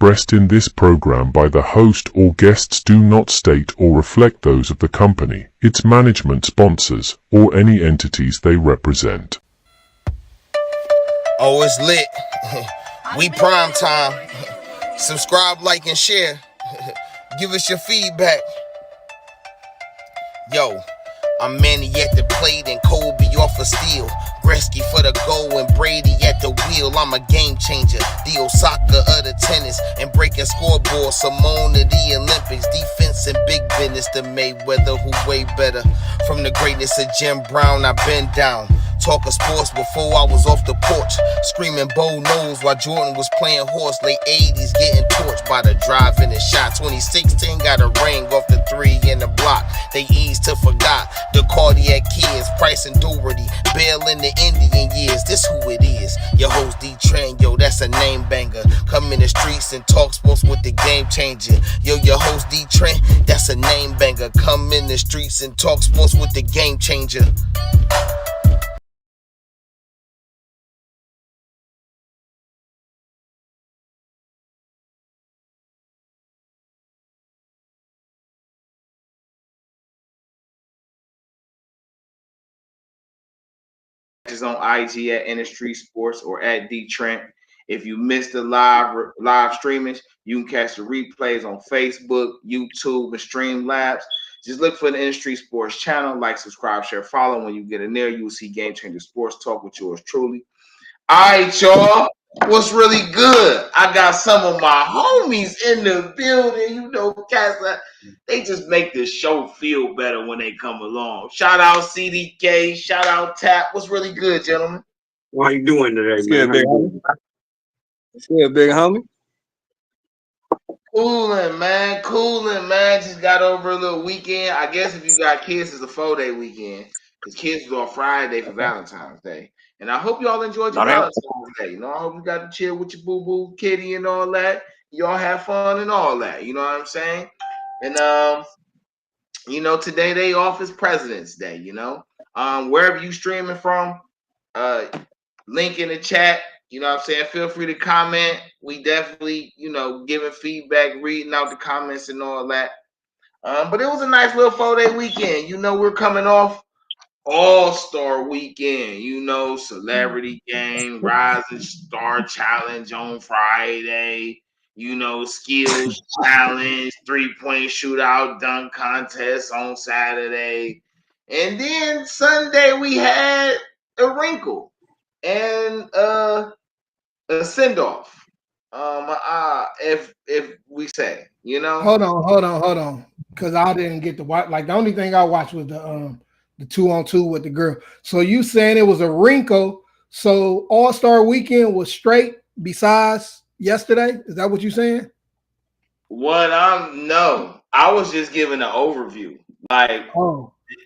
expressed in this program by the host or guests do not state or reflect those of the company, its management, sponsors, or any entities they represent. Oh, it's lit. We prime time. Subscribe, like, and share. Give us your feedback. Yo, I'm Manny at the plate and Kobe off of steel. Gretzky for the goal and Brady at the wheel. I'm a game changer, the Osaka of the tennis. And breaking scoreboard, Simone of the Olympics. Defense and big business, the Mayweather who way better. From the greatness of Jim Brown, I've been down. Talking sports before I was off the porch. Screaming Bo knows while Jordan was playing horse. Late 80s getting torched by the drive and the shot. 2016 got a ring off the 3 in the block. They eased to forgot the cardiac kids. Price and Doherty, Bell in the Indian years. This who it is. Your host Dee Trynt, yo, that's a name banger. Come in the streets and talk sports with the game changer. Yo, your host Dee Trynt, that's a name banger. Come in the streets and talk sports with the game changer. Is on IG at Industry Sports or at Dee Trynt. If you missed the live streamings, you can catch the replays on Facebook, YouTube, and Streamlabs. Just look for the Industry Sports channel, like, subscribe, share, follow. When you get in there, you will see Game Changer Sports Talk with yours truly. All right, y'all. What's really good? I got some of my homies in the building. You know, cats, they just make the show feel better when they come along. Shout out CDK. Shout out Tap. What's really good, gentlemen? How you doing today, man? Big homie. Still big homie. Cooling, man. Just got over a little weekend. I guess if you got kids, it's a 4-day weekend. Because kids was on Friday for Valentine's Day. And I hope y'all enjoyed your Valentine's Day. You know, I hope you got to chill with your boo-boo kitty and all that. Y'all have fun and all that. You know what I'm saying? And, you know, today they off is President's Day, you know. Wherever you streaming from, link in the chat. You know what I'm saying? Feel free to comment. We definitely, you know, giving feedback, reading out the comments and all that. But it was a nice little 4-day weekend. You know, we're coming off All-Star Weekend. You know, Celebrity Game, Rising Star Challenge on Friday. You know, Skills Challenge, 3-point shootout, dunk contest on Saturday. And then Sunday we had a wrinkle and a send-off. If we say, you know. Hold on. Because I didn't get to watch. Like, the only thing I watched was the 2-on-2 with the girl. So you saying it was a wrinkle? So All-Star Weekend was straight besides yesterday? Is that what you saying? No, I was just giving an overview. Like,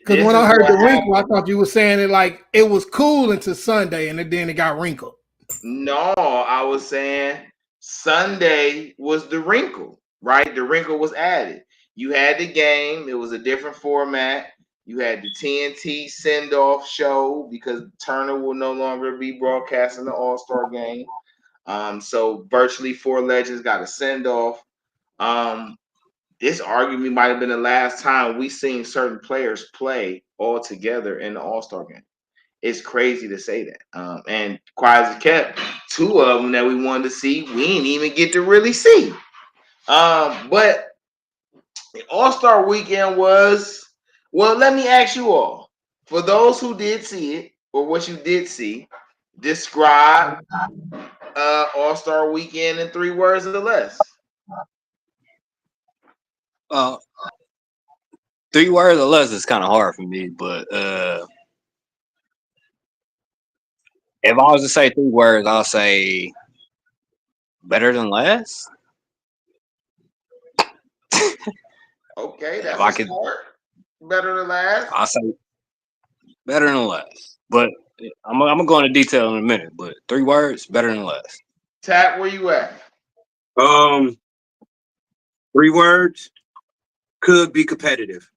because when I heard the wrinkle, I thought you were saying it like it was cool until Sunday, and then it got wrinkled. No, I was saying Sunday was the wrinkle, right? The wrinkle was added. You had the game. It was a different format. You had the TNT send-off show because Turner will no longer be broadcasting the All-Star game. So virtually 4 legends got a send-off. This arguably might have been the last time we seen certain players play all together in the All-Star game. It's crazy to say that. And quiet as it kept, 2 of them that we wanted to see, we didn't even get to really see. But the All-Star Weekend was, well, let me ask you all, for those who did see it or what you did see, describe All-Star Weekend in 3 words or less. 3 words or less is kind of hard for me, but if I was to say 3 words, I'll say better than last. Okay, that's a start. Better than last. I'll say better than last. But I'm gonna go into detail in a minute. But 3 words, better than last. Tap, where you at? 3 words, could be competitive.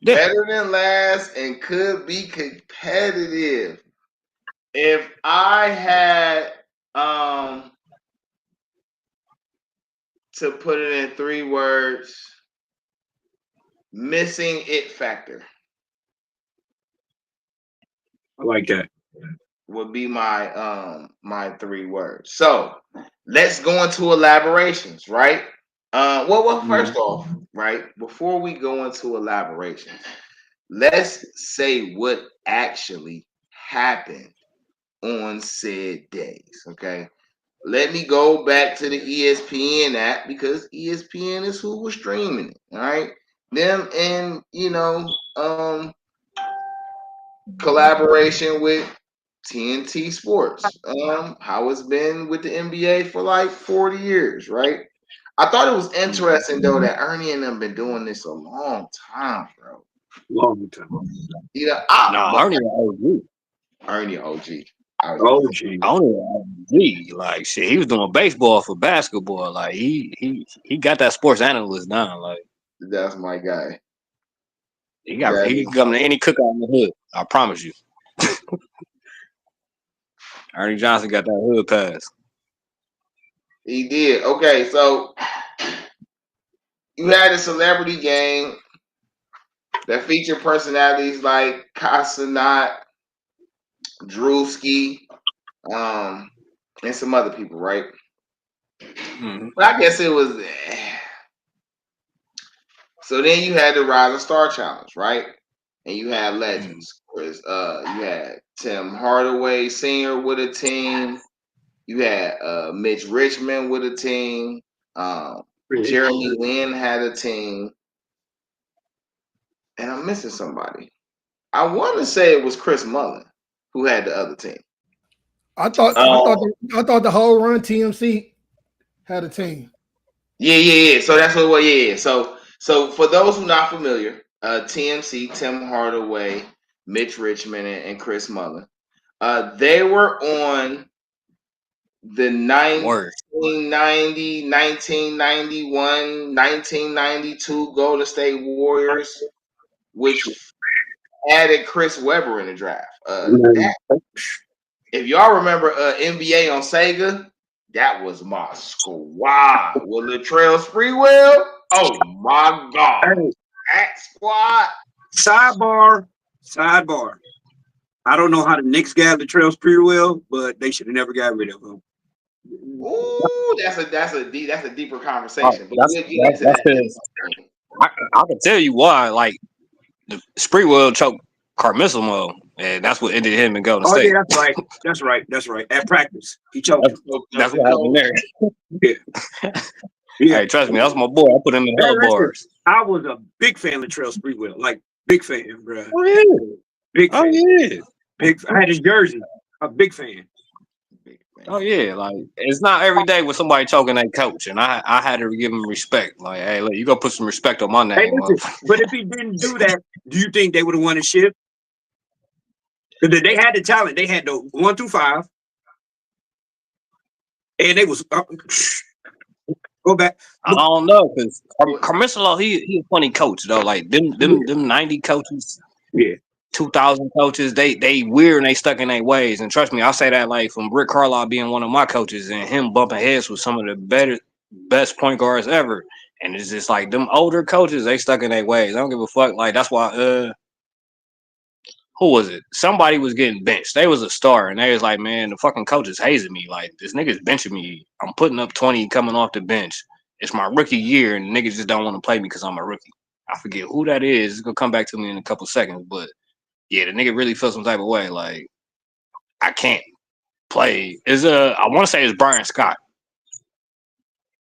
Better than last and could be competitive. If I had to put it in 3 words, missing it factor I like that. would be my my 3 words. So let's go into elaborations, right? Well, first off, right, before we go into elaborations, let's say what actually happened on said days. Okay. Let me go back to the ESPN app because ESPN is who was streaming it. All right. Them and collaboration with TNT Sports. How it's been with the NBA for like 40 years, right? I thought it was interesting though that Ernie and them been doing this a long time, bro. Long time. Yeah, Ernie OG. Ernie OG. Oh, gee. OG. Like shit, he was doing baseball for basketball. Like he got that sports analyst down. Like That's my guy. he can come to any cookout in the hood. I promise you. Ernie Johnson got that hood pass. He did. Okay, so you had a celebrity game that featured personalities like Casanat, Drewski, and some other people, right? Mm-hmm. But I guess it was. So then you had the Rising Star Challenge, right? And you had legends. Chris, you had Tim Hardaway Sr. with a team. You had Mitch Richmond with a team. Jeremy Lin had a team. And I'm missing somebody. I want to say it was Chris Mullen who had the other team. I thought the whole run TMC had a team. Yeah. So that's what it was. Yeah. So for those who are not familiar, TMC, Tim Hardaway, Mitch Richmond, and Chris Mullen, they were on the 1990, 1991, 1992 Golden State Warriors, which added Chris Webber in the draft. If y'all remember NBA on Sega, that was my squad. With Latrell Sprewell, oh my God. That squad. Sidebar. I don't know how the Knicks got Latrell Sprewell, but they should have never got rid of him. Ooh, that's a deeper conversation. But I can tell you why. Like the Sprewell choked Carmelo, and that's what ended him in Golden State. Yeah, that's right. At practice, he choked. That's what happened there. Yeah. Hey, trust me, that's my boy. I put him in hell bars. I was a big fan of Latrell Sprewell, like big fan, bro. Oh yeah, big fan. Oh yeah, big. I had his jersey. A big fan. Oh yeah, like it's not every day with somebody choking that coach, and I had to give him respect. Like, hey, look, you gotta put some respect on my name. Hey, listen, but if he didn't do that, do you think they would have won the ship? Because they had the talent, they had the 1 through 5, and they was go back. I don't know because Carmelo, he a funny coach though. Like them 90 coaches, yeah. 2000 coaches, they weird and they stuck in their ways. And trust me, I say that like from Rick Carlisle being one of my coaches and him bumping heads with some of the best point guards ever. And it's just like them older coaches, they stuck in their ways. I don't give a fuck. Like that's why who was it? Somebody was getting benched. They was a star and they was like, man, the fucking coach is hazing me. Like this nigga's benching me. I'm putting up 20 coming off the bench. It's my rookie year and niggas just don't want to play me because I'm a rookie. I forget who that is. It's gonna come back to me in a couple seconds, but yeah, the nigga really feels some type of way. Like, I can't play. I want to say it's Brian Scott.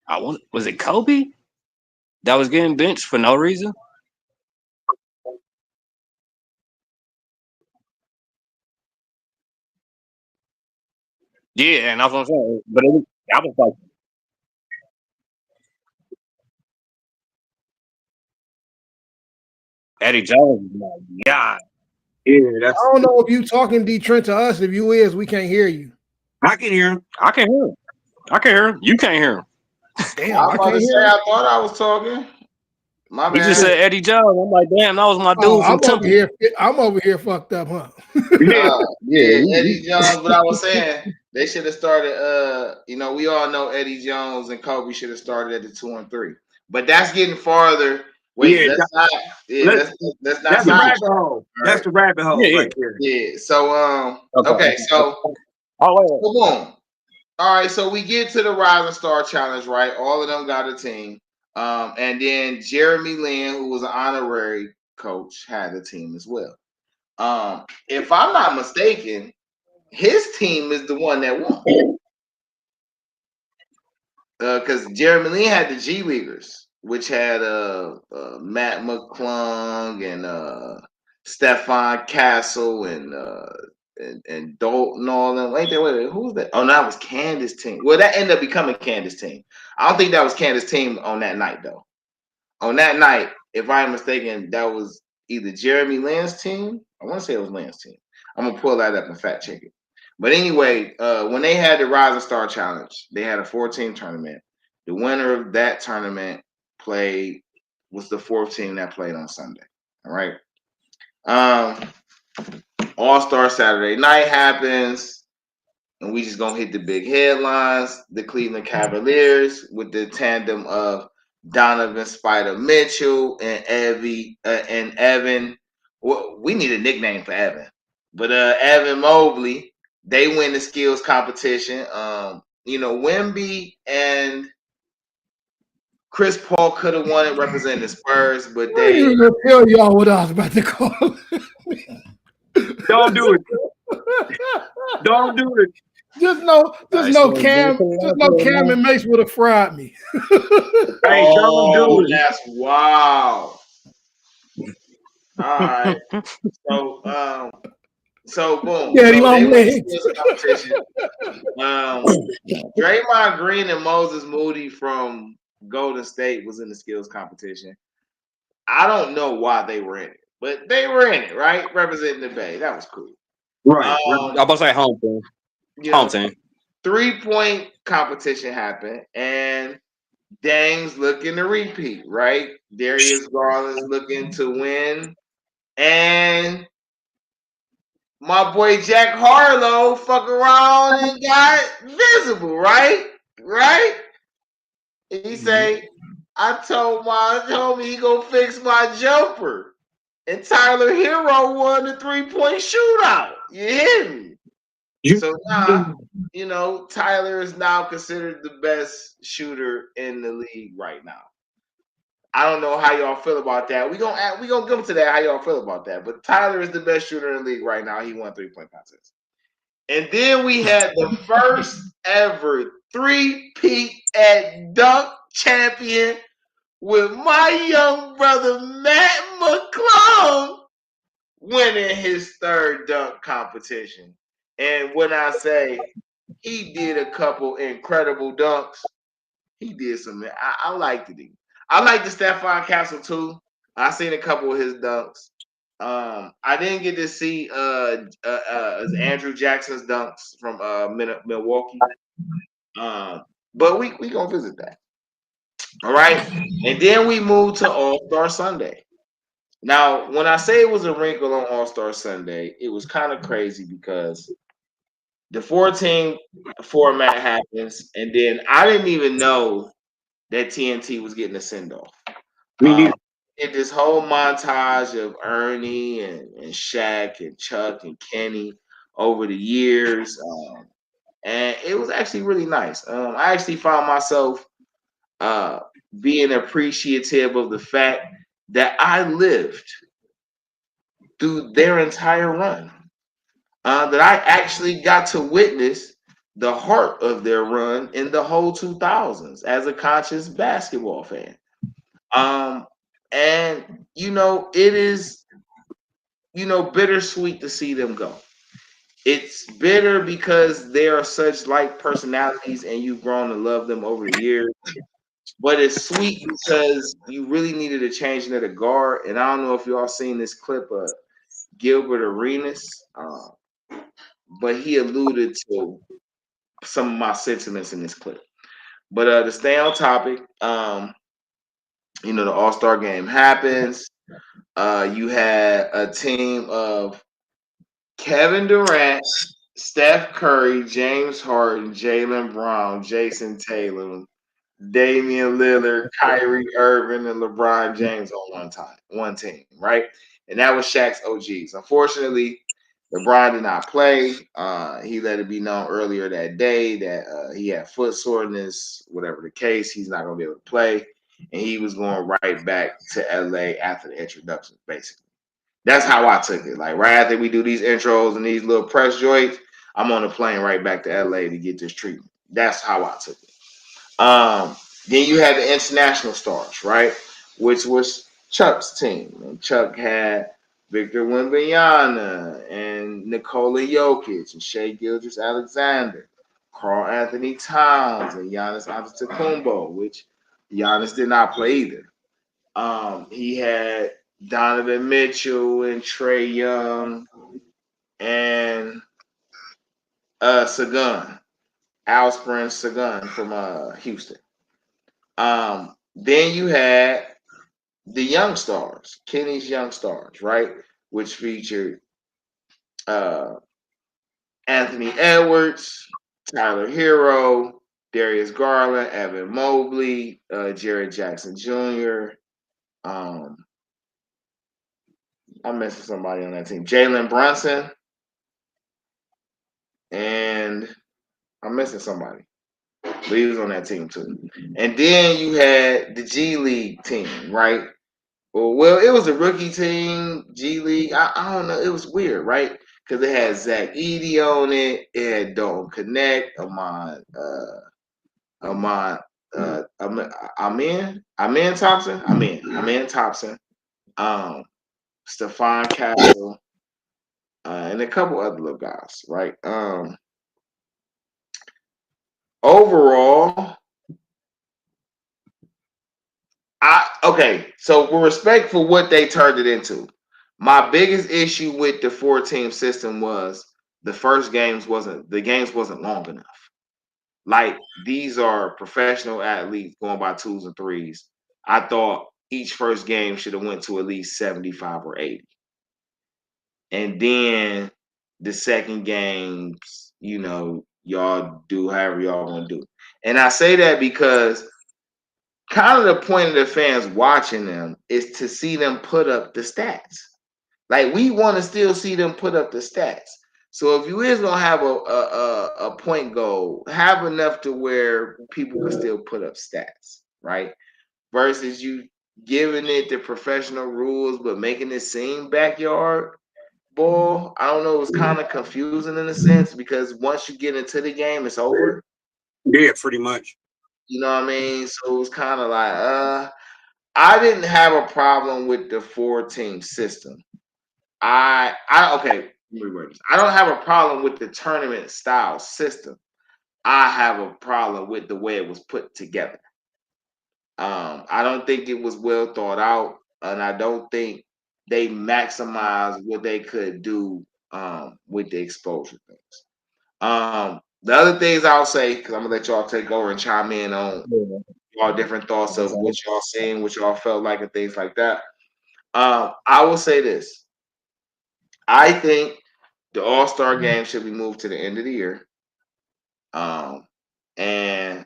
Was it Kobe that was getting benched for no reason? Yeah, and that's what I'm saying. But I was like, Eddie Jones, my God. Yeah, I don't know if you talking Dee Trynt to us. If you is, we can't hear you. I can hear him. I can hear him. You can't hear him. Damn, I thought I was talking. My He bad. just said Eddie Jones. I'm like, damn, that was my dude from Temple. I'm over here fucked up, huh? Yeah, Eddie Jones. But I was saying They should have started. We all know Eddie Jones and Kobe should have started at the 2 and 3. But that's getting farther. Wait, Yeah, let's not. Yeah, let's, let's not that's the stop. rabbit hole. All That's right. the rabbit hole Yeah. right there. Yeah. So Okay. okay. So Oh wait. boom. All right. So we get to the Rising Star Challenge, right? All of them got a team. And then Jeremy Lin, who was an honorary coach, had a team as well. If I'm not mistaken, his team is the one that won. Because Jeremy Lin had the G Leaguers, which had Matt McClung and Stefan Castle and Dalton all them. Wait, who was that? Oh, no, that was Candace's team. Well, that ended up becoming Candace's team. I don't think that was Candace's team on that night, though. On that night, if I'm mistaken, that was either Jeremy Lin's team. I want to say it was Lin's team. I'm gonna pull that up and fact check it. But anyway, when they had the Rising Star Challenge, they had a 14 tournament. The winner of that tournament was the fourth team that played on Sunday. All right. All-Star Saturday night happens, and we just gonna hit the big headlines. The Cleveland Cavaliers with the tandem of Donovan Spider Mitchell and Evan. Well, we need a nickname for Evan, but Evan Mobley. They win the skills competition. Wemby and Chris Paul could have won it representing the Spurs, but I ain't even gonna tell y'all what I was about to call. Don't do it. Don't do it. Just know Cam and Mace would have fried me. Hey, don't do it. That's wow. All right. So boom. Daddy So long they win legs. the skills competition. Draymond Green and Moses Moody from Golden State was in the skills competition. I don't know why they were in it, but they were in it, right? Representing the Bay. That was cool. Right. I'm about to say home team. Home team. 3-point competition happened, and Dame's looking to repeat, right? Darius Garland's looking to win, and my boy Jack Harlow fuck around and got visible, right? Right? He say, I told me he gonna fix my jumper. And Tyler Hero won the 3-point shootout. You hear me? So now, Tyler is now considered the best shooter in the league right now. I don't know how y'all feel about that. We gonna come to that. How y'all feel about that? But Tyler is the best shooter in the league right now. He won 3-point contest. And then we had the first ever 3-peat at dunk champion with my young brother Matt McClung winning his third dunk competition. And when I say he did a couple incredible dunks, he did some. I liked it. I liked the Stephon Castle too. I seen a couple of his dunks. I didn't get to see Andrew Jackson's dunks from Milwaukee. But we gonna visit that. All right, and then we moved to All-Star Sunday. Now, when I say it was a wrinkle on All-Star Sunday, it was kind of crazy because the 14 format happens, and then I didn't even know that TNT was getting a send-off. In this whole montage of Ernie and Shaq and Chuck and Kenny over the years, and it was actually really nice. I actually found myself being appreciative of the fact that I lived through their entire run. That I actually got to witness the heart of their run in the whole 2000s as a conscious basketball fan. And it is bittersweet to see them go. It's bitter because they are such like personalities and you've grown to love them over the years. But it's sweet because you really needed a change in the guard. And I don't know if y'all seen this clip of Gilbert Arenas, but he alluded to some of my sentiments in this clip. But to stay on topic, the All-Star game happens. You had a team of Kevin Durant, Steph Curry, James Harden, Jaylen Brown, Jason Tatum, Damian Lillard, Kyrie Irving, and LeBron James on one team, right? And that was Shaq's OGs. Unfortunately, LeBron did not play. He let it be known earlier that day that he had foot soreness, whatever the case, he's not going to be able to play. And he was going right back to LA after the introduction, basically. That's how I took it. Like right after we do these intros and these little press joints, I'm on a plane right back to LA to get this treatment. That's how I took it. Then you had the international stars, right? Which was Chuck's team. And Chuck had Victor Wembanyama and Nikola Jokic and Shea Gilgeous-Alexander, Karl Anthony Towns, and Giannis Antetokounmpo, which Giannis did not play either. He had Donovan Mitchell and Trey Young and Sagan, Alsperen Sagan from Houston. Then you had the Young Stars, Kenny's Young Stars, right? Which featured uh, Anthony Edwards, Tyler Hero, Darius Garland, Evan Mobley, Jared Jackson Jr. I'm missing somebody on that team. Jalen Brunson, and I'm missing somebody. But he was on that team too. And then you had the G League team, right? Well, it was a rookie team, G League. I don't know. It was weird, right? Because it had Zach Edey on it. It had Dalton Connect, Amin Thompson, Stephon Castle, and a couple other little guys, right? Overall, so with respect for what they turned it into, my biggest issue with the 4-team system was the games wasn't long enough. Like these are professional athletes going by 2s and 3s. I thought each first game should have went to at least 75 or 80. And then the second games, y'all do however y'all want to do. And I say that because kind of the point of the fans watching them is to see them put up the stats. Like we want to still see them put up the stats. So if you is gonna have a point goal, have enough to where people can still put up stats, right? Versus you giving it the professional rules but making it seem backyard ball. I don't know. It's kind of confusing in a sense because once you get into the game, it's over. Yeah, pretty much. You know what I mean? So it's kind of like, I didn't have a problem with the 4-team system. Okay, let me reword this. I don't have a problem with the tournament style system. I have a problem with the way it was put together. I don't think it was well thought out, and I don't think they maximized what they could do with the exposure things. The other things I'll say, because I'm gonna let y'all take over and chime in on y'all different thoughts of what y'all seen, what y'all felt like, and things like that. I will say this. I think the All-Star game should be moved to the end of the year. And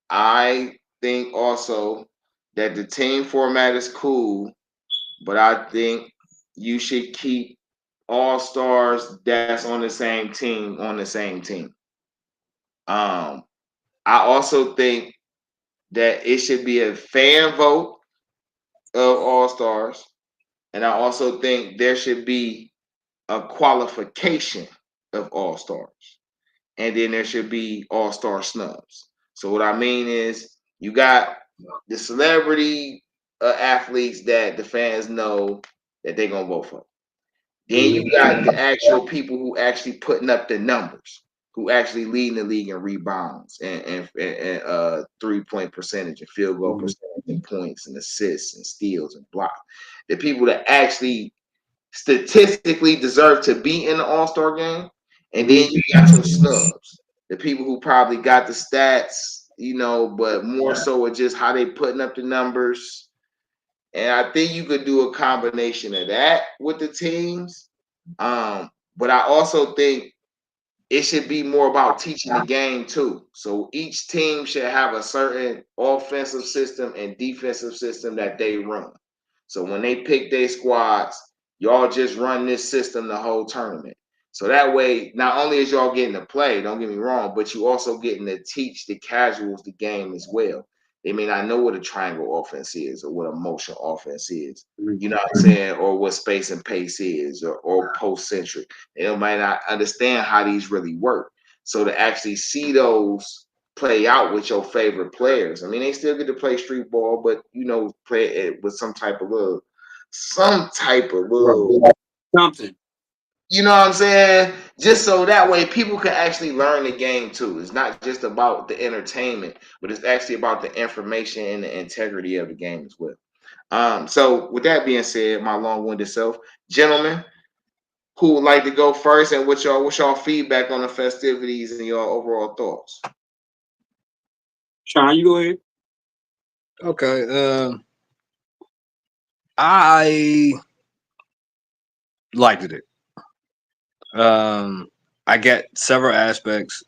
I think also that the team format is cool, but I think you should keep All-Stars that's on the same team on the same team. I also think that it should be a fan vote of All-Stars. And I also think there should be a qualification of All-Stars. And then there should be All-Star snubs. So what I mean is you got the celebrity athletes that the fans know that they're going to vote for. Then you got the actual people who actually putting up the numbers, who actually leading the league in rebounds and 3-point percentage and field goal percentage and points and assists and steals and blocks. The people that actually statistically deserve to be in the All-Star game. And then you got your snubs, the people who probably got the stats, but more so with just how they putting up the numbers. And I think you could do a combination of that with the teams. But I also think it should be more about teaching the game too. So each team should have a certain offensive system and defensive system that they run. So when they pick their squads, y'all just run this system the whole tournament. So that way, not only is y'all getting to play, don't get me wrong, but you also getting to teach the casuals the game as well. They may not know what a triangle offense is or what a motion offense is. You know what I'm saying? Or what space and pace is, or post-centric. They might not understand how these really work. So to actually see those play out with your favorite players, I mean, they still get to play street ball, but play it with some type of little, something. you know what I'm saying? Just so that way people can actually learn the game too. It's not just about the entertainment, but it's actually about the information and the integrity of the game as well. So with that being said, my long-winded self, gentlemen, who would like to go first, and what's y'all feedback on the festivities and your overall thoughts? Sean, you go ahead. Okay. I liked it. I get several aspects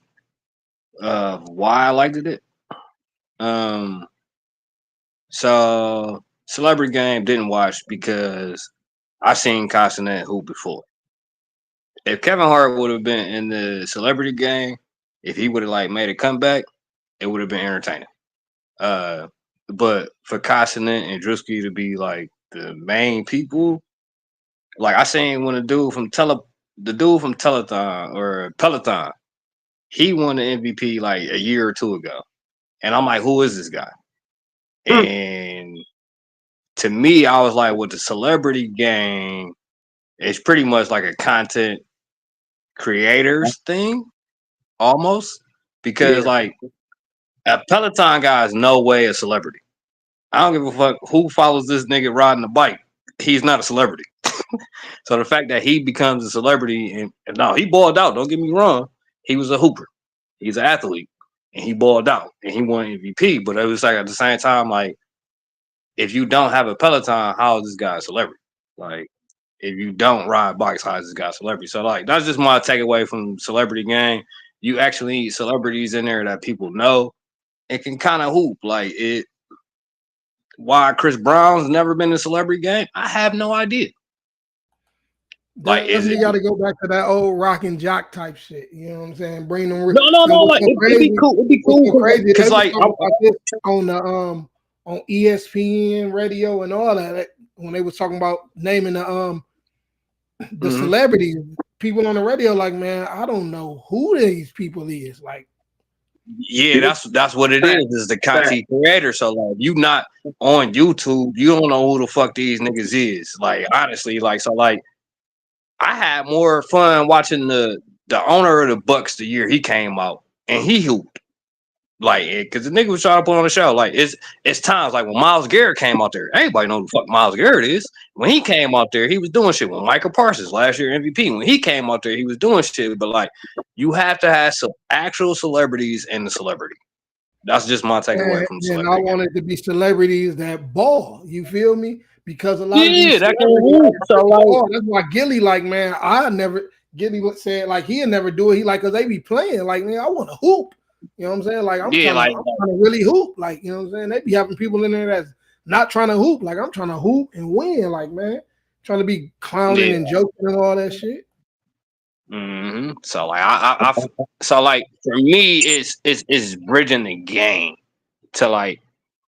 of why I liked it. So Celebrity Game didn't watch because I seen Castanet hoop before. If Kevin Hart would have been in the Celebrity Game, if he would have like made a comeback, it would have been entertaining. But for Castanet and Drewski to be like the main people, like I seen when the dude from Telethon or Peloton, he won the MVP like a year or two ago. And I'm like, who is this guy? And to me, I was like, with the Celebrity Game, it's pretty much like a content creators thing, almost. Because like a Peloton guy is no way a celebrity. I don't give a fuck who follows this nigga riding a bike. He's not a celebrity. So the fact that he becomes a celebrity, and no, he balled out. Don't get me wrong. He was a hooper. He's an athlete. And he balled out. And he won MVP. But it was like at the same time, like, if you don't have a Peloton, how is this guy a celebrity? Like, if you don't ride bikes, how is this guy a celebrity? So, like, that's just my takeaway from Celebrity Game. You actually need celebrities in there that people know and can kind of hoop. Like, why Chris Brown's never been in a Celebrity Game? I have no idea. Like, you got to go back to that old rock and jock type shit. You know what I'm saying? Bring them. No. Like, it'd be cool. It'd be cool crazy because like on the on ESPN radio and all that, when they was talking about naming the celebrities, people on the radio, like, man, I don't know who these people is. Like, yeah, that's what it is the content creator. So like, you not on YouTube, you don't know who the fuck these niggas is. Like, honestly, like, so like, I had more fun watching the owner of the Bucks the year he came out and he hooped. Like, because the nigga was trying to put on a show. Like, it's times like when Myles Garrett came out there, everybody know who the fuck Myles Garrett is. When he came out there, he was doing shit. When Michael Parsons last year MVP, when he came out there, he was doing shit. But like, you have to have some actual celebrities in the celebrity. That's just my takeaway from Celebrity. And I wanted to be celebrities that ball. You feel me? Because a lot of these that can so like, that's why Gilly, like, man, Gilly would say, like, he'll never do it. He like, because they be playing. Like, man, I want to hoop. You know what I'm saying? Like, I'm trying to really hoop. Like, you know what I'm saying? They be having people in there that's not trying to hoop. Like, I'm trying to hoop and win. Like, man, trying to be clowning and joking and all that shit. Mm-hmm. So like, so like for me, it's bridging the game to like,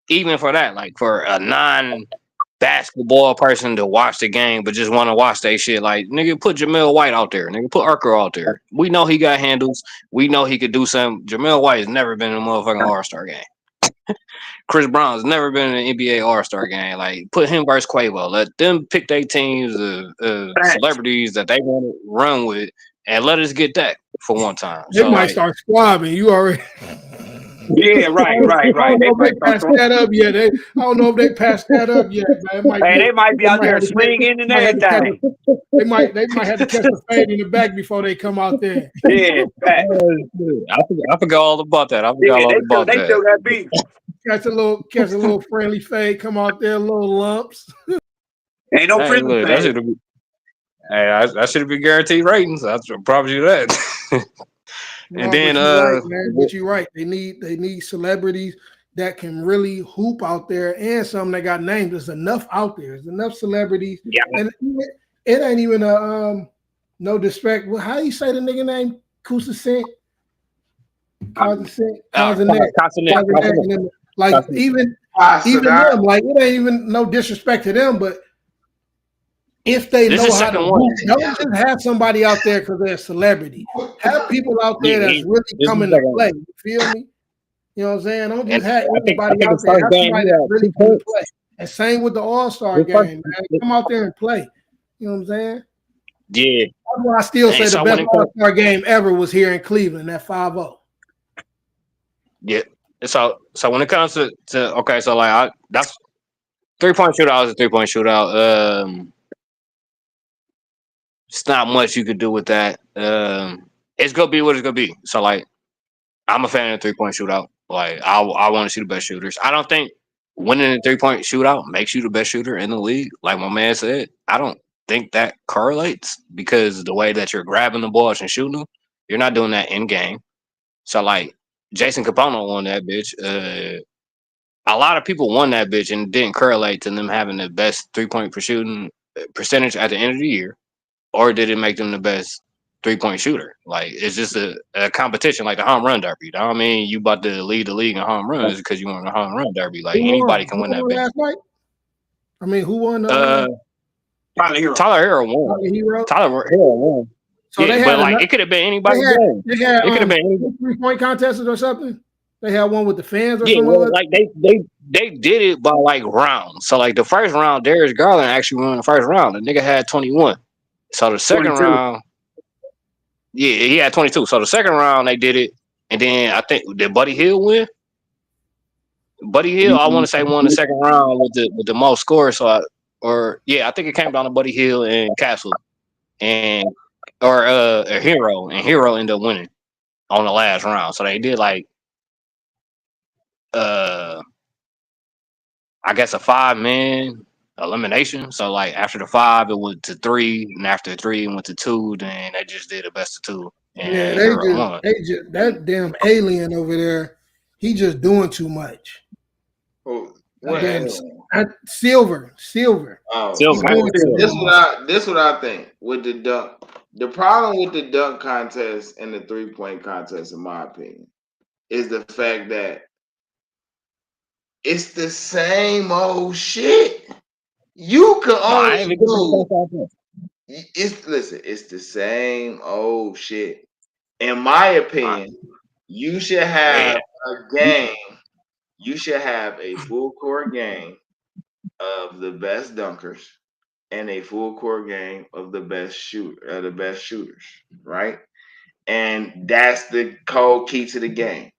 even for that, like for a non-basketball person to watch the game but just want to watch that shit. Like, nigga, put Jamel White out there. Nigga, put Urkel out there. We know he got handles. We know he could do something. Jamel White has never been in a motherfucking All-Star game. Chris Brown's never been in an NBA All-Star game. Like, put him versus Quavo. Let them pick their teams of celebrities that they want to run with, and let us get that for one time. They might start squabbing. You already. Yeah, right. I don't know if they passed that up yet. I don't know if they passed that up yet, man. They might be out there swinging and everything. They might have to catch a fade in the back before they come out there. Yeah, I forgot all about that. They still got beef. Catch a little friendly fade, come out there, little lumps. Ain't no friendly fade. That should be guaranteed ratings. I promise you that. And No, then but you're right, man. But you're right. They need celebrities that can really hoop out there and some that got names. There's enough out there. There's enough celebrities. yeah, And it ain't even a no disrespect. Well, how you say the nigga name? Kusa Sent? Kazanet. Castanet. Like even them, like it ain't even no disrespect to them, but if they This know is how to second one. hoop, don't just have somebody out there because they're a celebrity. Have people out there that's really this is coming to second play. one. You feel me? You know what I'm saying? Don't And just have I think anybody out his there. first Have game somebody he that's had really 2 coming to points. play. And same with the All-Star His first, game, man. Come out there and play. You know what I'm saying? yeah. That's why I still say the So best All-Star game ever was here in Cleveland at 5-0. yeah. So when it comes to okay, so like that's 3-point shootout is a 3-point shootout. It's not much you could do with that. It's gonna be what it's gonna be. So like I'm a fan of the 3-point shootout. Like I want to see the best shooters. I don't think winning a 3-point shootout makes you the best shooter in the league. Like my man said, I don't think that correlates because the way that you're grabbing the balls and shooting them, you're not doing that in game. So like Jason Capono won that bitch. A lot of people won that bitch and it didn't correlate to them having the best 3-point per shooting percentage at the end of the year, or did it make them the best 3-point shooter? Like it's just a competition, like the home run derby. You know what I mean? You about to lead the league in home runs because you won the home run derby. Like Who anybody won? can Who win that won bitch. last night? I mean, who won Uh, Tyler Hero won. Hero? Tyler Hero won. So Yeah, they but had like it could have been anybody's game. they had It could have been anybody. 3-point contests or something. They had one with the fans or Yeah, something. well, like they did it by like rounds. So like the first round, Darius Garland actually won the first round. The nigga had 21. So the second 22. round, yeah, he had 22. So the second round they did it, and then I think did Buddy Hill win? Buddy Hill, I want to say won the second round with the most scores. So I think it came down to Buddy Hill and Castle, and or a Hero, and Hero ended up winning on the last round. So they did like I guess a 5-man elimination. So like after the 5, it went to 3, and after 3, it went to 2. Then they just did a best of 2, Yeah, and Hero won. they just that damn alien over there. He just doing too much. Oh, Damn, Silver. Oh, Silver. this what I think with the dunk. The problem with the dunk contest and the 3-point contest, in my opinion, is the fact that it's the same old shit. You can only do it's the same old shit. In my opinion, you should have a game. You should have a full court game of the best dunkers and a full court game of the best shooters, right? And that's the cold key to the game.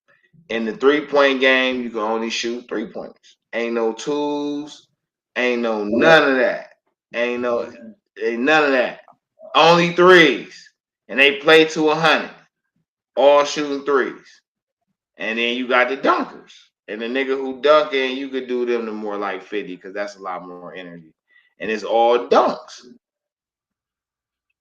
In the 3-point game, you can only shoot 3-pointers. Ain't no twos, ain't no none of that. Ain't none of that. Only threes. And they play to 100. All shooting threes. And then you got the dunkers. And the nigga who dunking, you could do them to more like 50 because that's a lot more energy. And it's all dunks.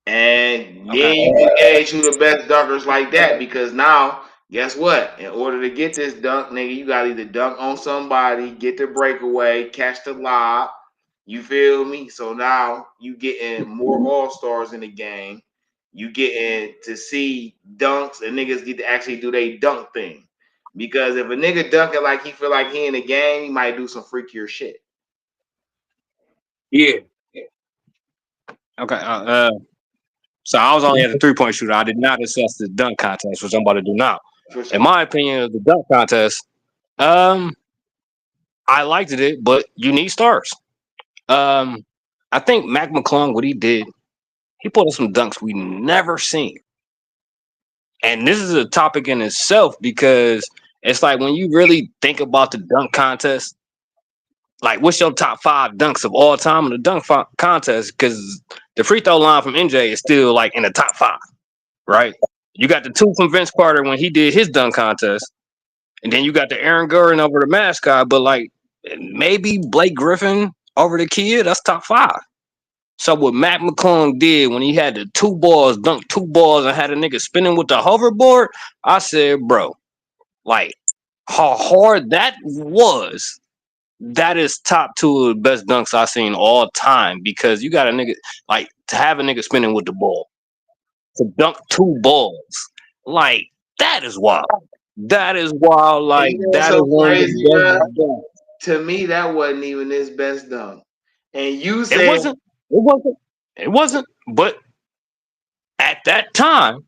And then you can gauge who the best dunkers like that because now, guess what? In order to get this dunk, nigga, you gotta either dunk on somebody, get the breakaway, catch the lob. You feel me? So now you getting more all-stars in the game. You getting to see dunks and niggas get to actually do their dunk thing. Because if a nigga dunking like he feel like he in the game, he might do some freakier shit. Yeah. Okay. So I was only at the 3-point shooter. I did not assess the dunk contest, which I'm about to do now. For sure. In my opinion of the dunk contest, I liked it, but you need stars. I think Mac McClung, what he did, he put in some dunks we never seen. And this is a topic in itself because it's like when you really think about the dunk contest, like what's your top 5 dunks of all time in the dunk contest? Because the free throw line from NJ is still like in the top 5, right? You got the 2 from Vince Carter when he did his dunk contest, and then you got the Aaron Gordon over the mascot, but like maybe Blake Griffin over the kid, that's top 5. So what Matt McClung did when he had the 2 balls, dunked 2 balls, and had a nigga spinning with the hoverboard, I said, bro, like how hard that was. That is top 2 of the best dunks I've seen all time, because you got a nigga, like, to have a nigga spinning with the ball, to dunk 2 balls, like, that is wild. That is wild. And Like, you know what's that is so one of crazy, bro? the best dunks. To me, that wasn't even his best dunk. And you It said wasn't. It wasn't. It wasn't. But at that time,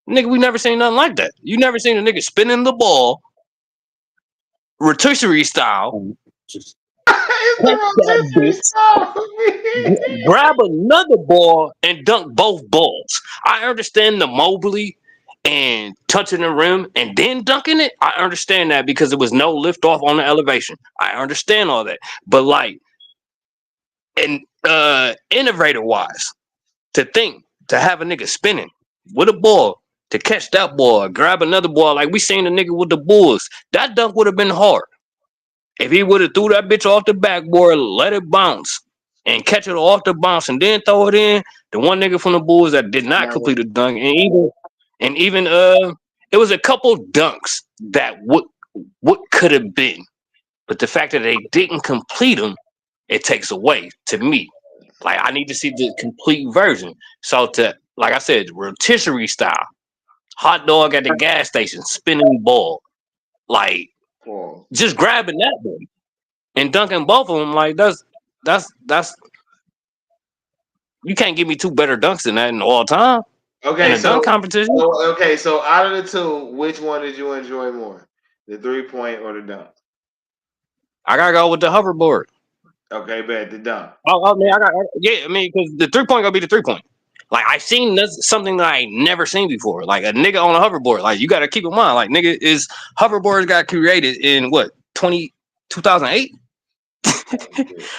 nigga, we never seen nothing like that. You never seen a nigga spinning the ball, rotisserie style, it's catch that the rotisserie bitch, style. grab another ball, and dunk both balls. I understand the Mobley and touching the rim and then dunking it. I understand that because there was no lift off on the elevation. I understand all that. But like, and innovator wise, to have a nigga spinning with a ball, to catch that ball, grab another ball, like we seen the nigga with the Bulls, that dunk would have been hard. If he would have threw that bitch off the backboard, let it bounce, and catch it off the bounce, and then throw it in, the one nigga from the Bulls that did not complete the dunk, and even it was a couple dunks that what could have been, but the fact that they didn't complete them, it takes away to me. Like, I need to see the complete version. So to, like I said, rotisserie style, hot dog at the gas station, spinning ball, like just grabbing that one and dunking both of them. Like that's you can't give me 2 better dunks than that in all time in Okay, a dunk competition. so out of the 2, which one did you enjoy more? The 3-point or the dunk? I gotta go with the hoverboard. Okay, bet the dunk. I mean, because the 3-point gonna be the 3-point. Like, I seen something that I never seen before. Like a nigga on a hoverboard. Like, you gotta keep in mind, like, nigga, hoverboards got created in what 2008?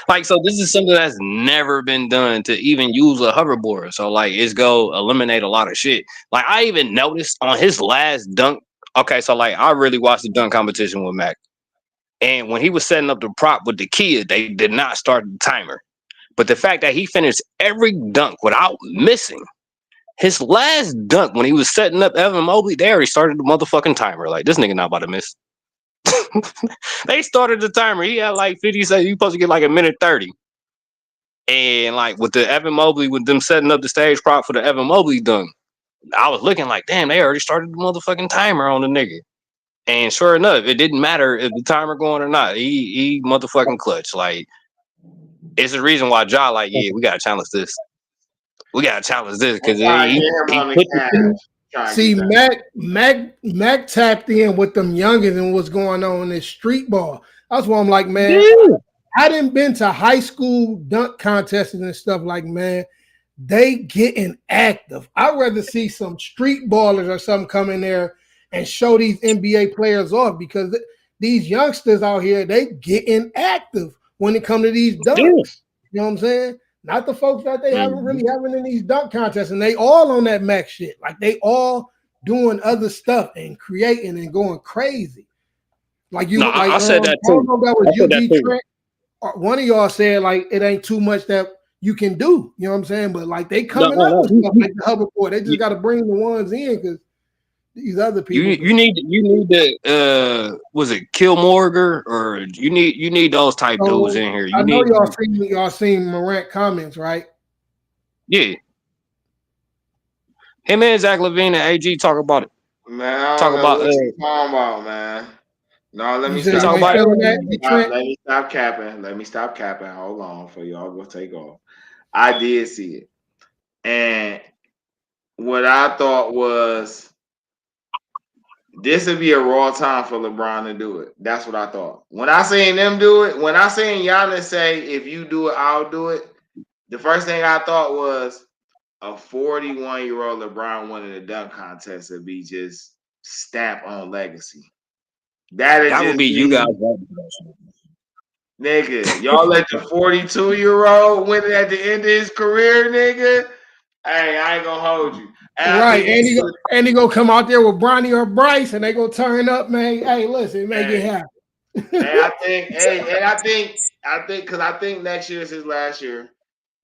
Like, so this is something that's never been done to even use a hoverboard. So like, it's go eliminate a lot of shit. Like, I even noticed on his last dunk. Okay, so like, I really watched the dunk competition with Mac, and when he was setting up the prop with the kid, they did not start the timer. But the fact that he finished every dunk without missing, his last dunk when he was setting up Evan Mobley, they already started the motherfucking timer. Like, this nigga not about to miss. They started the timer. He had like 50 seconds. You supposed to get like a minute 30. And like with the Evan Mobley, with them setting up the stage prop for the Evan Mobley dunk, I was looking like, damn, they already started the motherfucking timer on the nigga. And sure enough, it didn't matter if the timer going or not. He motherfucking clutch. Like, it's the reason why Ja like, yeah, we gotta challenge this. We gotta challenge this because he put See, Mac tapped in with them youngins and what's going on in this street ball. That's why I'm like, man, I didn't been to high school dunk contests and stuff. Like, man, they getting active. I'd rather see some street ballers or something come in there and show these NBA players off, because these youngsters out here, they getting active when it comes to these dunks. You know what I'm saying? Not the folks that they haven't really having in these dunk contests, and they all on that Mac shit. Like, they all doing other stuff and creating and going crazy. Like you, I said that too. I don't know if that was you, Dee Trynt. One of y'all said like it ain't too much that you can do. You know what I'm saying? But like, they coming up with stuff like the hoverboard. They just got to bring the ones in because these other people. You need to was it Killmorger, or you need those type dudes in here. I know y'all seen Morant comments, right? Yeah. Him and Zach LaVine and AG talk about it. Man, I don't know what you talking about, man. No, let me stop. Let me stop capping. Let me stop capping. Hold on for y'all go take off. I did see it. And what I thought was this would be a raw time for LeBron to do it. That's what I thought. When I seen them do it, when I seen Giannis say, if you do it, I'll do it, the first thing I thought was a 41-year-old LeBron winning the dunk contest would be just stamp on legacy. That would be you guys. Nigga, y'all let the 42-year-old win it at the end of his career, nigga. Hey, I ain't gonna hold you. Right, and he gonna come out there with Bronny or Bryce, and they gonna turn up, man. Hey, listen, make it happen. And I think, because I think next year is his last year.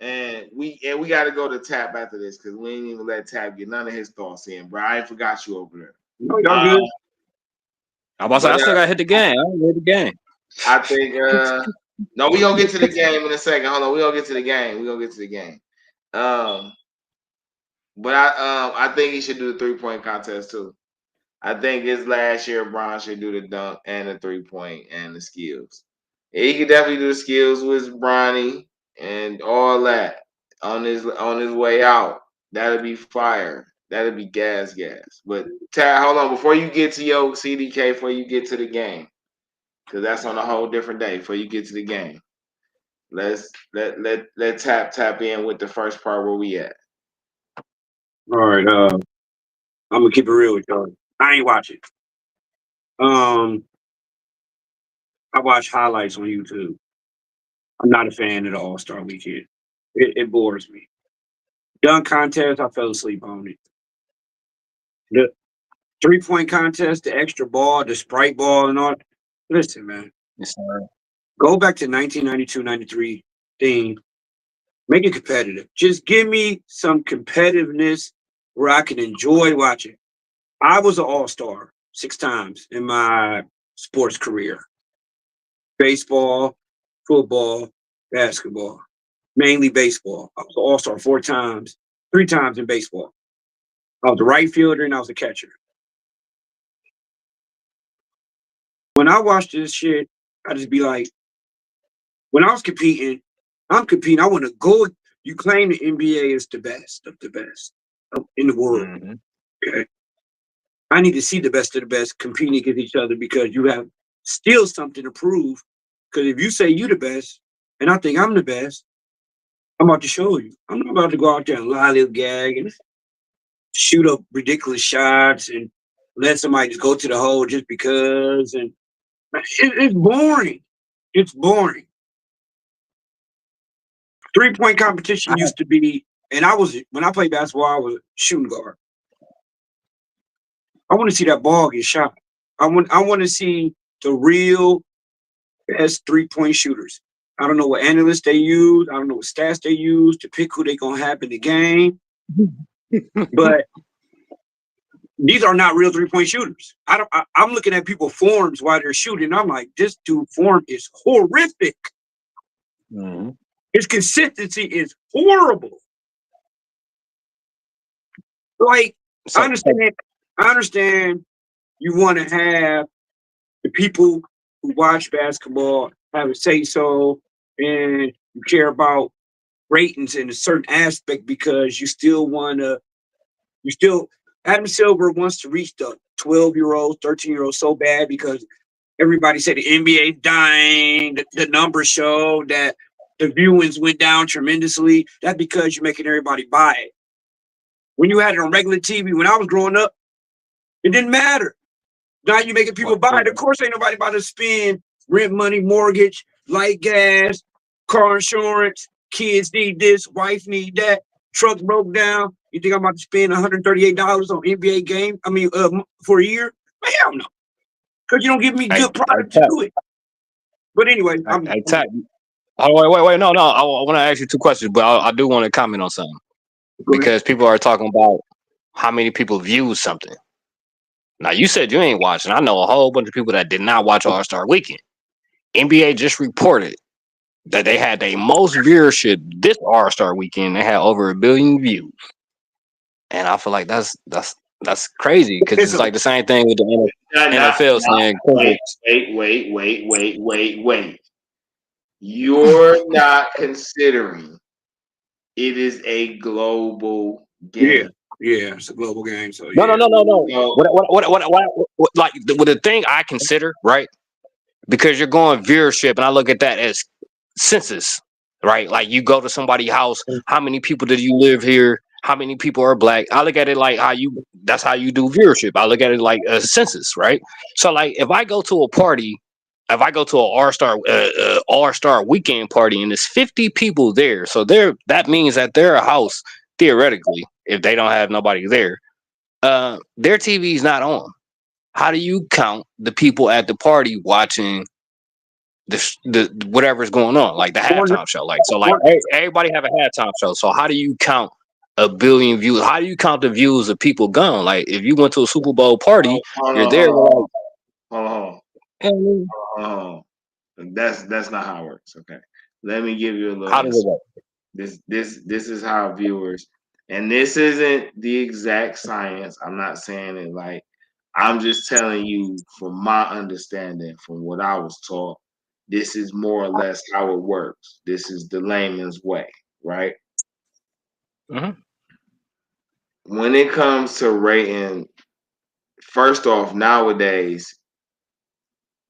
And we got to go to Tap after this because we ain't even let Tap get none of his thoughts in, bro. I ain't forgot you over there. No, y'all good. I'm about to say, I still got to hit the game. I don't hit the game. I think no, we gonna get to the game in a second. Hold on, we gonna get to the game. But I think he should do the 3-point contest too. I think his last year, Bron should do the dunk and the 3-point and the skills. He could definitely do the skills with Bronny and all that on his way out. That'll be fire. That'll be gas. But hold on, before you get to your CDK, before you get to the game, because that's on a whole different day. Before you get to the game, let's let tap in with the first part where we at. All right, I'm gonna keep it real with y'all. I ain't watching. I watch highlights on YouTube. I'm not a fan of the All-Star Weekend. It bores me. Dunk contest, I fell asleep on it. The 3-point contest, the extra ball, the Sprite ball, and all. Listen, man. Yes, sir. Go back to 1992-93 thing. Make it competitive. Just give me some competitiveness where I can enjoy watching. I was an all-star 6 times in my sports career. Baseball, football, basketball, mainly baseball. I was an all-star 4 times, 3 times in baseball. I was a right fielder and I was a catcher. When I watch this shit, I just be like, when I was competing, I'm competing. I want to go. You claim the NBA is the best of the best in the world. Mm-hmm. Okay. I need to see the best of the best competing against each other because you have still something to prove. Because if you say you the best and I think I'm the best, I'm about to show you. I'm not about to go out there and lollygag and shoot up ridiculous shots and let somebody just go to the hole just because. And it's boring. It's boring. 3-point competition used to be, and when I played basketball, I was a shooting guard. I want to see that ball get shot. I want to see the real best 3-point shooters. I don't know what analysts they use. I don't know what stats they use to pick who they're gonna have in the game. But these are not real 3-point shooters. I'm looking at people's forms while they're shooting. I'm like, this dude form is horrific. Mm-hmm. His consistency is horrible. Like, I understand you want to have the people who watch basketball have a say so, and you care about ratings in a certain aspect because Adam Silver wants to reach the 12-year-olds, 13-year-olds so bad because everybody said the NBA is dying, the numbers show that the viewings went down tremendously. That's because you're making everybody buy it. When you had it on regular TV, when I was growing up, it didn't matter. Now you're making people buy it. Of course, ain't nobody about to spend rent money, mortgage, light, gas, car insurance. Kids need this, wife need that. Truck broke down. You think I'm about to spend $138 on NBA game? For a year? Hell no. Because you don't give me good product to do it. But anyway, Wait. No. I want to ask you 2 questions, but I do want to comment on something because people are talking about how many people view something. Now, you said you ain't watching. I know a whole bunch of people that did not watch All-Star Weekend. NBA just reported that they had their most viewership this All-Star Weekend. They had over 1 billion views, and I feel like that's crazy because it's like the same thing with the NFL saying. Wait. You're not considering it is a global game. Yeah, it's a global game. So No. What like the thing I consider, right? Because you're going viewership, and I look at that as census, right? Like you go to somebody's house, how many people did you live here? How many people are black? I look at it like that's how you do viewership. I look at it like a census, right? So like if I go to a party, if I go to an All-Star Weekend party and there's 50 people there, so that means that their house, theoretically, if they don't have nobody there, their TV is not on. How do you count the people at the party watching the whatever's going on, like the halftime show. Like so, like everybody have a halftime show. So how do you count a billion views? How do you count the views of people gone? Like if you went to a Super Bowl party, you're there. Hold on. And That's not how it works. Okay, let me give you a little. how does it work? This is how viewers, and this isn't the exact science. I'm not saying it like, I'm just telling you from my understanding, from what I was taught. This is more or less how it works. This is the layman's way, right? Mhm. When it comes to rating, first off, nowadays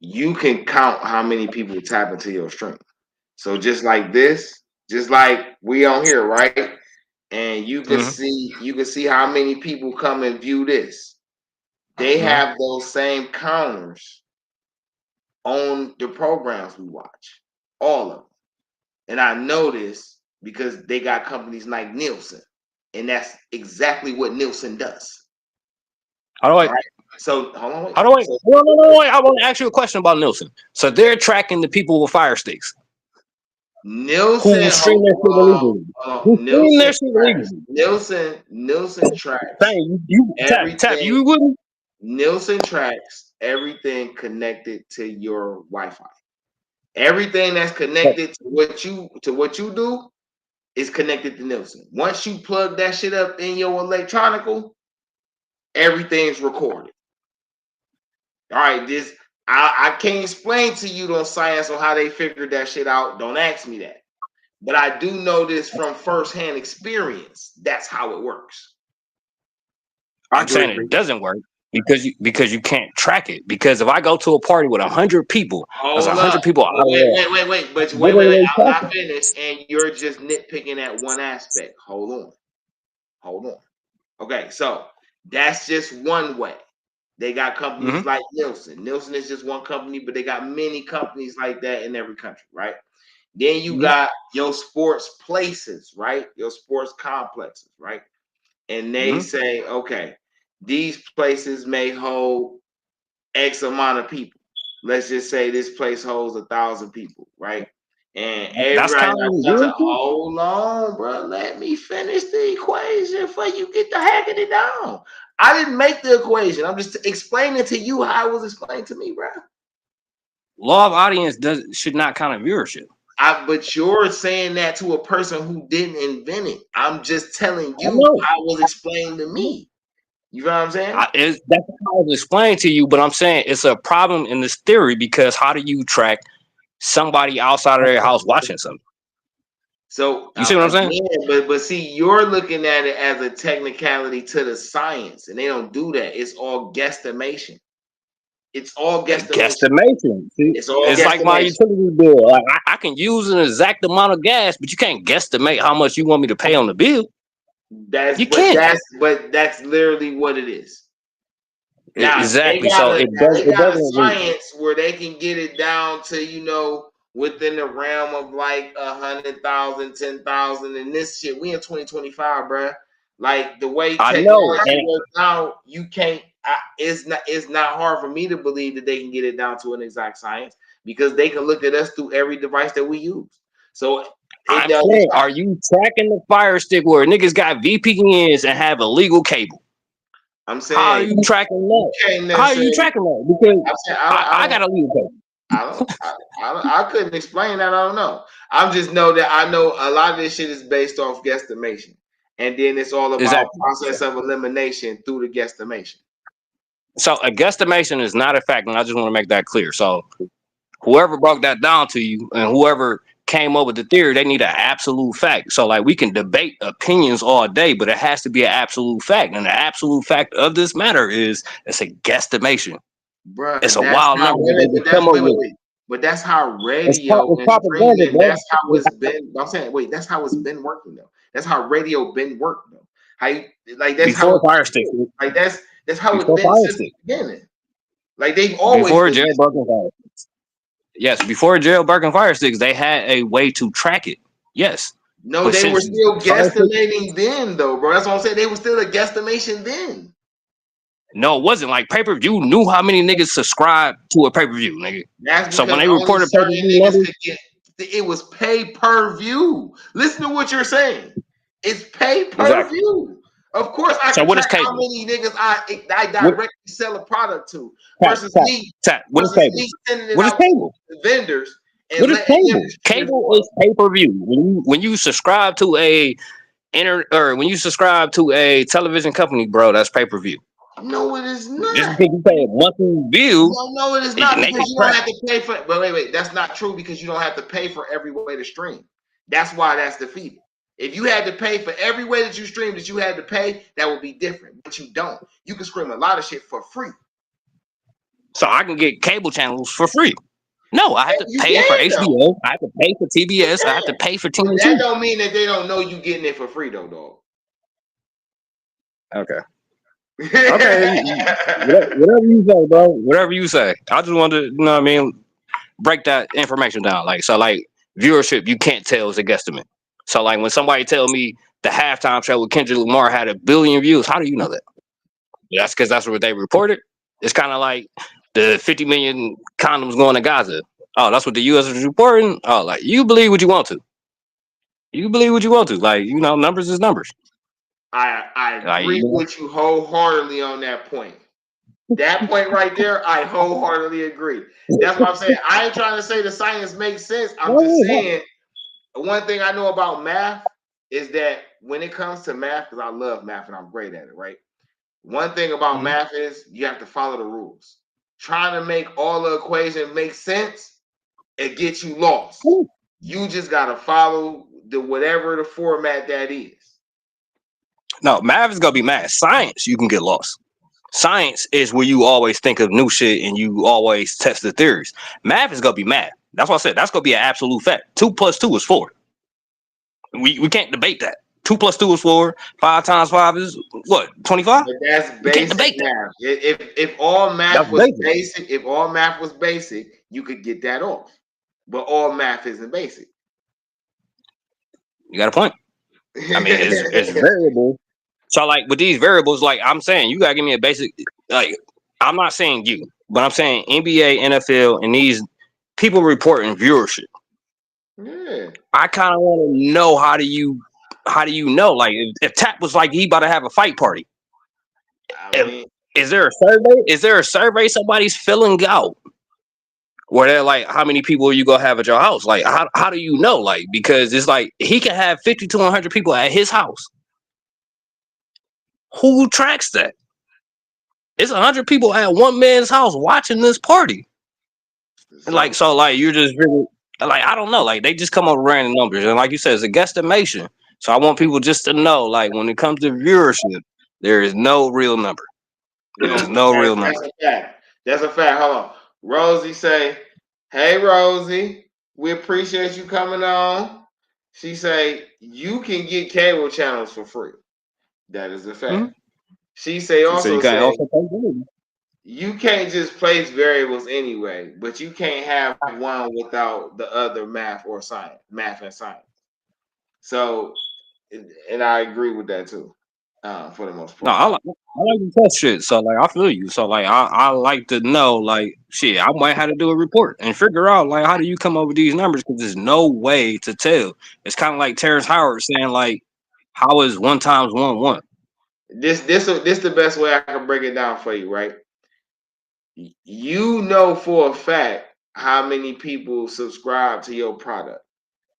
you can count how many people tap into your stream. So just like this, just like we on here, right? And you can see how many people come and view this. They have those same counters on the programs we watch, all of them. And I know this because they got companies like Nielsen, and that's exactly what Nielsen does. How do I? Right? So hold on. Wait. How do I? No, wait. I want to ask you a question about Nielsen. So they're tracking the people with fire sticks. Nielsen, who stream their shit illegally. Who stream their shit illegally. Nielsen tracks Dang, you tap, you wouldn't. Nielsen tracks everything connected to your Wi-Fi. Everything that's connected to what you do is connected to Nielsen. Once you plug that shit up in your electronical, everything's recorded. All right, I can't explain to you the science on how they figured that shit out. Don't ask me that. But I do know this from firsthand experience. That's how it works. I'm saying it doesn't work because you can't track it. Because if I go to a party with 100 people, there's 100 people. Wait. But wait. I'm not finished, and you're just nitpicking at one aspect. Hold on. Okay, so that's just one way. They got companies like Nielsen. Nielsen is just one company, but they got many companies like that in every country, right? Then you got your sports places, right? Your sports complexes, right? And they say, okay, these places may hold X amount of people. Let's just say this place holds 1,000 people, right? And everybody hold on, bro. Let me finish the equation before you get the hacking it down. I didn't make the equation. I'm just explaining to you how it was explained to me, bro. Law of audience should not count viewership. But you're saying that to a person who didn't invent it. I'm just telling you how it was explained to me. You know what I'm saying? That's how it was explained to you, but I'm saying it's a problem in this theory because how do you track somebody outside of their house watching something? So you see what I'm saying? But see, you're looking at it as a technicality to the science, and they don't do that. It's all guesstimation. It's all guesstimation. It's like my utility bill. Like I can use an exact amount of gas, but you can't guesstimate how much you want me to pay on the bill. That's literally what it is. Now, exactly. They got a science where they can get it down to, within the realm of like 100,000, 10,000, and this shit. We in 2025, bro. Like the way technology works out, you can't. It's not hard for me to believe that they can get it down to an exact science because they can look at us through every device that we use. So I'm saying, are you tracking the fire stick where niggas got VPNs and have illegal cable? I'm saying, how are you tracking that? How are you tracking that? Because I got illegal cable. I couldn't explain that. I don't know. I just know that I know a lot of this shit is based off guesstimation, and then it's all about process of elimination through the guesstimation. So a guesstimation is not a fact, and I just want to make that clear. So whoever broke that down to you and whoever came up with the theory, they need an absolute fact. So like we can debate opinions all day, but it has to be an absolute fact. And the absolute fact of this matter is it's a guesstimation. Bruh, it's a wild number. But that's how radio and streaming, that's how it's been. I'm saying, wait, that's how it's been working though. That's how radio been working though. How you like that's before how fire stick. Like that's how it's been since the beginning. Like they've always before jailbreaking fire sticks. Yes, before jailbreaking fire sticks, they had a way to track it. Yes. No, they were still guesstimating then, though, bro. That's what I'm saying. They were still a guesstimation then. No, it wasn't. Like pay-per-view knew how many niggas subscribed to a pay-per-view, nigga. That's So when because they only reported certain pay-per-view niggas numbers, could get. It was pay per view. Listen to what you're saying. It's pay per exactly. view. Of course, I So can what is track how cable? many niggas I What directly sell a product to tap, versus tap, me tap? What is cable? sending it What is out cable? to vendors and What is letting them cable? distribute it Cable for is pay-per-view. When you subscribe to when you subscribe to a television company, bro, that's pay-per-view. them. No, it is Just not. because you pay a monthly view, No, it is and not they because can you don't track. have to pay for. But wait, that's not true because you don't have to pay for every way to stream. That's why that's defeated. If you had to pay for every way that you stream that you had to pay, that would be different. But you don't. You can stream a lot of shit for free. So I can get cable channels for free. No, I have to You pay for can though. HBO. I have to pay for You TBS. I have to can. pay for But that TNT. don't mean that they don't know you getting it for free though, dog. Okay. Okay. Whatever you say, bro. Whatever you say. I just wanted to, you know what I mean, break that information down. Like, so like viewership, you can't tell is a guesstimate. So like when somebody tell me the halftime show with Kendrick Lamar had 1 billion views, how do you know that? That's because that's what they reported. It's kind of like the 50 million condoms going to Gaza. Oh, that's what the U.S. is reporting. Oh, like you believe what you want to. You believe what you want to. Like, you know, numbers is numbers. I Like, agree you know, with you wholeheartedly on that point. That point right there, I wholeheartedly agree. That's what I'm saying. I ain't trying to say the science makes sense. I'm just saying one thing I know about math is that when it comes to math, because I love math and I'm great at it, right? One thing about math is you have to follow the rules. Trying to make all the equations make sense, it gets you lost. You just gotta follow the whatever the format that is. no, math is gonna be math. Science, you can get lost. Science is where you always think of new shit and you always test the theories. Math is gonna be math. That's what I said. That's gonna be an absolute fact. 2 + 2 is 4. We can't debate that. 2 + 2 is 4. 5 times 5 is what? 25. But that's We can't basic debate that. math. If all That's math was basic. basic, if all math was basic, you could get that off. But all math isn't basic. You got a point. I mean, it's variable. So like with these variables, like I'm saying, you gotta give me a basic. Like I'm not saying you, but I'm saying NBA, NFL, and these people reporting viewership. Yeah. I kind of want to know how do you know? Like if Tap was like he about to have a fight party, I mean, is there a survey? Is there a survey somebody's filling out? Where they're like, how many people are you gonna have at your house? Like, how do you know? Like, because it's like he can have 50 to 100 people at his house. Who tracks that? It's 100 people at one man's house watching this party. And like, so like you're just really like, I don't know, like they just come up with random numbers. And like you said, it's a guesstimation. So I want people just to know, like when it comes to viewership, there is no real number. There's no real number. That's a fact. That's a fact. Hold on. Rosie say, "Hey Rosie, we appreciate you coming on." She say, "You can get cable channels for free." That is a fact. She say So you also can say, also play "You can't just place variables anyway, but you can't have one without the other math or science, math and science." So, and I agree with that too, for the most No, part. I like to test shit. So like I feel you. So like I like to know like shit. I might have to do a report and figure out like how do you come up with these numbers because there's no way to tell. It's kind of like Terrence Howard saying like how is 1 times 1 1? This the best way I can break it down for you, right? You know for a fact how many people subscribe to your product.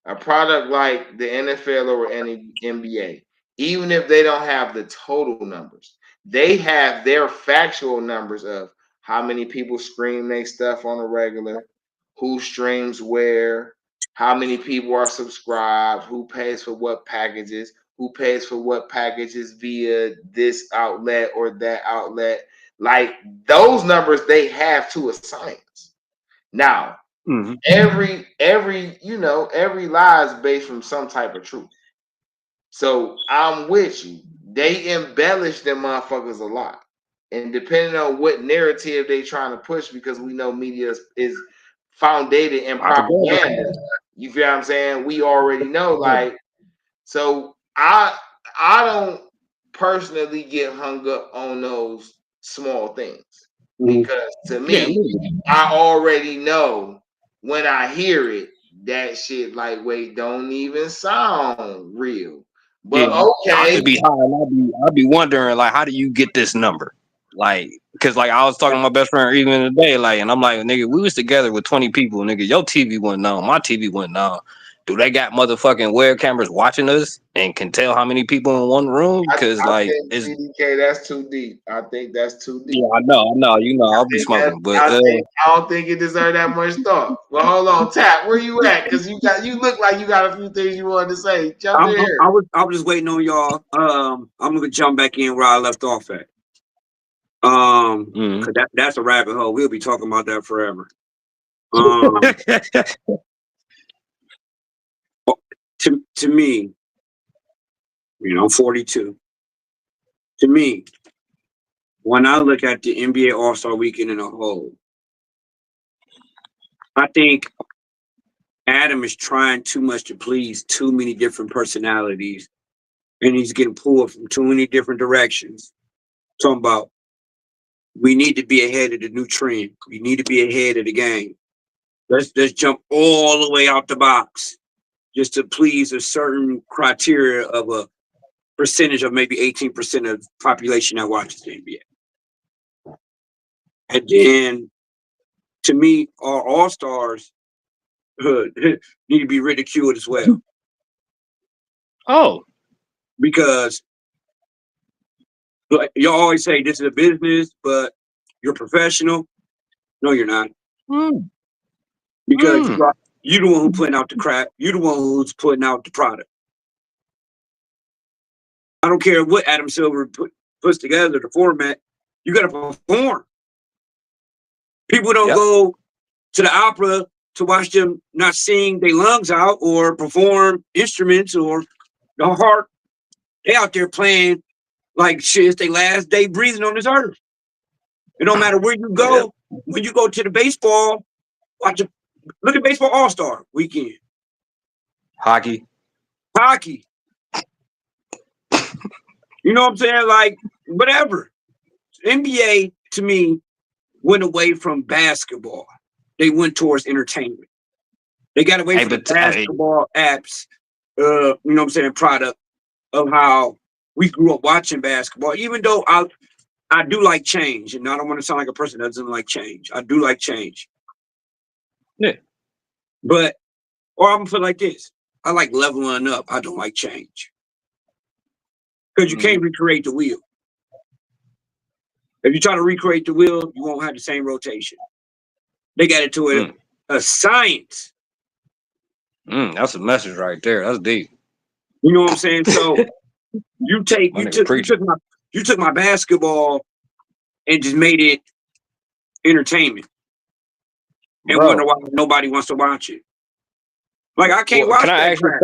A product like the NFL or any NBA, even if they don't have the total numbers, they have their factual numbers of how many people stream their stuff on a regular, who streams where, how many people are subscribed, who pays for what packages, who pays for what packages via this outlet or that outlet. Like those numbers they have to a science. Now, every every lie is based from some type of truth. So I'm with you. They embellish them motherfuckers a lot. And depending on what narrative they trying to push, because we know media is founded in propaganda. You feel what I'm saying? We already know, like, so I don't personally get hung up on those small things. Mhm. Because to me, I already know when I hear it, that shit like, wait, don't even sound real. But I'll okay. just be high and I'll be wondering like, how do you get this number? Like, cause like I was talking to my best friend even today, like, and I'm like, nigga, we was together with 20 people, nigga. Your TV wasn't on, my TV wasn't on. Do they got motherfucking web cameras watching us and can tell how many people in one room? Cause I like, think it's CDK, that's too deep. I think that's too deep. yeah, I know, you know, I'll be smoking, but I don't think it deserves that much thought. Well, hold on, Tap, where you at? Because you look like you got a few things you wanted to say. Jump in here. I was just waiting on y'all. I'm gonna jump back in where I left off at. Cause that's a rabbit hole. We'll be talking about that forever. To me, I'm 42. To me, when I look at the NBA All-Star Weekend in a whole, I think Adam is trying too much to please too many different personalities, and he's getting pulled from too many different directions. Talking about we need to be ahead of the new trend. We need to be ahead of the game. Let's jump all the way out the box just to please a certain criteria of a percentage of maybe 18% of the population that watches the NBA. And then, to me, our all-stars need to be ridiculed as well. Oh. Because like, y'all always say this is a business, but you're professional. No, you're not. Because you're the one who's putting out the crap. You're the one who's putting out the product. I don't care what Adam Silver puts together, the format, you got to perform. People don't go to the opera to watch them not sing their lungs out or perform instruments or the heart. They out there playing like shit. It's their last day breathing on this earth. It don't matter where you go. When you go to the baseball, look at Baseball All-Star Weekend. Hockey. You know what I'm saying? Like, whatever. NBA, to me, went away from basketball. They went towards entertainment. They got away from the basketball apps, you know what I'm saying, product of how we grew up watching basketball. Even though I do like change, and I don't want to sound like a person that doesn't like change. I do like change. Yeah. But, or I'm going to put it like this. I like leveling up. I don't like change. Because you can't recreate the wheel. If you try to recreate the wheel, you won't have the same rotation. They got into a science. That's a message right there. That's deep. You know what I'm saying? So you took my basketball and just made it entertainment. And wonder why nobody wants to watch it. Like, I can't watch that crap.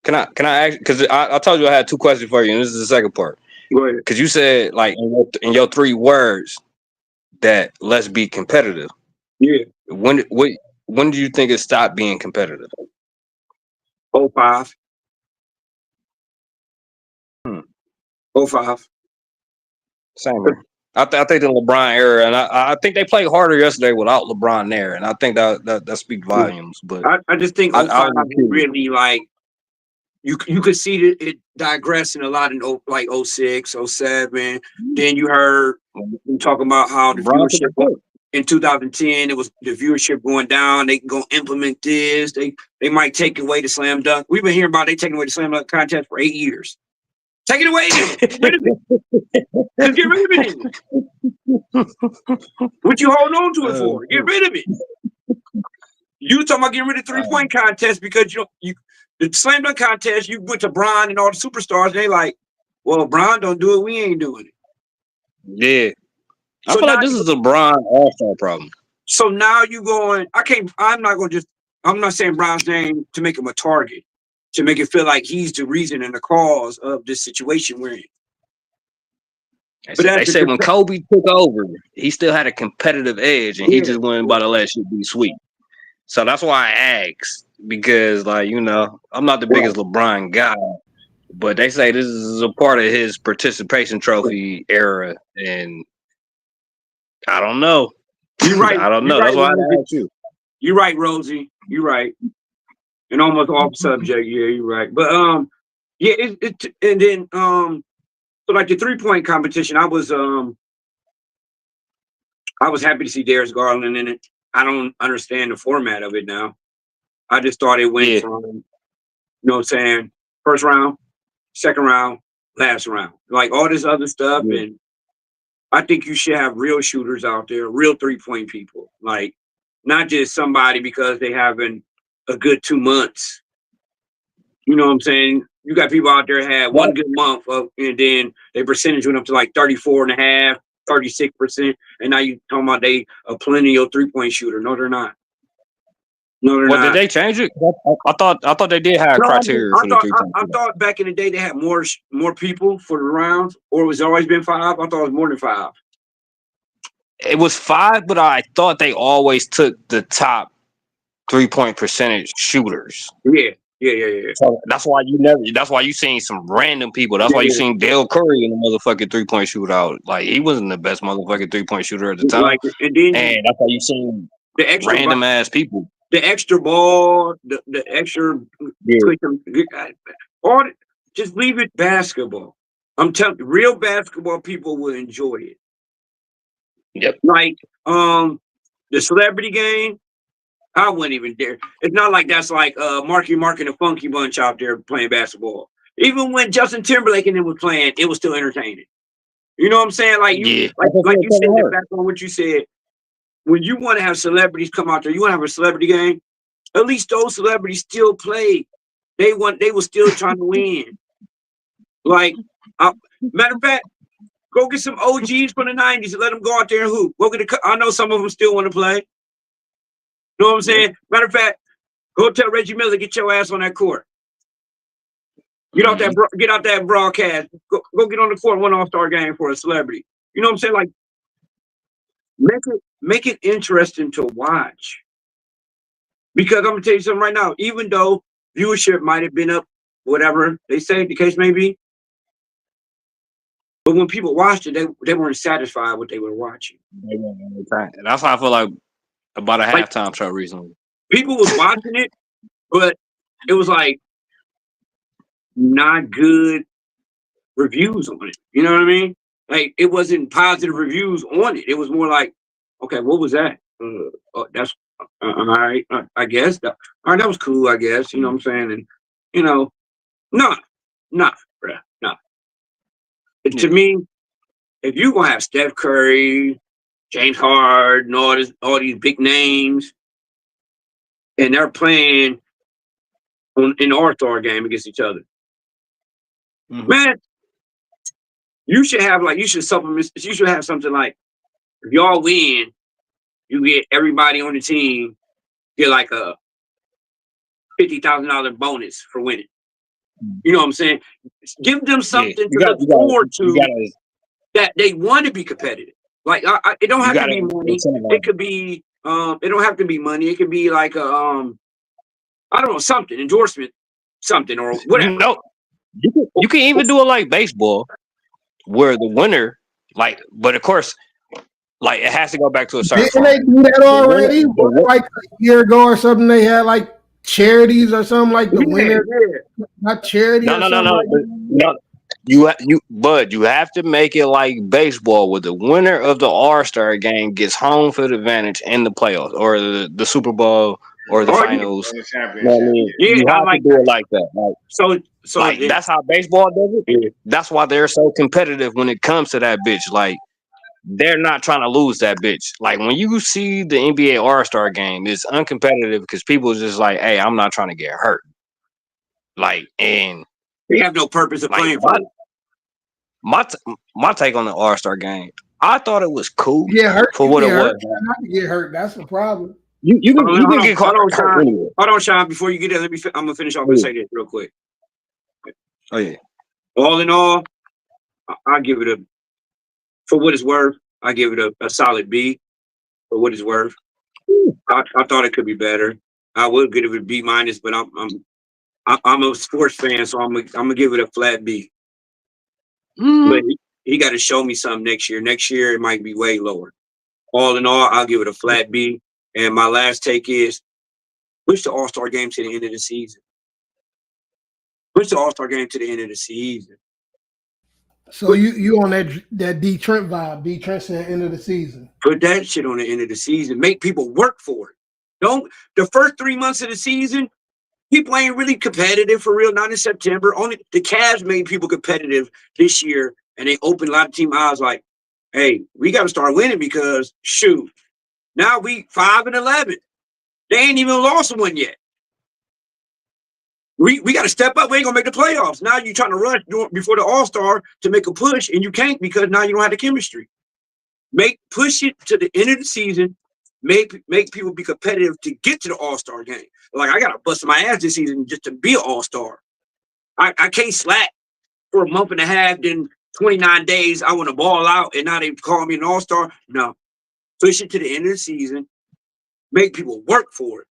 Can I ask? Because I told you I had two questions for you, and this is the second part. Go ahead. Because you said, like, in your 3 words, that let's be competitive. Yeah. When do you think it stopped being competitive? 05. 05. Same here. I think the LeBron era, and I think they played harder yesterday without LeBron there, and I think that speaks volumes. But I just think 05 really, like, you could see it digressing a lot in like 06, 07. Then you heard them talking about how the viewership in 2010, it was the viewership going down. They can go implement this. They might take away the slam dunk. We've been hearing about they taking away the slam dunk contest for 8 years. Take it away. Get rid of it. Just get rid of it. What you holding on to it for? Get rid of it. You talking about getting rid of 3-point contest because you the slam dunk contest, you went to Bron and all the superstars, and they like, well, Bron don't do it, we ain't doing it. Yeah. I feel like this is a Bron all-star problem. So now you going, I'm not saying Bron's name to make him a target, to make it feel like he's the reason and the cause of this situation we're in. They said when Kobe took over, he still had a competitive edge, and he just wasn't about to let shit be sweet. So that's why I asked, because, like, I'm not the biggest LeBron guy, But they say this is a part of his participation trophy era, and I don't know. You're right. I don't You're know. right, That's why I Rosie. asked you. You're right, Rosie. You're right. And almost off subject. Yeah, you're right. But yeah, and then so like the 3-point competition, I was happy to see Darius Garland in it. I don't understand the format of it now. I just thought it went Yeah. from, you know what I'm saying, first round, second round, last round. Like all this other stuff. Yeah. And I think you should have real shooters out there, real 3-point people. Like not just somebody because they having a good 2 months. You know what I'm saying? You got people out there had one good month and then their percentage went up to like 34.5%, 36%. And now you talking about they a perennial 3-point shooter. No, they're not. No, they're Well, not. did they change it? I thought they did have No, criteria for the 3-point. I thought back in the day they had more people for the rounds, or it was always been 5. I thought it was more than 5. It was 5, but I thought they always took the top 3-point percentage shooters. Yeah. So that's why you seen some random people. That's why you seen Dale Curry in the motherfucking 3-point shootout. Like he wasn't the best motherfucking 3-point shooter at the time. Like, and then that's why you seen the extra random ass people. The extra ball, the extra just leave it basketball. I'm telling you, real basketball people will enjoy it. Yep. Like the celebrity game, I wouldn't even dare. It's not like that's like Marky Mark and the Funky Bunch out there playing basketball. Even when Justin Timberlake and them was playing, it was still entertaining. You know what I'm saying? Like you, like you said that back on what you said. When you want to have celebrities come out there, you want to have a celebrity game. At least those celebrities still play. They were still trying to win. Like, matter of fact, go get some OGs from the 90s and let them go out there and hoop. I know some of them still want to play. You know what I'm saying? Matter of fact, go tell Reggie Miller, get your ass on that court. Get out that broadcast. Go get on the court, one All-Star game for a celebrity. You know what I'm saying? Like, make it interesting to watch. Because I'm gonna tell you something right now. Even though viewership might have been up, whatever they say the case may be, but when people watched it, they weren't satisfied with what they were watching. That's how I feel like about a halftime show recently. People was watching it, but it was like not good reviews on it. You know what I mean? Like it wasn't positive reviews on it. It was more like, okay, what was that? That's all right. I guess. All right, that was cool. I guess. You know what I'm saying? And you know, nah, bruh, nah. To me, if you gonna have Steph Curry, James Harden, all these big names, and they're playing in the All-Star game against each other, man, you should have supplement. You should have something like, if y'all win, you get everybody on the team get like a $50,000 bonus for winning. You know what I'm saying? Give them something to look forward to that they want to be competitive. Like it don't have to be money. It could be it don't have to be money. It could be like a I don't know, something, endorsement, something or whatever. No, you can even do it like baseball, where the winner, like, but of course, like it has to go back to a certain. Didn't they do that already? Like a year ago or something, they had like charities or something like the winner. Yeah. Not charity. No. You have to make it like baseball, where the winner of the All-Star game gets home field advantage in the playoffs or the Super Bowl or the finals. You have to do it like that. Like, so like that's how baseball does it. Yeah. That's why they're so competitive when it comes to that bitch. Like they're not trying to lose that bitch. Like when you see the NBA All-Star game, it's uncompetitive because people are just like, hey, I'm not trying to get hurt. Like, and they have no purpose of playing for it. My take on the All-Star game, I thought it was cool. Get hurt for what it was. Not to get hurt. That's the problem. You can get caught. Hold on, Sean. Before you get there, I'm gonna finish off and say this real quick. Oh yeah. All in all, I give it for what it's worth. I give it a solid B. For what it's worth, I thought it could be better. I would give it a B-, but I'm a sports fan, so I'm gonna give it a flat B. Mm. But he got to show me something next year. Next year it might be way lower. All in all, I'll give it a flat B. And my last take is push the All-Star game to the end of the season. Push the All-Star game to the end of the season. So you on that Dee Trynt vibe? Dee Trynt said end of the season. Put that shit on the end of the season. Make people work for it. Don't the first 3 months of the season, people ain't really competitive for real. Not in September. Only the Cavs made people competitive this year, and they opened a lot of team eyes. Like, hey, we got to start winning because shoot, now we 5-11. They ain't even lost one yet. We got to step up. We ain't gonna make the playoffs. Now you're trying to rush before the All-Star to make a push, and you can't because now you don't have the chemistry. Push it to the end of the season. Make people be competitive to get to the All-Star game. Like I gotta bust my ass this season just to be an All-Star. I can't slack for a month and a half. Then 29 days I want to ball out, and now they call me an All-Star. No, push it to the end of the season. Make people work for it.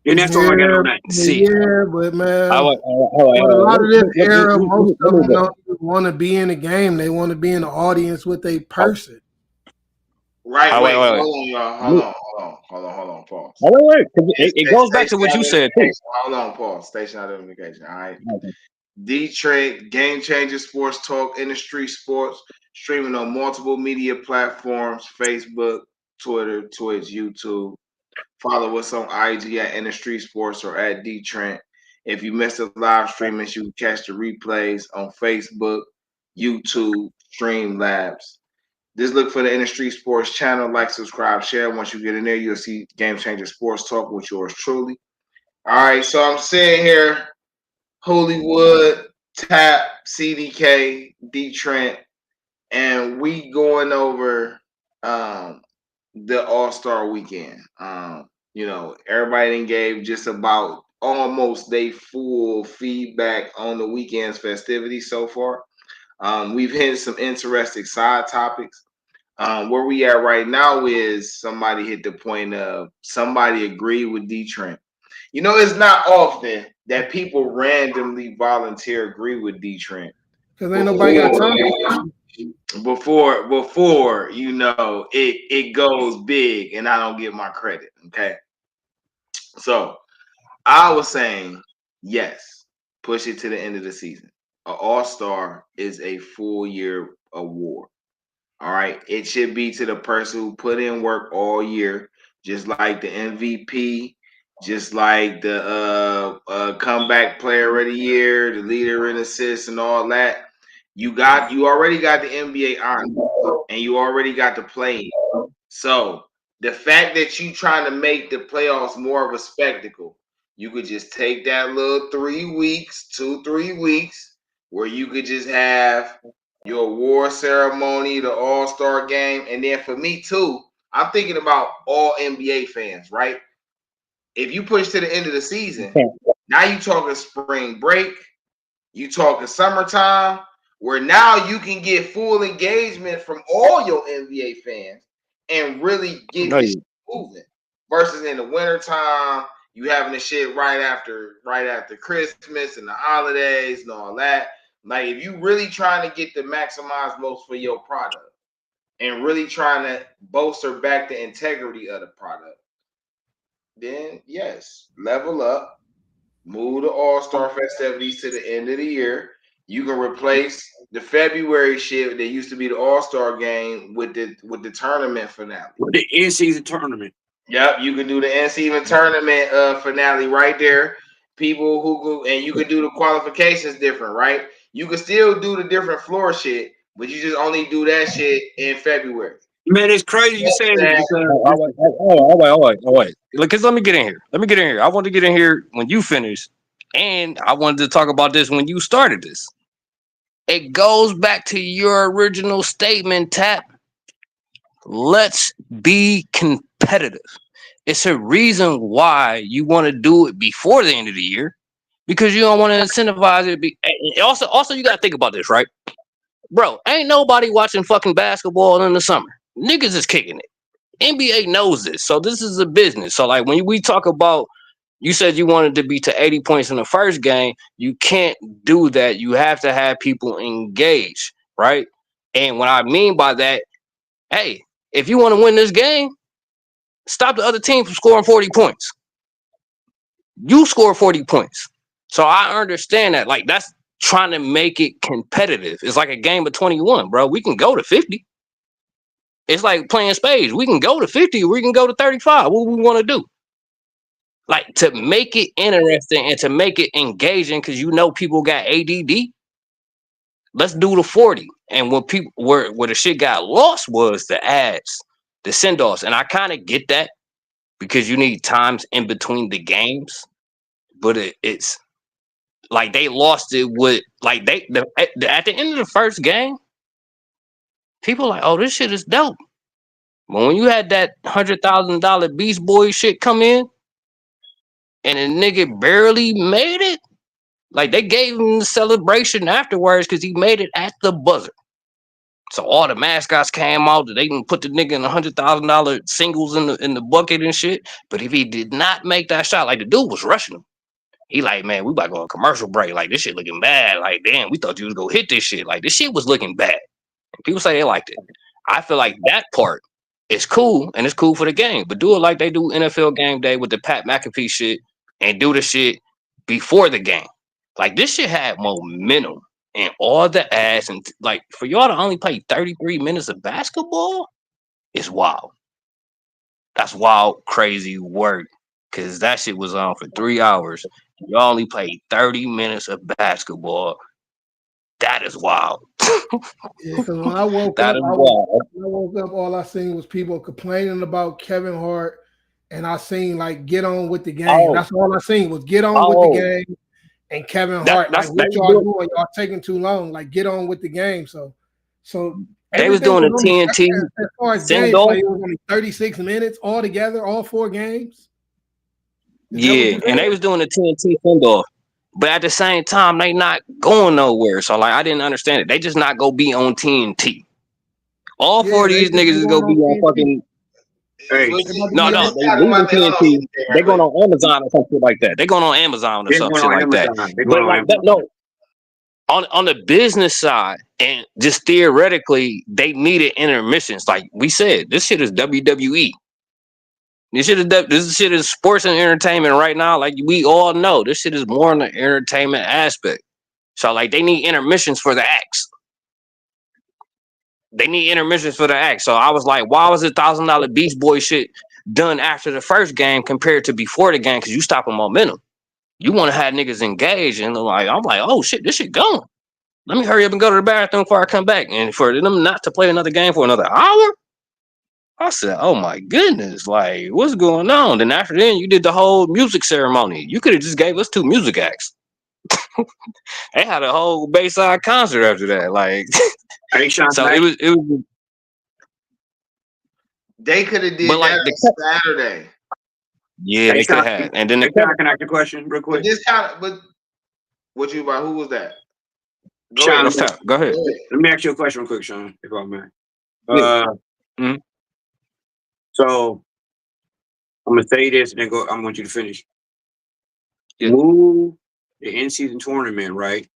And that's all I got on that. Yeah, but man, with a lot of this era, most of them don't want to be in the game. They want to be in the audience with a person. Right. Wait. Hold on, y'all. Hold on. Pause. Wait. It goes back to what you said too. Hold on. Pause. Station identification. All right. Okay. Dee Trynt, Game Changer Sports Talk, Industry Sports, streaming on multiple media platforms: Facebook, Twitter, Twitch, YouTube. Follow us on IG at Industry Sports or at Dee Trynt. If you missed the live streamings, you can catch the replays on Facebook, YouTube, Streamlabs. Just look for the Industry Sports channel, like, subscribe, share. Once you get in there, you'll see Game Changer Sports Talk with yours truly. All right, so I'm sitting here, Hollywood, Tap, CDK, Dee Trynt, and we going over the All-Star weekend. Everybody gave just about almost their full feedback on the weekend's festivities so far. We've hit some interesting side topics. Where we at right now is somebody hit the point of somebody agreed with Dee Trynt. It's not often that people randomly volunteer agree with Dee Trynt. Because ain't nobody got time. Before it goes big and I don't get my credit. Okay. So I was saying, yes, push it to the end of the season. An All-Star is a full year award. All right. It should be to the person who put in work all year, just like the MVP, just like the comeback player of the year, the leader in assists and all that. You already got the NBA honor and you already got the play. So the fact that you trying to make the playoffs more of a spectacle, you could just take that little 3 weeks, 2-3 weeks, where you could just have your award ceremony, the All-Star game, and then for me too, I'm thinking about all NBA fans, right? If you push to the end of the season, now you talking spring break, you talking summertime, where now you can get full engagement from all your NBA fans and really get this shit moving. Versus in the wintertime, you having the shit right after Christmas and the holidays and all that. Like if you really trying to get the maximize most for your product and really trying to bolster back the integrity of the product, then yes, level up, move the All-Star festivities to the end of the year. You can replace the February shit that used to be the All-Star game with the tournament finale. With the in-season tournament. Yep, you can do the in-season tournament finale right there. People who go and you can do the qualifications different, right? You can still do the different floor shit, but you just only do that shit in February. Man, it's crazy you saying that. All right. Because let me get in here. I want to get in here when you finish. And I wanted to talk about this when you started this. It goes back to your original statement, Tap. Let's be competitive. It's a reason why you want to do it before the end of the year, because you don't want to incentivize it. Also, you got to think about this, right? Bro, ain't nobody watching fucking basketball in the summer. Niggas is kicking it. NBA knows this. So this is a business. So like when we talk about You said you wanted to be to 80 points in the first game. You can't do that. You have to have people engaged, right? And what I mean by that, hey, if you want to win this game, stop the other team from scoring 40 points. You score 40 points. So I understand that. Like, that's trying to make it competitive. It's like a game of 21, bro. We can go to 50. It's like playing spades. We can go to 50. We can go to 35. What we want to do? Like, to make it interesting and to make it engaging, because you know people got ADD. Let's do the 40. And when people where the shit got lost was the ads, the send-offs. And I kind of get that because you need times in between the games. But it's like they lost it with like at the end of the first game, people like, oh, this shit is dope. But when you had that $100,000 Beast Boy shit come in and a nigga barely made it, like they gave him the celebration afterwards because he made it at the buzzer. So all the mascots came out. They didn't put the nigga in $100,000 singles in the bucket and shit. But if he did not make that shot, like the dude was rushing him. He like, man, we about to go on commercial break. Like, this shit looking bad. Like, damn, we thought you was gonna hit this shit. Like, this shit was looking bad. And people say they liked it. I feel like that part is cool and it's cool for the game. But do it like they do NFL Game Day with the Pat McAfee shit and do the shit before the game. Like, this shit had momentum and all the ass. And like, for y'all to only play 33 minutes of basketball is wild. That's wild, crazy work. Because that shit was on for 3 hours. Y'all only played 30 minutes of basketball. That is wild. Yeah, because when I woke That up, is wild. all I seen was people complaining about Kevin Hart, and I seen like get on with the game. Oh, That's all I seen was get on with the game and Kevin Hart. Like, what y'all doing? Y'all taking too long. Like, get on with the game. So they was doing a TNT as far as games, like it was only 36 minutes altogether, all 4 games. Yeah, and they was doing the TNT send off. But at the same time, they not going nowhere. So like I didn't understand it. They just not go be on TNT. All 4 of these niggas is gonna be on fucking. Hey, no, they leaving TNT. They going on Amazon or something like that. They going on Amazon or something like that. But like that, no. On the business side, and just theoretically, they needed intermissions. Like we said, this shit is WWE. This shit is sports and entertainment right now. Like we all know, this shit is more on the entertainment aspect. So like they need intermissions for the acts. They need intermissions for the act. So I was like, why was the $1,000 Beast Boy shit done after the first game compared to before the game? Because you stopping momentum. You want to have niggas engaged, and like I'm like, oh shit, this shit going. Let me hurry up and go to the bathroom before I come back. And for them not to play another game for another hour, I said, oh my goodness, like what's going on? Then after then, you did the whole music ceremony. You could have just gave us 2 music acts. They had a whole Bayside concert after that. Like, so it was. They could have did that on Saturday. Yeah, they could have. And then can I ask a question real quick? But what you about? Who was that? Go ahead. Let me ask you a question real quick, Sean, if I may. So I'm gonna say this and then go. I want you to finish. Yeah. Move the in-season tournament, right?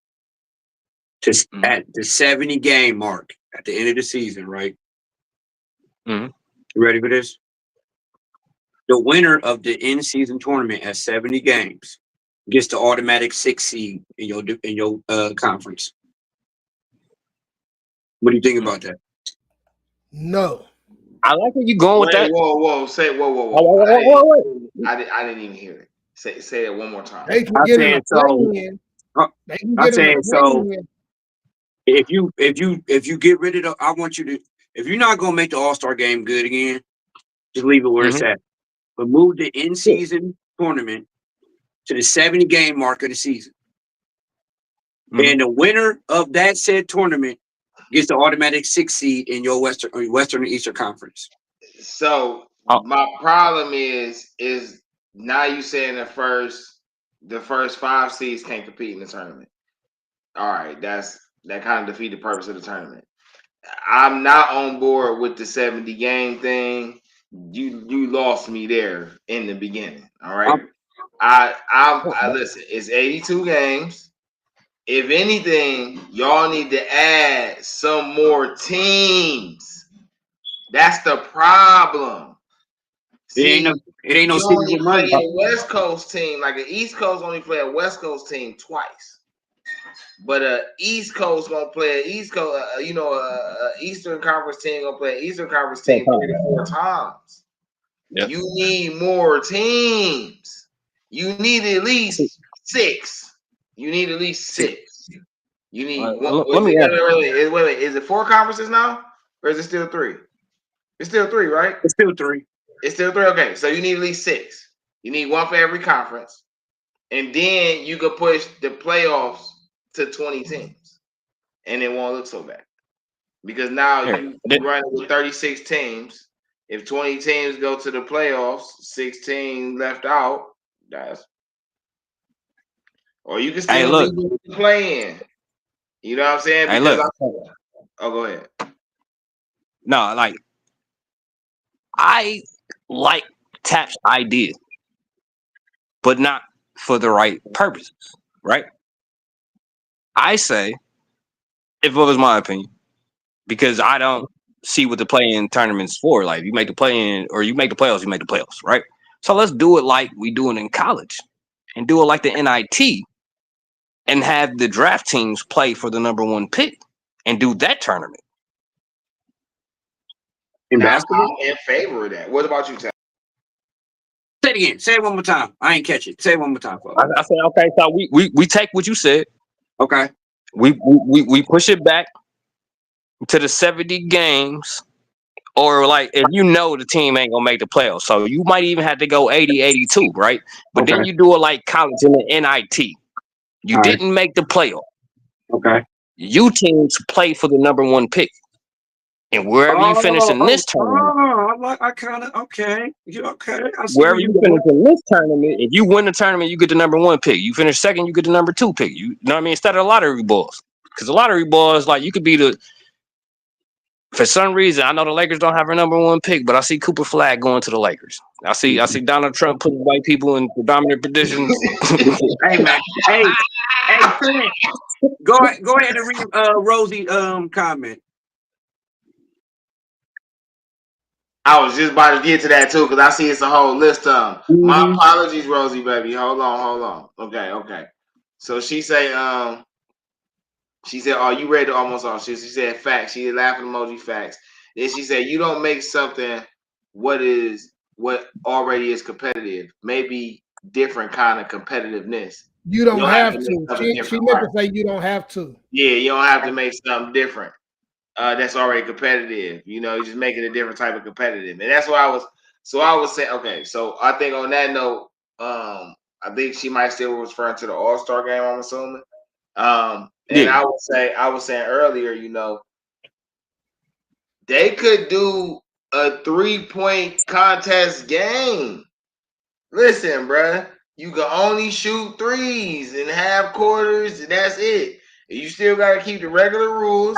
To at the 70 game mark at the end of the season, right? You ready for this? The winner of the in-season tournament at 70 games gets the automatic 6 seed in your conference. What do you think about that? No. I like where you going with that. Whoa. Say whoa. I didn't even hear it. Say it one more time. They can get in I'm saying so. If you get rid of I want you to, if you're not gonna make the All-Star game good again, just leave it where it's at. But move the in-season tournament to the 70 game mark of the season. And the winner of that said tournament gets the automatic 6 seed in your Western and Eastern Conference. So my problem is now you saying the first 5 seeds can't compete in the tournament. All right, that kind of defeat the purpose of the tournament. I'm not on board with the 70 game thing. You lost me there in the beginning. All right. I listen. It's 82 games. If anything, y'all need to add some more teams. That's the problem. See, it ain't no you city only with play money. a West Coast team, like an East Coast only play a West Coast team twice. But a East Coast gonna play an East Coast, Eastern Conference team gonna play an Eastern Conference team 3 to 4 times. Yep. You need more teams. You need at least 6. You need at least 6. You need one. Let me ask you. Wait. Is it 4 conferences now, or is it still 3? It's still 3, right? It's still 3. It's still 3. Okay, so you need at least 6. You need one for every conference, and then you could push the playoffs to 20 teams, and it won't look so bad because now you run with 36 teams. If 20 teams go to the playoffs, 16 left out. Or you can still be playing. You know what I'm saying? Because go ahead. No, like I like Tap's idea, but not for the right purposes, right? I say, if it was my opinion, because I don't see what the play-in tournament's for. Like, you make the play-in or you make the playoffs, you make the playoffs, right? So let's do it like we do it in college, and do it like the NIT, and have the draft teams play for the number 1 pick, and do that tournament. In basketball, I'm in favor of that. What about you, Tab? Say it again. Say it one more time. I ain't catch it. Say it one more time, folks. I said, okay, so we take what you said. Okay. We push it back to the 70 games, or like if you know the team ain't gonna make the playoffs, so you might even have to go 80-82, right? But then you do it like college in the NIT. You didn't make the playoff. Okay. You teams play for the number 1 pick. And wherever you finish in this tournament, I kind of okay. Wherever you finish in this tournament, if you win the tournament, you get the number 1 pick. You finish second, you get the number 2 pick. You know what I mean? Instead of lottery balls, because the lottery balls, like, you could be the. For some reason, I know the Lakers don't have a number 1 pick, but I see Cooper Flag going to the Lakers. I see Donald Trump putting white people in predominant positions. Hey man, hey, go ahead and read Rosie comment. I was just about to get to that too, because I see it's a whole list of them. My apologies, Rosie, baby. Hold on. Okay. So she say, are you ready to almost off? She said facts. She did laughing emoji facts. Then she said, you don't make something what already is competitive. Maybe different kind of competitiveness. You don't have to. She meant to say you don't have to. Yeah, you don't have to make something different. That's already competitive. You know, you just make it a different type of competitive. And that's why I was saying, okay, so I think on that note, I think she might still was referring to the All-Star game, I'm assuming. And I was saying earlier, you know, they could do a 3-point contest game. Listen, bruh, you can only shoot threes in half quarters, and that's it. You still got to keep the regular rules.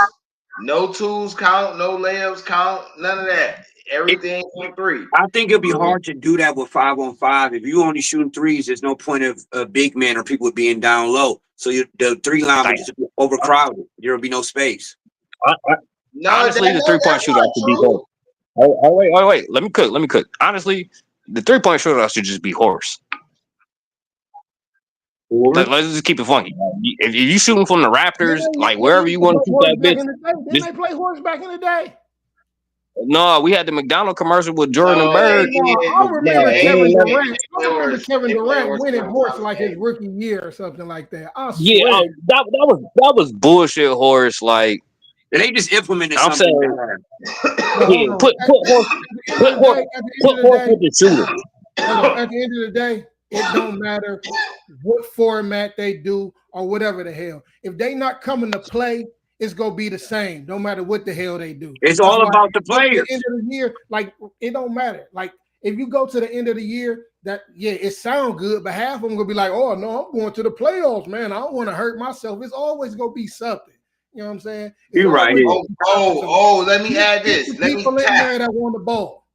No twos count, no layups count, none of that. Everything on 3. I think it'll be hard to do that with 5-on-5. If you only shooting threes, there's no point of a big man or people being down low. So the 3 line would just be overcrowded. There will be no space. Honestly, the 3-point shootout should be horse. Oh, wait. Let me cook. Honestly, the 3-point shootout should just be horse. Let's just keep it funky. If you shooting from the Rafters, like wherever you want to shoot that bitch. Didn't they play horse back in the day? No, we had the McDonald commercial with Jordan and Bird. I remember Kevin Durant winning horse like his rookie year or something like that. I swear. Yeah, that was bullshit horse. Like, they just implemented something. Yeah, put horse with the shooter. At the end of the day, it don't matter what format they do or whatever the hell. If they not coming to play, it's gonna be the same, no matter what the hell they do. It's all about the players. At the end of the year, like, it don't matter. Like, if you go to the end of the year, it sounds good, but half of them gonna be like, oh no, I'm going to the playoffs, man. I don't want to hurt myself. It's always gonna be something. You know what I'm saying? You're right. Oh, let me add this. Let me people in there that want the ball.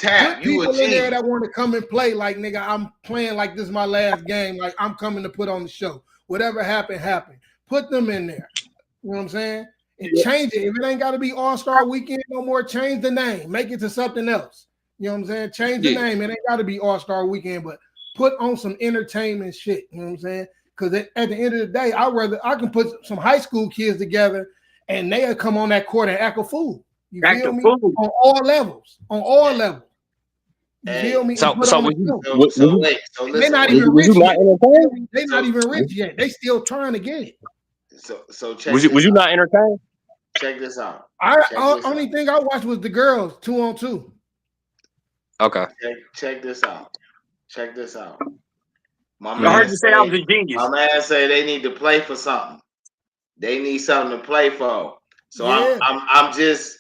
Tap, you a people in there genius. that want to come and play like, nigga, I'm playing like this is my last game. Like, I'm coming to put on the show. Whatever happened, happened. Put them in there. You know what I'm saying? And change it. If it ain't got to be All-Star Weekend no more, change the name. Make it to something else. You know what I'm saying? Change the name. It ain't got to be All-Star Weekend, but put on some entertainment shit. You know what I'm saying? Because at the end of the day, I can put some high school kids together and they'll come on that court and act a fool. You feel me? On all levels. On all levels. You feel me? So Wait. So listen. They're not even rich yet. They're not even rich yet. They still trying to get it. So check. Was you not entertained? Check this out. Only thing I watched was the girls 2-on-2. Okay. Check this out. Check this out. I heard you say I was a genius. My man say they need to play for something. They need something to play for. So I'm just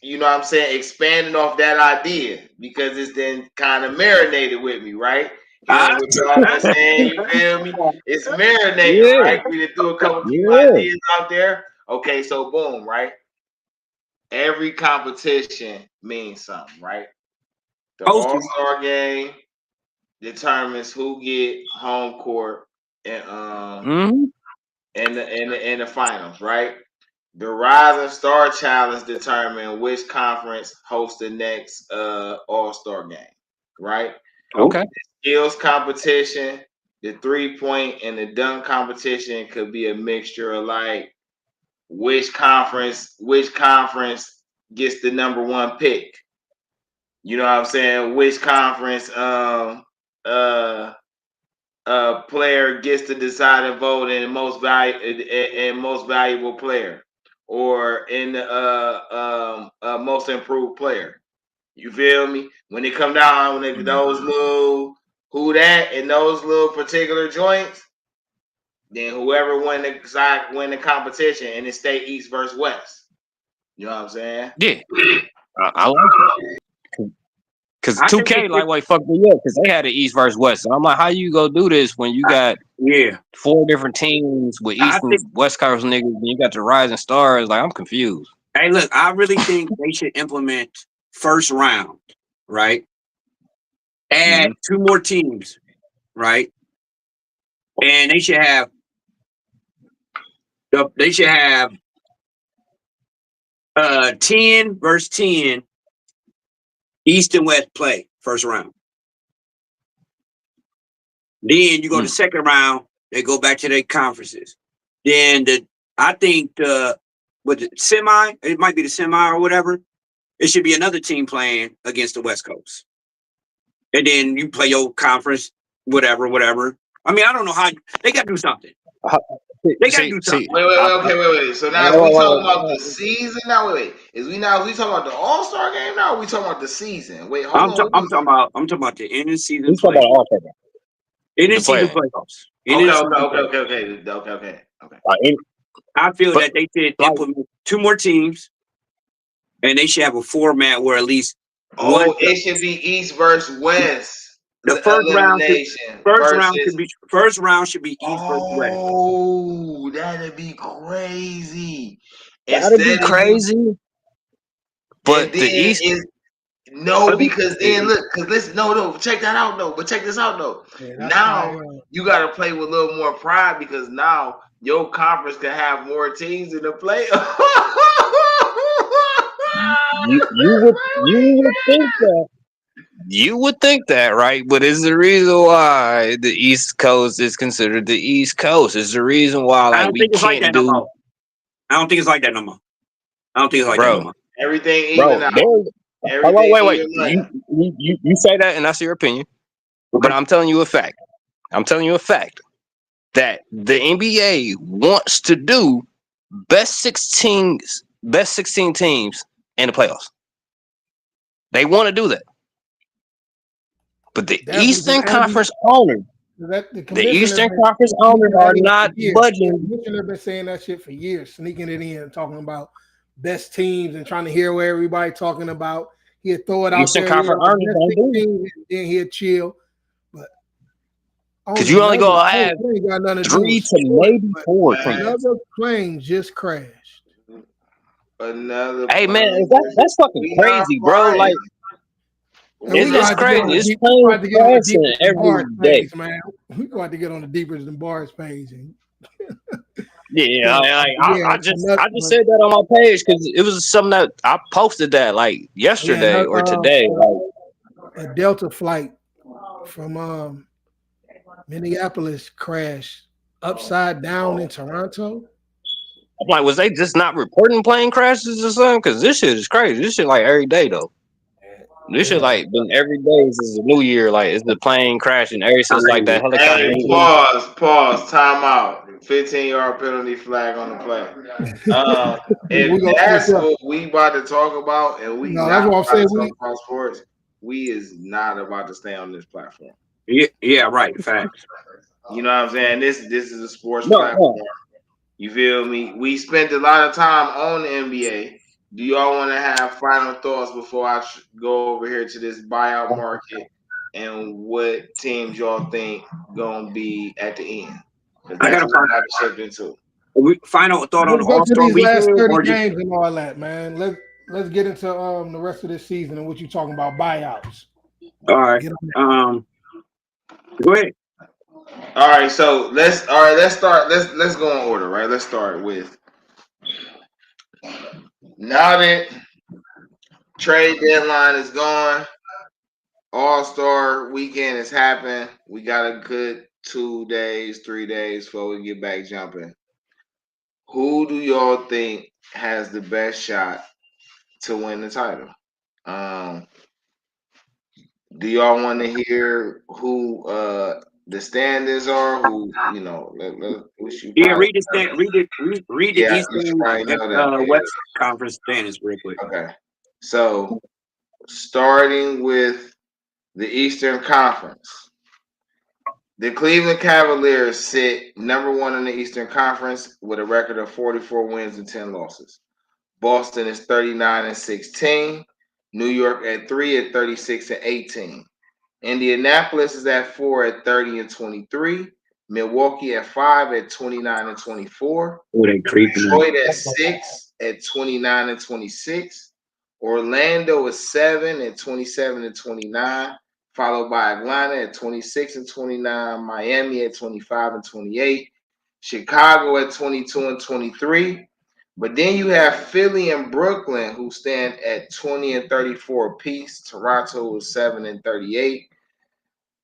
you know what I'm saying, expanding off that idea because it's then kind of marinated with me, right? You know what I'm saying? You feel me? It's marinated, right? We done threw a couple ideas out there. Okay, so boom, right? Every competition means something, right? The All-Star game determines who get home court and in the finals, right? The Rising Star Challenge determine which conference hosts the next All-Star game, right? Okay. The skills competition, the 3-point and the dunk competition could be a mixture of like which conference gets the number one pick. You know what I'm saying? Which conference player gets to decide and vote in most valuable player or in the most improved player. You feel me? When they come down, those little who that in those little particular joints, then whoever win the competition and it stay East versus West. You know what I'm saying? Yeah, I like that. Because 2K like fucked me up because they had the East versus West. So I'm like, how you go do this when you got 4 different teams with East and West Coast niggas and you got the Rising Stars? Like, I'm confused. Hey, look, I really think they should implement first round, right? Add 2 more teams, right? And they should have 10 versus 10 East and West play first round. Then you go to second round, they go back to their conferences. Then I think with the semi, it might be the semi or whatever. It should be another team playing against the West Coast. And then you play your conference, whatever. I mean, I don't know how they got to do something. They got to do something. Wait. So now we talking about the season now. Wait. Is we talking about the All-Star game now? Or we talking about the season? Wait, hold on. I'm talking about the end of season play. End of season playoffs. Okay. I feel that they should implement 2 more teams, and they should have a format where at least one. It should be East versus West. The first round should be East versus West. Oh, that'd be crazy. That'd be crazy. But the East is because then look, check that out though. But check this out though. Yeah, now you got to play with a little more pride because now your conference can have more teams in the playoff. You would think that, right? But it's the reason why the East Coast is considered the East Coast. It's the reason why we can't do. I don't think it's like that no more. Everything even out. Wait. You say that, and that's your opinion. Okay. But I'm telling you a fact. That the NBA wants to do best 16 teams in the playoffs. They want to do that. But the Eastern Conference owners, are not budging. The commissioner been saying that shit for years, sneaking it in, talking about best teams and trying to hear what everybody talking about. He'd throw it out Eastern there. Conference owners don't do it. Then he'd chill. But because you only go have 3 to maybe 4 teams. Another plane just crashed. Another. Hey man, that's fucking crazy, bro. Like, And we gonna It's have to get on crazy. the It's deep. We playing gonna have to get on the crashing deepest and every bars day. page, man. We gonna have to get on the deepest and bars page. And Yeah, so, I just said that on my page because it was something that I posted that like yesterday or today. a Delta flight from Minneapolis crashed upside down in Toronto. I'm like, was they just not reporting plane crashes or something? Because this shit is crazy. This shit like every day though. This shit Yeah. like been every day since the new year. Like it's the plane crashing ever since like that helicopter. Hey, pause, time out. 15-yard penalty flag on the play. We If gonna switch that's up. what we about to talk about, and we No, not that's what I'm about to saying. talk about sports, we is not about to stay on this platform. Yeah, right. Facts. You know what I'm saying? This is a sports No. platform. You feel me? We spent a lot of time on the NBA. Do y'all want to have final thoughts before I go over here to this buyout market and what teams y'all think gonna be at the end? Because I that's got a what I got to shift into. final thought on Let's the go to All-Star these last weekend, 30 or just games and all that, man. Let's get into the rest of this season and what you talking about buyouts. all right. Get on Go ahead. All right, so let's start. Let's go in order, right? Let's start with now that trade deadline is gone. All-Star weekend has happened. We got a good 2 days, 3 days before we get back jumping. Who do y'all think has the best shot to win the title? Do y'all want to hear who the standings are? Who which you Yeah, probably read the know stand, that. read the Yeah, you should Eastern probably know that. West Conference standings real quick. Okay, so starting with the Eastern Conference. The Cleveland Cavaliers sit number one in the Eastern Conference with a record of 44 wins and 10 losses. Boston is 39 and 16. New York at 3 at 36 and 18. Indianapolis is at 4 at 30 and 23. Milwaukee at 5 at 29 and 24. Oh, they creeping. Detroit at 6 at 29 and 26. Orlando is 7 at 27 and 29, followed by Atlanta at 26 and 29, Miami at 25 and 28, Chicago at 22 and 23. But then you have Philly and Brooklyn who stand at 20 and 34 apiece. Toronto is 7 and 38.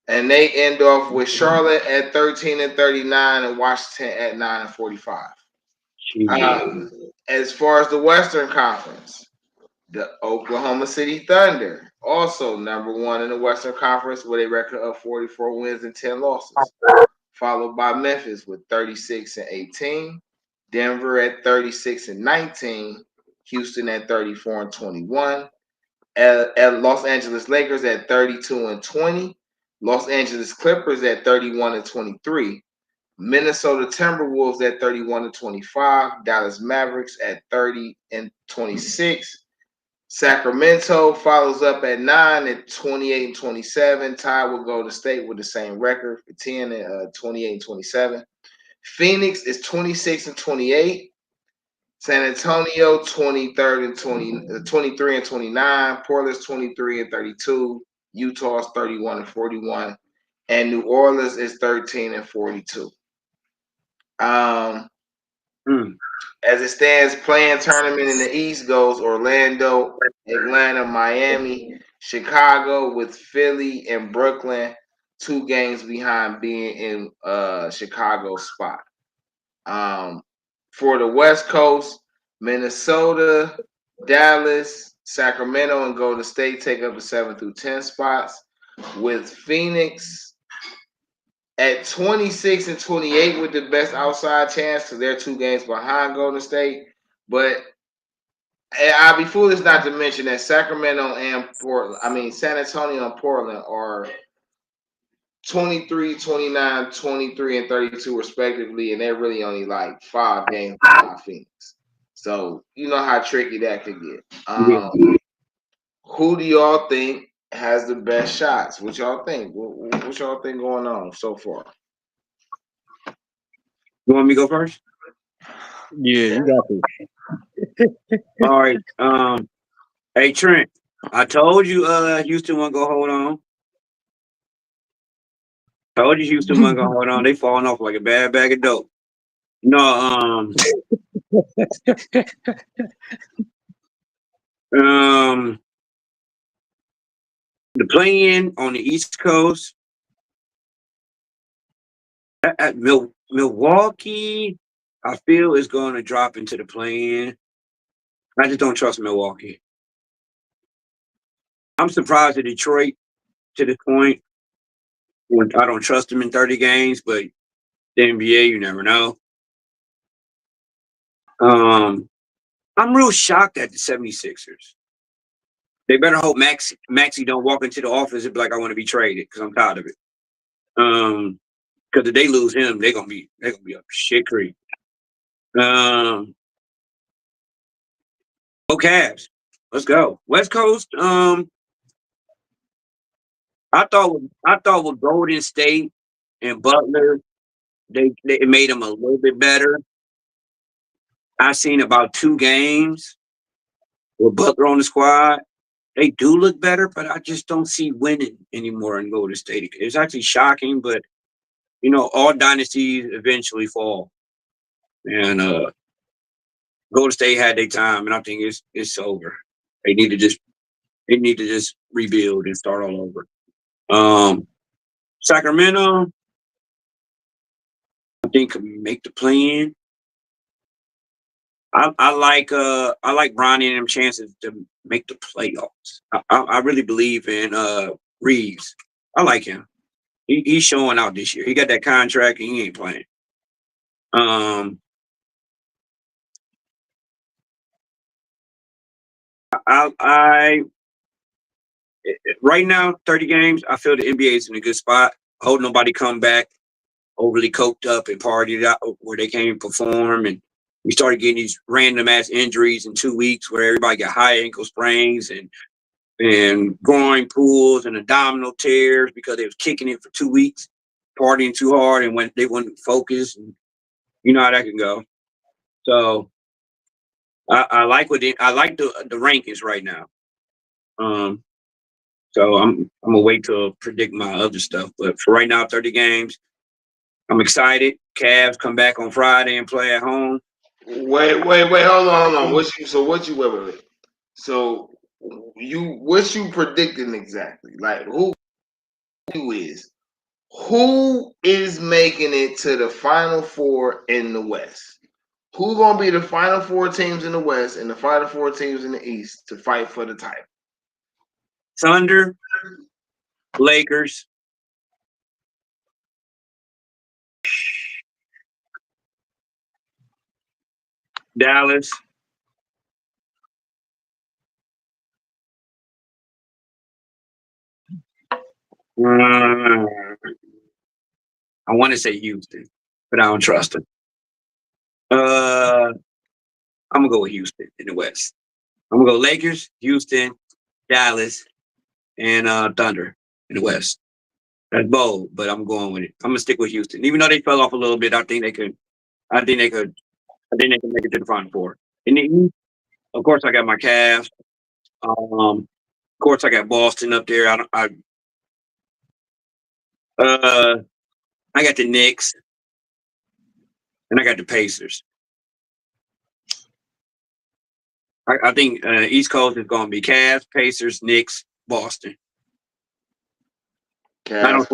And they end off with Charlotte at 13 and 39 and Washington at 9 and 45. As far as the Western Conference, the Oklahoma City Thunder, also number one in the Western Conference with a record of 44 wins and 10 losses, followed by Memphis with 36 and 18, Denver at 36 and 19, Houston at 34 and 21, at Los Angeles Lakers at 32 and 20, Los Angeles Clippers at 31 and 23, Minnesota Timberwolves at 31 and 25, Dallas Mavericks at 30 and 26. Sacramento follows up at 9 at 28 and 27. Tied with Golden State with the same record for 10 and 28 and 27. Phoenix is 26 and 28. San Antonio 23rd and 23 and 29. Portland's 23 and 32. Utah's 31 and 41. And New Orleans is 13 and 42. As it stands, playing tournament in the East goes Orlando, Atlanta, Miami, Chicago, with Philly and Brooklyn 2 games behind being in Chicago's spot. For the West Coast, Minnesota, Dallas, Sacramento, and Golden State take up the 7 through 10 spots, with Phoenix at 26 and 28 with the best outside chance because they're 2 games behind Golden State. But I'd be foolish not to mention that Sacramento and San Antonio and Portland are 23, 29, 23, and 32 respectively, and they're really only like 5 games behind Phoenix. So you know how tricky that could get. Who do y'all think has the best shots? What y'all think? What y'all think going on so far? You want me to go first? Yeah, you got to. All right. Hey Trent, I told you, Houston wasn't gonna hold on. Told you Houston wasn't gonna hold on. They falling off like a bad bag of dope. No, um, the play-in on the East Coast at Milwaukee, I feel is going to drop into the play-in. I just don't trust Milwaukee. I'm surprised at Detroit to this point. I don't trust them in 30 games, but the NBA, you never know. I'm real shocked at the 76ers. They better hope Maxey don't walk into the office and be like, I want to be traded because I'm tired of it. Because if they lose him, they're gonna be up shit creek. Go Cavs. Let's go. West Coast. I thought with Golden State and Butler, they made them a little bit better. I seen about 2 games with Butler on the squad. They do look better, but I just don't see winning anymore in Golden State. It's actually shocking, but you know, all dynasties eventually fall. And Golden State had their time, and I think it's over. They need to just rebuild and start all over. Sacramento, I think could make the play-in. I like Bronny and them chances to make the playoffs. I really believe in Reeves. I like him. He's showing out this year. He got that contract and he ain't playing. I right now 30 games. I feel the NBA is in a good spot. Hope nobody come back overly coked up and partied out where they can't perform, and we started getting these random ass injuries in 2 weeks where everybody got high ankle sprains and groin pulls and abdominal tears because they was kicking it for 2 weeks, partying too hard, and when they wouldn't focus, and you know how that can go. So I like the rankings right now. So I'm gonna wait to predict my other stuff, but for right now, 30 games. I'm excited. Cavs come back on Friday and play at home. Wait, hold on. Wait. So what you predicting exactly? Like who is making it to the final 4 in the West? Who gonna be the final 4 teams in the West and the final 4 teams in the East to fight for the title? Thunder, Lakers, Dallas. I want to say Houston, but I don't trust them. I'm gonna go with Houston in the West. I'm gonna go Lakers, Houston, Dallas, and Thunder in the West. That's bold, but I'm going with it. I'm gonna stick with Houston, even though they fell off a little bit. I think they could. I think they could make it to the Final Four. In the East, of course, I got my Cavs. Of course, I got Boston up there. I got the Knicks, and I got the Pacers. I think East Coast is going to be Cavs, Pacers, Knicks, Boston. I don't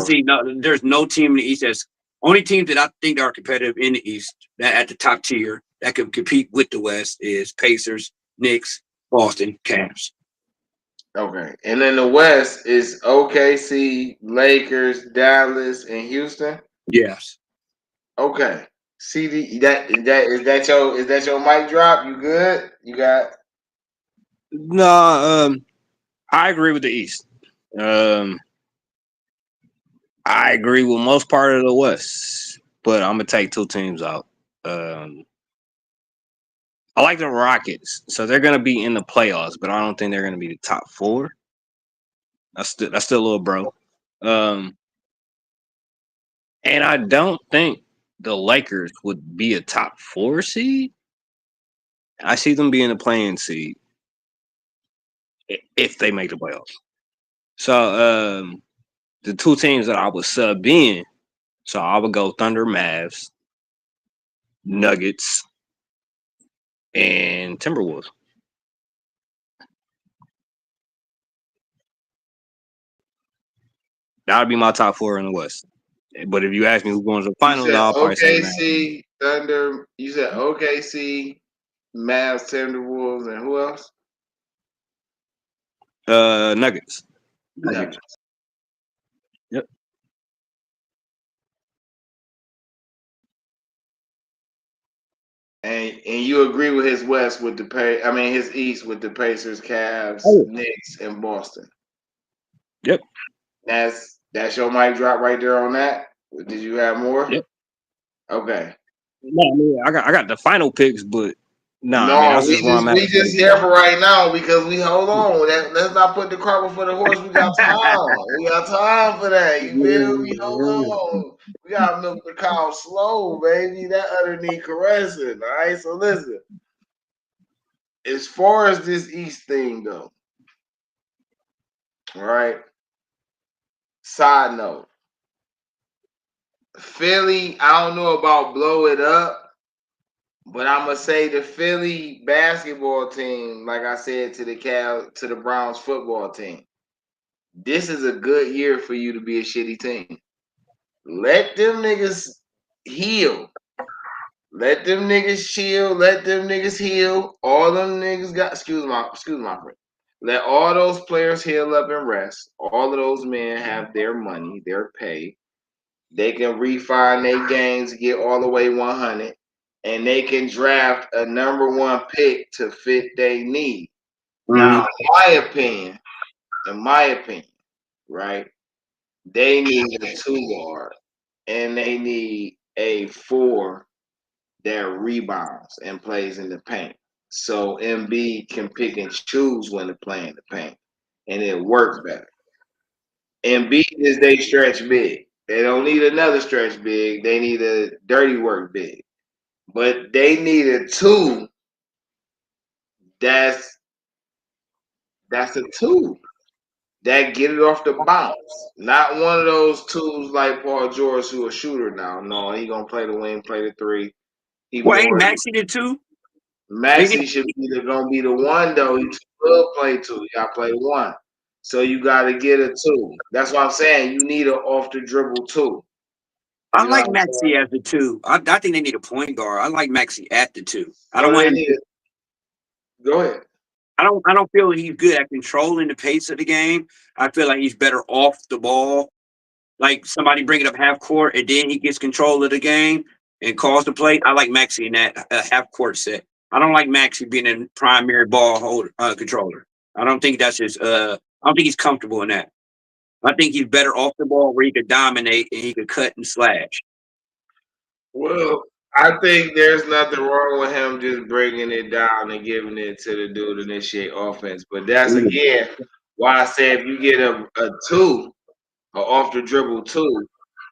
see there's no team in the East that's only teams that I think are competitive in the East that at the top tier that can compete with the West is Pacers, Knicks, Boston, Cavs. Okay, and then the West is OKC, Lakers, Dallas, and Houston. Yes. Okay. CD, is that your mic drop? You good? You got? No, I agree with the East. I agree with most part of the West, but I'm gonna take 2 teams out. I like the Rockets, so they're gonna be in the playoffs, but I don't think they're gonna be the top 4. That's still a little bro. And I don't think the Lakers would be a top 4 seed. I see them being a playing seed. if they make the playoffs. So the two teams that I would sub in, so I would go Thunder, Mavs, Nuggets, and Timberwolves. That would be my top four in the West. But if you ask me who's going to the You finals, said I'll probably say Mavs. OKC, Thunder. You said OKC, Mavs, Timberwolves, and who else? Nuggets. Nuggets. Yep. And you agree with his West with his East with the Pacers, Cavs, Knicks, and Boston. Yep. That's your mic drop right there on that. Did you have more? Yep. Okay. No, I mean, I got the final picks, but we just here for right now because we hold on. Let's not put the cart before the horse. We got time. We got time for that. You feel me? Hold on. We gotta milk the cow slow, baby. That underneath caressing. All right. So listen. As far as this East thing though, all right. Side note. Philly, I don't know about blow it up, but I'm gonna say the Philly basketball team, like I said to the Browns football team, this is a good year for you to be a shitty team. Let them niggas heal. Let them niggas chill. Let them niggas heal. All them niggas got excuse my friend. Let all those players heal up and rest. All of those men have their money, their pay. They can refine their games, get all the way 100, and they can draft a number one pick to fit their need. Now, in my opinion, right? They need a 2 guard and they need a 4 that rebounds and plays in the paint. So Embiid can pick and choose when to play in the paint, and it works better. Embiid is they stretch big. They don't need another stretch big. They need a dirty work big. But they need a 2 that's a 2 that get it off the bounce. Not one of those 2s like Paul George who a shooter now. No, he gonna play the wing, play the 3. Ain't Maxey the 2? Maxey should be gonna be the 1 though. He will play 2. You gotta play 1. So you gotta get a 2. That's what I'm saying. You need an off the dribble 2. I like Maxey as the 2. I think they need a point guard. I like Maxey at the 2. I don't want him. Go ahead. I don't feel he's good at controlling the pace of the game. I feel like he's better off the ball. Like somebody bring it up half court and then he gets control of the game and calls the play. I like Maxey in that half court set. I don't like Maxey being a primary ball holder controller. I don't think that's his. I don't think he's comfortable in that. I think he's better off the ball where he could dominate and he could cut and slash. Well, I think there's nothing wrong with him just bringing it down and giving it to the dude to initiate offense. But that's again why I say if you get a 2, or off the dribble 2,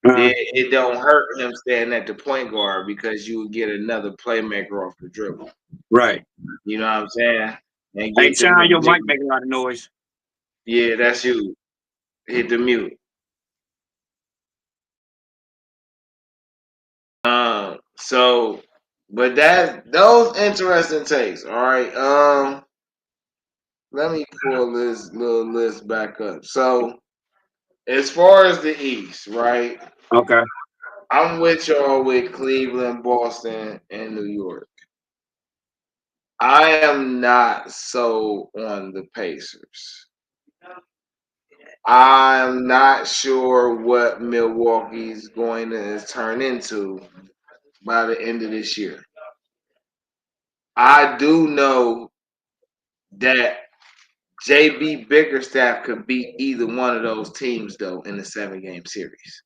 then it don't hurt him staying at the point guard because you would get another playmaker off the dribble. Right. You know what I'm saying? And hey, Changa, your mic making a lot of noise. Yeah, that's you. Hit the mute. But those interesting takes. All right. Let me pull this little list back up. So, as far as the East, right? Okay. I'm with y'all with Cleveland, Boston, and New York. I am not so on the Pacers. I'm not sure what Milwaukee's going to turn into by the end of this year. I do know that JB Bickerstaff could beat either one of those teams, though, in the 7-game series.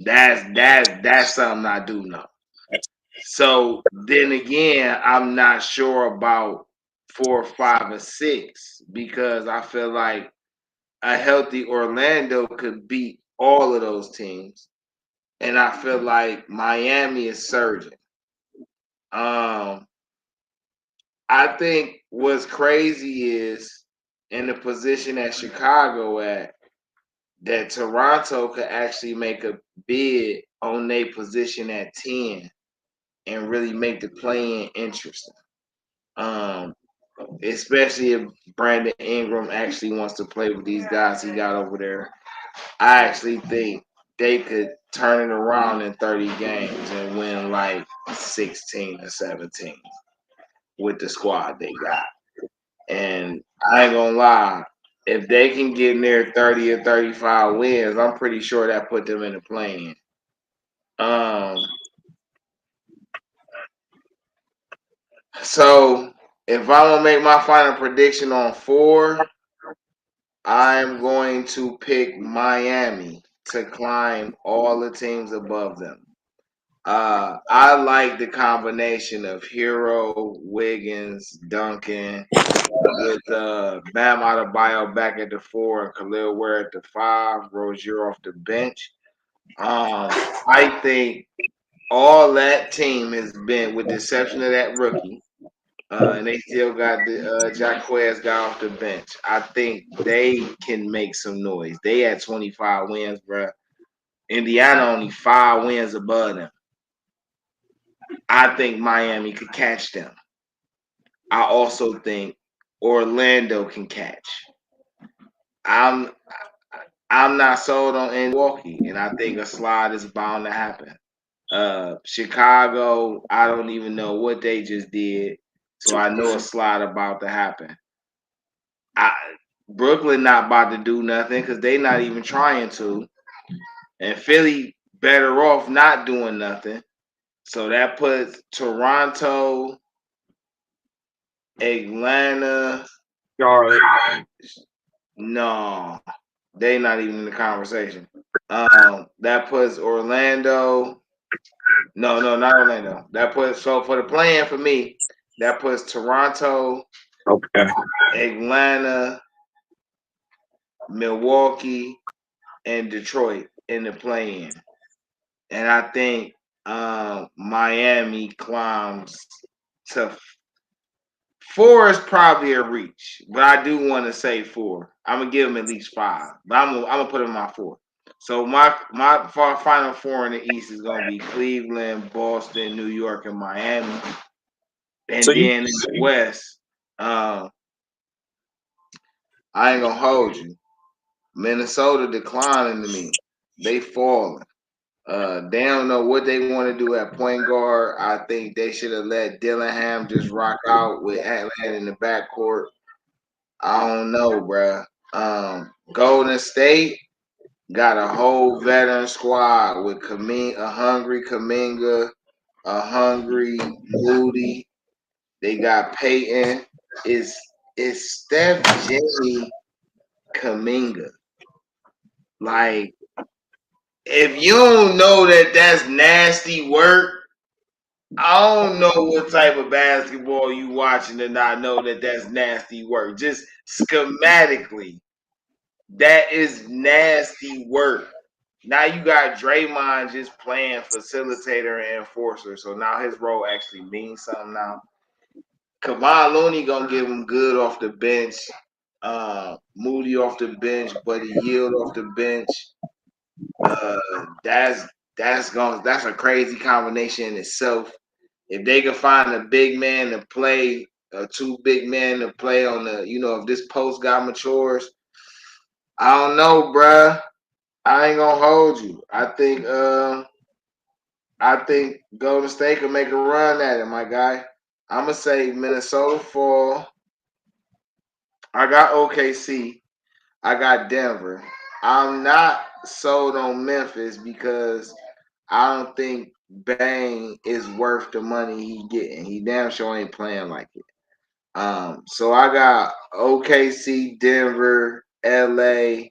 That's something I do know. So then again, I'm not sure about 4, 5, or 6 because I feel like a healthy Orlando could beat all of those teams, and I feel like Miami is surging. I I think what's crazy is in the position that Chicago at, that Toronto could actually make a bid on their position at 10 and really make the play-in interesting. Especially if Brandon Ingram actually wants to play with these guys he got over there. I actually think they could turn it around in 30 games and win like 16 or 17 with the squad they got. And I ain't gonna lie, if they can get near 30 or 35 wins, I'm pretty sure that put them in the play-in. So if I want to make my final prediction on 4, I'm going to pick Miami to climb all the teams above them. I like the combination of Hero, Wiggins, Duncan, with Bam Adebayo back at the 4 and Khalil Ware at the 5, Rozier off the bench. I think all that team has been, with the exception of that rookie, and they still got the Jacquez guy off the bench. I think they can make some noise. They had 25 wins, bro. Indiana only 5 wins above them. I think Miami could catch them. I also think Orlando can catch. I'm not sold on Milwaukee, and I think a slide is bound to happen. Chicago, I don't even know what they just did, so I know a slide about to happen. Brooklyn not about to do nothing because they not even trying to, and Philly better off not doing nothing. So that puts Toronto, Atlanta, Charlotte. No, they not even in the conversation. That puts Orlando. No, not Orlando. That puts, so for the plan for me, that puts Toronto, Okay. Atlanta, Milwaukee, and Detroit in the play-in. And I think Miami climbs to 4 is probably a reach, but I do want to say 4. I'm gonna give them at least 5, but I'm gonna put them in my 4. So my final 4 in the East is gonna be Cleveland, Boston, New York, and Miami. And So then in the West, I ain't gonna hold you. Minnesota declining to me. They falling. They don't know what they want to do at point guard. I think they should have let Dillingham just rock out with Atlanta in the backcourt. I don't know, bruh. Golden State got a whole veteran squad with a hungry Kaminga, a hungry Moody. They got Peyton. It's Steph, Jimmy, Kaminga. Like, if you don't know that that's nasty work, I don't know what type of basketball you watching to not know that that's nasty work. Just schematically, that is nasty work. Now you got Draymond just playing facilitator and enforcer, so now his role actually means something now. Kevon Looney gonna give him good off the bench, Moody off the bench, Buddy Yield off the bench. That's a crazy combination in itself. If they can find a big man to play, 2 big men to play on the, if this post guy matures, I don't know, bruh. I ain't gonna hold you. I think Golden State can make a run at it, my guy. I'm gonna say Minnesota fall. I got OKC. I got Denver. I'm not sold on Memphis because I don't think Bang is worth the money he getting. He damn sure ain't playing like it. So I got OKC, Denver, LA,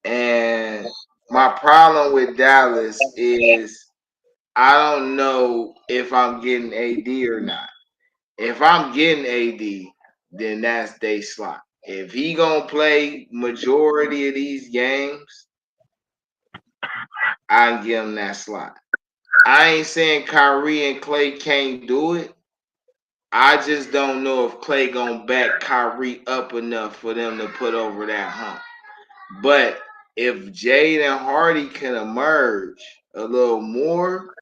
and my problem with Dallas is I don't know if I'm getting AD or not. If I'm getting AD, then that's they slot. If he gonna play majority of these games, I give him that slot. I ain't saying Kyrie and Clay can't do it, I just don't know if Clay gonna back Kyrie up enough for them to put over that hump. But if Jaden Hardy can emerge a little more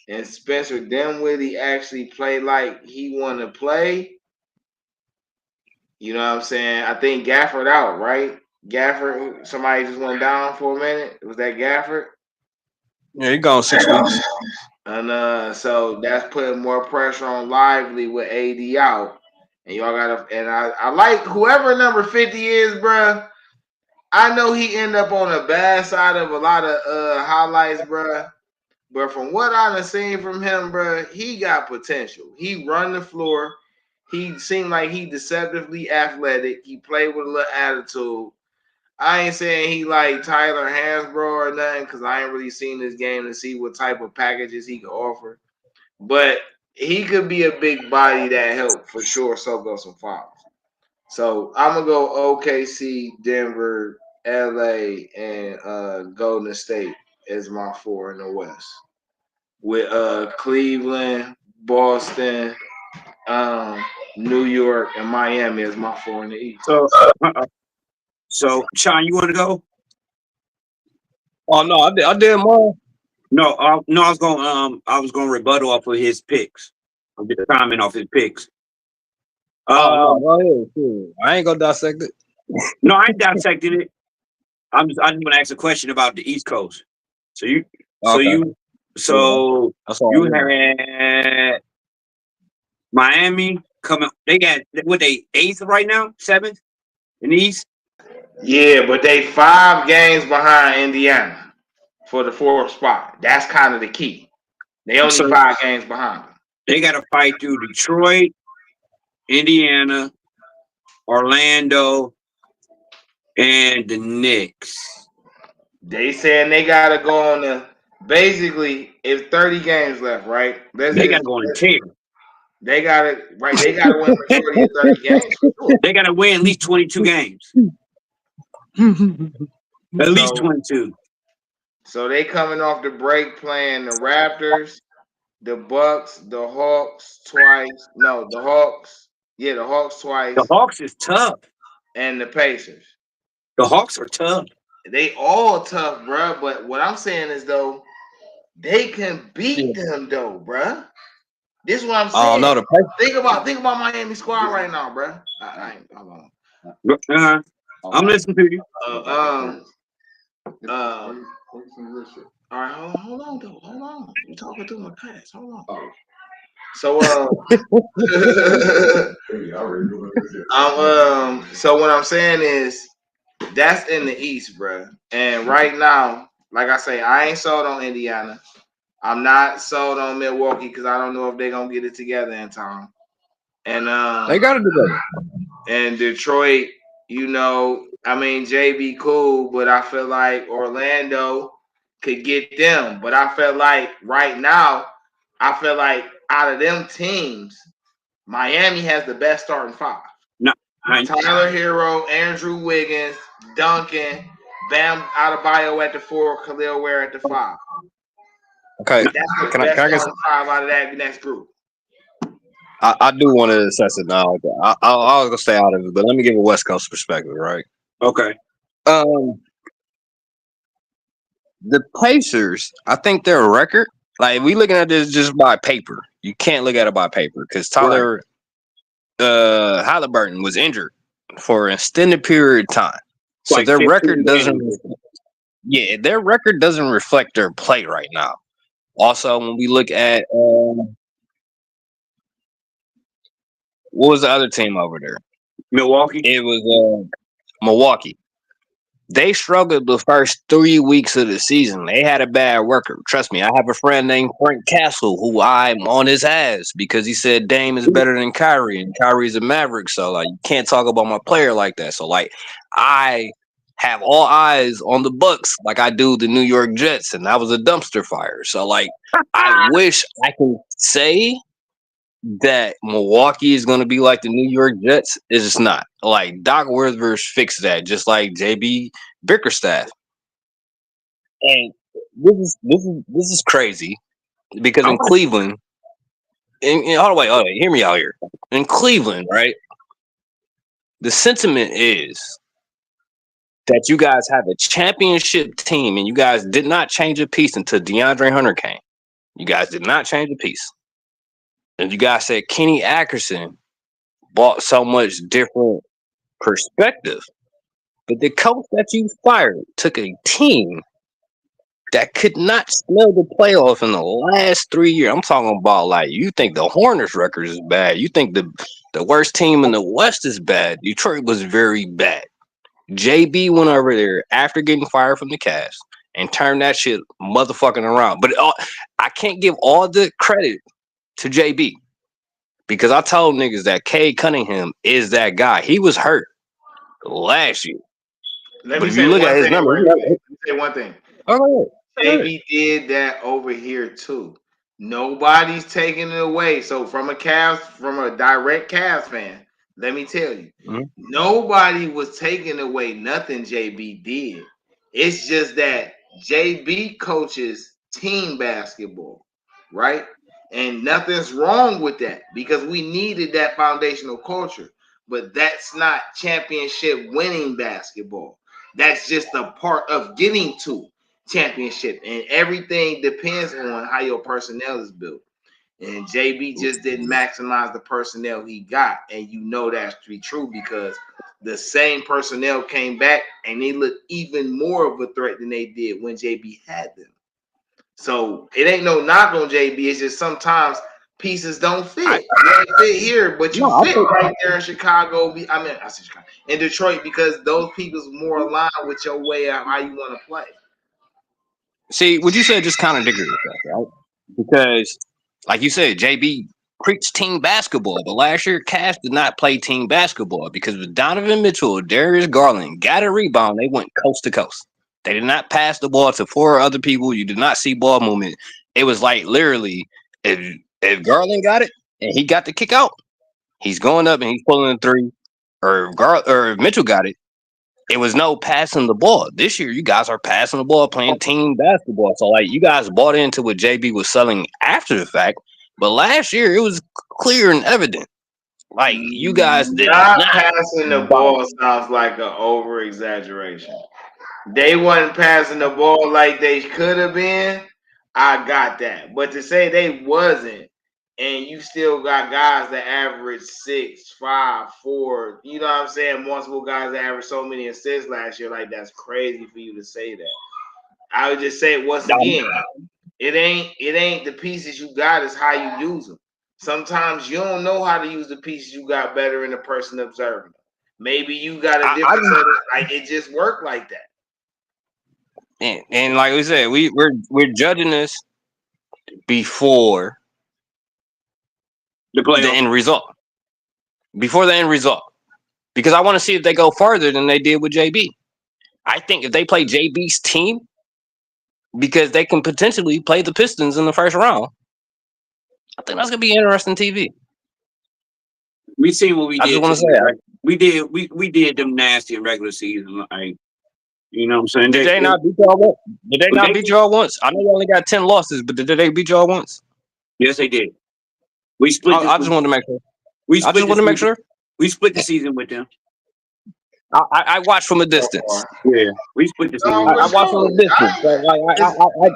and Spencer Dinwiddie actually play like he want to play, you know what I'm saying? I think Gafford out, right? Gafford, somebody just went down for a minute. Was that Gafford? Yeah, he gone 6 weeks. And so that's putting more pressure on Lively with AD out. And y'all gotta, and I like whoever number 50 is, bruh. I know he end up on the bad side of a lot of highlights, bruh. But from what I've seen from him, bruh, he got potential. He run the floor. He seemed like he deceptively athletic. He played with a little attitude. I ain't saying he like Tyler Hansbrough or nothing because I ain't really seen this game to see what type of packages he could offer. But he could be a big body that help for sure soak up some fouls. So I'm gonna go OKC, Denver, LA, and Golden State as my 4 in the West. With Cleveland, Boston, New York, and Miami as my 4 in the East. So Sean, you want to go? Oh no, I did more. No, I was going to rebuttal off of his picks. I'll get a comment off his picks. No, go ahead. Sure. I ain't gonna dissect it. No, I ain't dissecting it. I just want to ask a question about the East Coast. So you had Miami coming. They got what, they 8th right now, 7th in the East. Yeah, but they 5 games behind Indiana for the 4th spot. That's kind of the key. They only 5 games behind them. They got to fight through Detroit, Indiana, Orlando, and the Knicks. They saying they got to go on the, basically, if 30 games left, right? They got to go on a tear. They got to, right? They got to win majority of 30 games for sure. They got to win at least 22 games. At least 22. So they coming off the break playing the Raptors, the Bucks, the Hawks twice. No, the Hawks. Yeah, the Hawks twice. The Hawks is tough. And the Pacers. The Hawks are tough. They all tough, bro. But what I'm saying is, though, they can beat them, though, bro. This is what I'm saying. Oh no, think about Miami squad right now, bro. Hold on. I'm listening to you. All right, hold on, though. Hold on. You're talking through my class. Hold on. So so what I'm saying is that's in the East, bro. And right now, like I say, I ain't sold on Indiana. I'm not sold on Milwaukee because I don't know if they're gonna get it together in time. And they got it together. And Detroit, you know, I mean JB cool, but I feel like Orlando could get them. But I feel like right now, out of them teams, Miami has the best starting 5. No, Tyler Hero, Andrew Wiggins, Duncan, Bam Adebayo at the 4, Khalil Ware at the 5. Okay, that's the best starting 5 out of that next group. I do want to assess it now. I'll go stay out of it, but let me give a West Coast perspective, right? Okay. The Pacers, I think their record, like if we looking at this just by paper, you can't look at it by paper because Tyler Halliburton was injured for an extended period of time, so like their record doesn't. Yeah, their record doesn't reflect their play right now. Also, when we look at what was the other team over there? Milwaukee. It was Milwaukee. They struggled the first 3 weeks of the season. They had a bad record. Trust me, I have a friend named Frank Castle who I'm on his ass because he said Dame is better than Kyrie and Kyrie's a Maverick. So like you can't talk about my player like that. So like I have all eyes on the Bucks like I do the New York Jets, and that was a dumpster fire. So like I wish I could say that Milwaukee is going to be like the New York Jets. It's just not. Like Doc Rivers fixed that, just like JB Bickerstaff. And this is crazy because in Cleveland, Hold on, hear me out here. In Cleveland, right? The sentiment is that you guys have a championship team and you guys did not change a piece until DeAndre Hunter came. You guys did not change a piece. And you guys said Kenny Atkinson brought so much different perspective. But the coach that you fired took a team that could not smell the playoff in the last 3 years. I'm talking about like you think the Hornets record is bad. You think the worst team in the West is bad. Detroit was very bad. JB went over there after getting fired from the Cavs and turned that shit motherfucking around. But I can't give all the credit to JB because I told niggas that Cade Cunningham is that guy. He was hurt last year. Let But me if say you look at one his thing. numbers, Let me say one thing. oh, JB did that over here too. Nobody's taking it away. So from a direct Cavs fan, let me tell you, nobody was taking away nothing JB did. It's just that JB coaches team basketball, right? And nothing's wrong with that because we needed that foundational culture. But that's not championship winning basketball. That's just a part of getting to championship, and everything depends on how your personnel is built. And JB just didn't maximize the personnel he got, and you know that's to be true because the same personnel came back and they looked even more of a threat than they did when JB had them. So it ain't no knock on JB. It's just sometimes pieces don't fit. You ain't fit here, but you fit right there in Chicago. I said Chicago in Detroit because those people's more aligned with your way of how you want to play. See, what you said just contradicted yourself, right? Because, like you said, JB preached team basketball, but last year Cavs did not play team basketball because with Donovan Mitchell, Darius Garland got a rebound, they went coast to coast. They did not pass the ball to 4 other people. You did not see ball movement. It was like literally, if Garland got it and he got the kick out, he's going up and he's pulling a 3. Or if Mitchell got it. It was no passing the ball. This year, you guys are passing the ball, playing team basketball. So, like, you guys bought into what JB was selling after the fact. But last year, it was clear and evident. Like, you guys did not not passing the ball sounds like an over exaggeration. They wasn't passing the ball like they could have been. I got that. But to say they wasn't, and you still got guys that average 6, 5, 4, you know what I'm saying? Multiple guys that average so many assists last year, like that's crazy for you to say that. I would just say once again, it ain't the pieces you got, it's how you use them. Sometimes you don't know how to use the pieces you got better than the person observing them. Maybe you got a different set of, like it just worked like that. And like we said, we're judging this before the end result. Before the end result. Because I want to see if they go further than they did with JB. I think if they play JB's team, because they can potentially play the Pistons in the first round, I think that's gonna be interesting TV. We seen what we did. I just want to say, right? We did them nasty in regular season. Like, you know what I'm saying? Did they not beat y'all once? Did they not beat y'all once? I know you only got 10 losses, but did they beat y'all once? Yes, they did. We split. I just wanted to make sure. I just want to make sure. We split the season with them. I watched from a distance. Yeah, we split the season. I watched from a distance.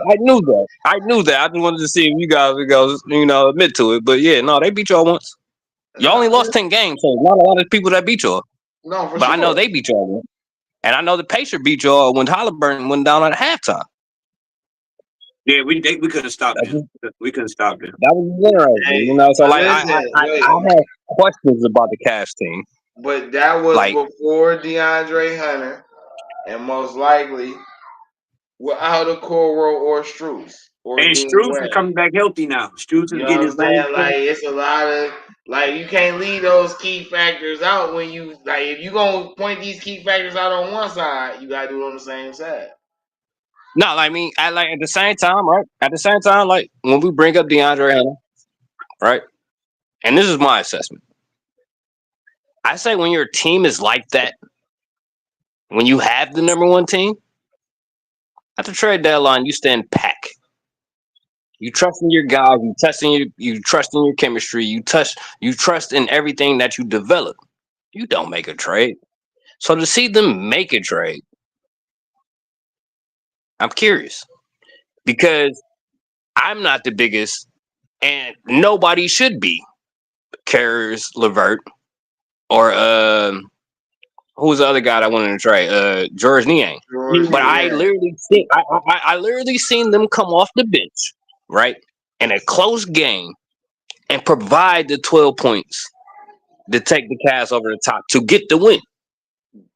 I knew that. I knew that. I just wanted to see if you guys would go, admit to it. But yeah, no, they beat y'all once. Y'all only lost 10 games, so not a lot of people that beat y'all. No, for but sure. I know they beat y'all once. And I know the Pacers beat y'all when Halliburton went down at halftime. Yeah, we couldn't stop them. We couldn't stop them. That was interesting, So like, I have questions about the Cavs team. But that was before DeAndre Hunter, and most likely without a Coro or Strus. And Strus is coming back healthy now. Strus is getting his saying? Like it's a lot of you can't leave those key factors out when you if you gonna point these key factors out on one side, you gotta do it on the same side. No, I mean, at the same time, right? At the same time, like when we bring up DeAndre Hunter, right? And this is my assessment. I say when your team is like that, when you have the number one team, at the trade deadline, you stand pat. You trust in your guys. You trust in your chemistry. You trust in everything that you develop. You don't make a trade. So to see them make a trade, I'm curious because I'm not the biggest, and nobody should be. Cares Levert or who was the other guy that wanted to trade? George Niang. But I literally seen them come off the bench, right, in a close game and provide the 12 points to take the Cavs over the top to get the win.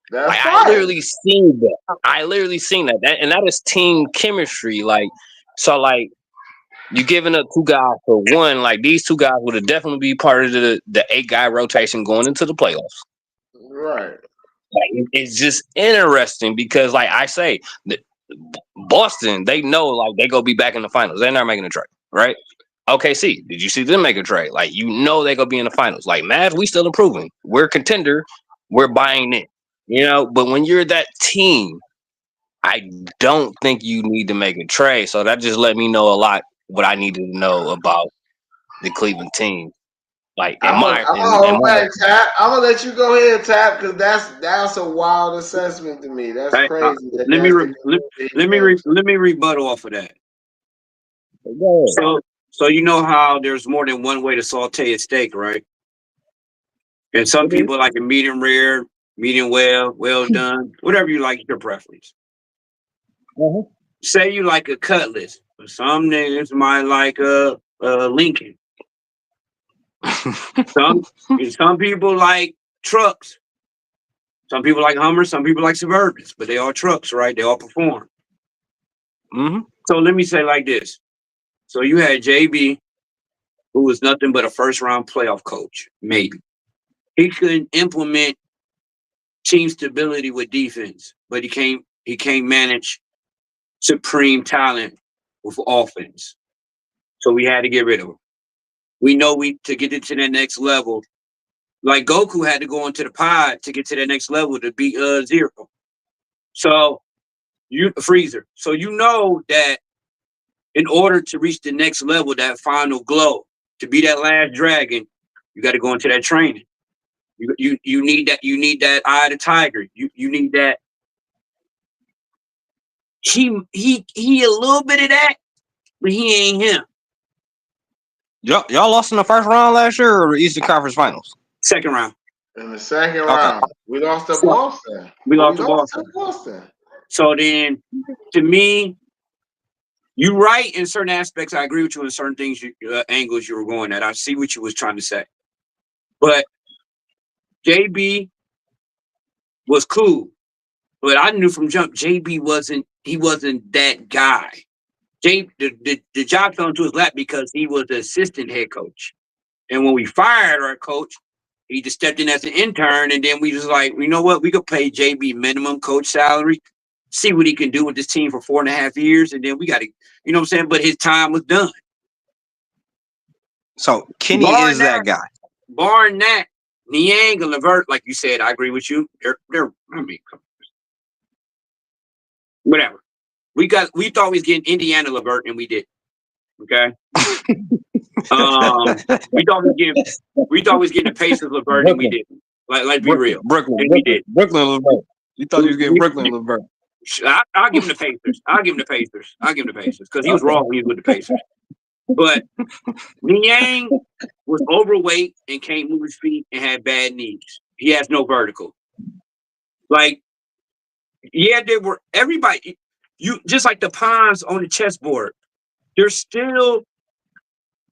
That's Like, fine. I literally seen that. And that is team chemistry. Like, so like you giving up 2 guys for one. Like, these 2 guys would have definitely be part of the 8-guy rotation going into the playoffs. Right. Like, it's just interesting because, like I say, Boston, they know like they gonna be back in the finals. They're not making a trade, right? OKC, did you see them make a trade? Like, you know they gonna be in the finals. Like, Mavs, we still improving. We're a contender. We're buying in. You know, but when you're that team, I don't think you need to make a trade. So that just let me know a lot what I needed to know about the Cleveland team. Like, I'm gonna hold back, Tap. I'm gonna let you go ahead, Tap, because that's a wild assessment to me. That's crazy. Let me rebuttal off of that. So you know how there's more than one way to saute a steak, right? And some people like a medium rare, medium well done, whatever you like, your preference. Say you like a cutlass, but some niggas might like a Lincoln. Some people like trucks. Some people like Hummers. Some people like Suburbans, but they all trucks, right? They all perform. So let me say like this. So you had JB, who was nothing but a first-round playoff coach, maybe. He couldn't implement team stability with defense, but he can't manage supreme talent with offense. So we had to get rid of him. We know to get it to that next level, like Goku had to go into the pod to get to that next level to beat Zero. So Freezer. So you know that in order to reach the next level, that final glow, to be that last dragon, you got to go into that training. You need that eye of the tiger. You need that. He a little bit of that, but he ain't him. Y'all lost in the first round last year or Eastern Conference Finals? Second round. In the second round, we lost to Boston. We lost to Boston. So then, to me, you're right in certain aspects. I agree with you in certain things, angles you were going at. I see what you was trying to say. But JB was cool. But I knew from jump, JB wasn't that guy. The job fell into his lap because he was the assistant head coach. And when we fired our coach, he just stepped in as an intern. And then we was like, you know what? We could pay JB minimum coach salary, see what he can do with this team for 4.5 years. And then we got to, you know what I'm saying? But his time was done. So Kenny is that guy. Barring that, Niang and Levert, like you said, I agree with you. They're whatever. We thought we was getting Indiana Levert, and we did. Okay. we thought we was getting the Pacers Levert, and we didn't. Like be real. Brooklyn, and we did. Brooklyn Levert. You thought you was getting Brooklyn Levert. I'll give him the Pacers. I'll give him the Pacers because he was wrong when he was with the Pacers. But Niang was overweight and can't move his feet and had bad knees. He has no vertical. Like, yeah, they were everybody. You just like the pawns on the chessboard. They're still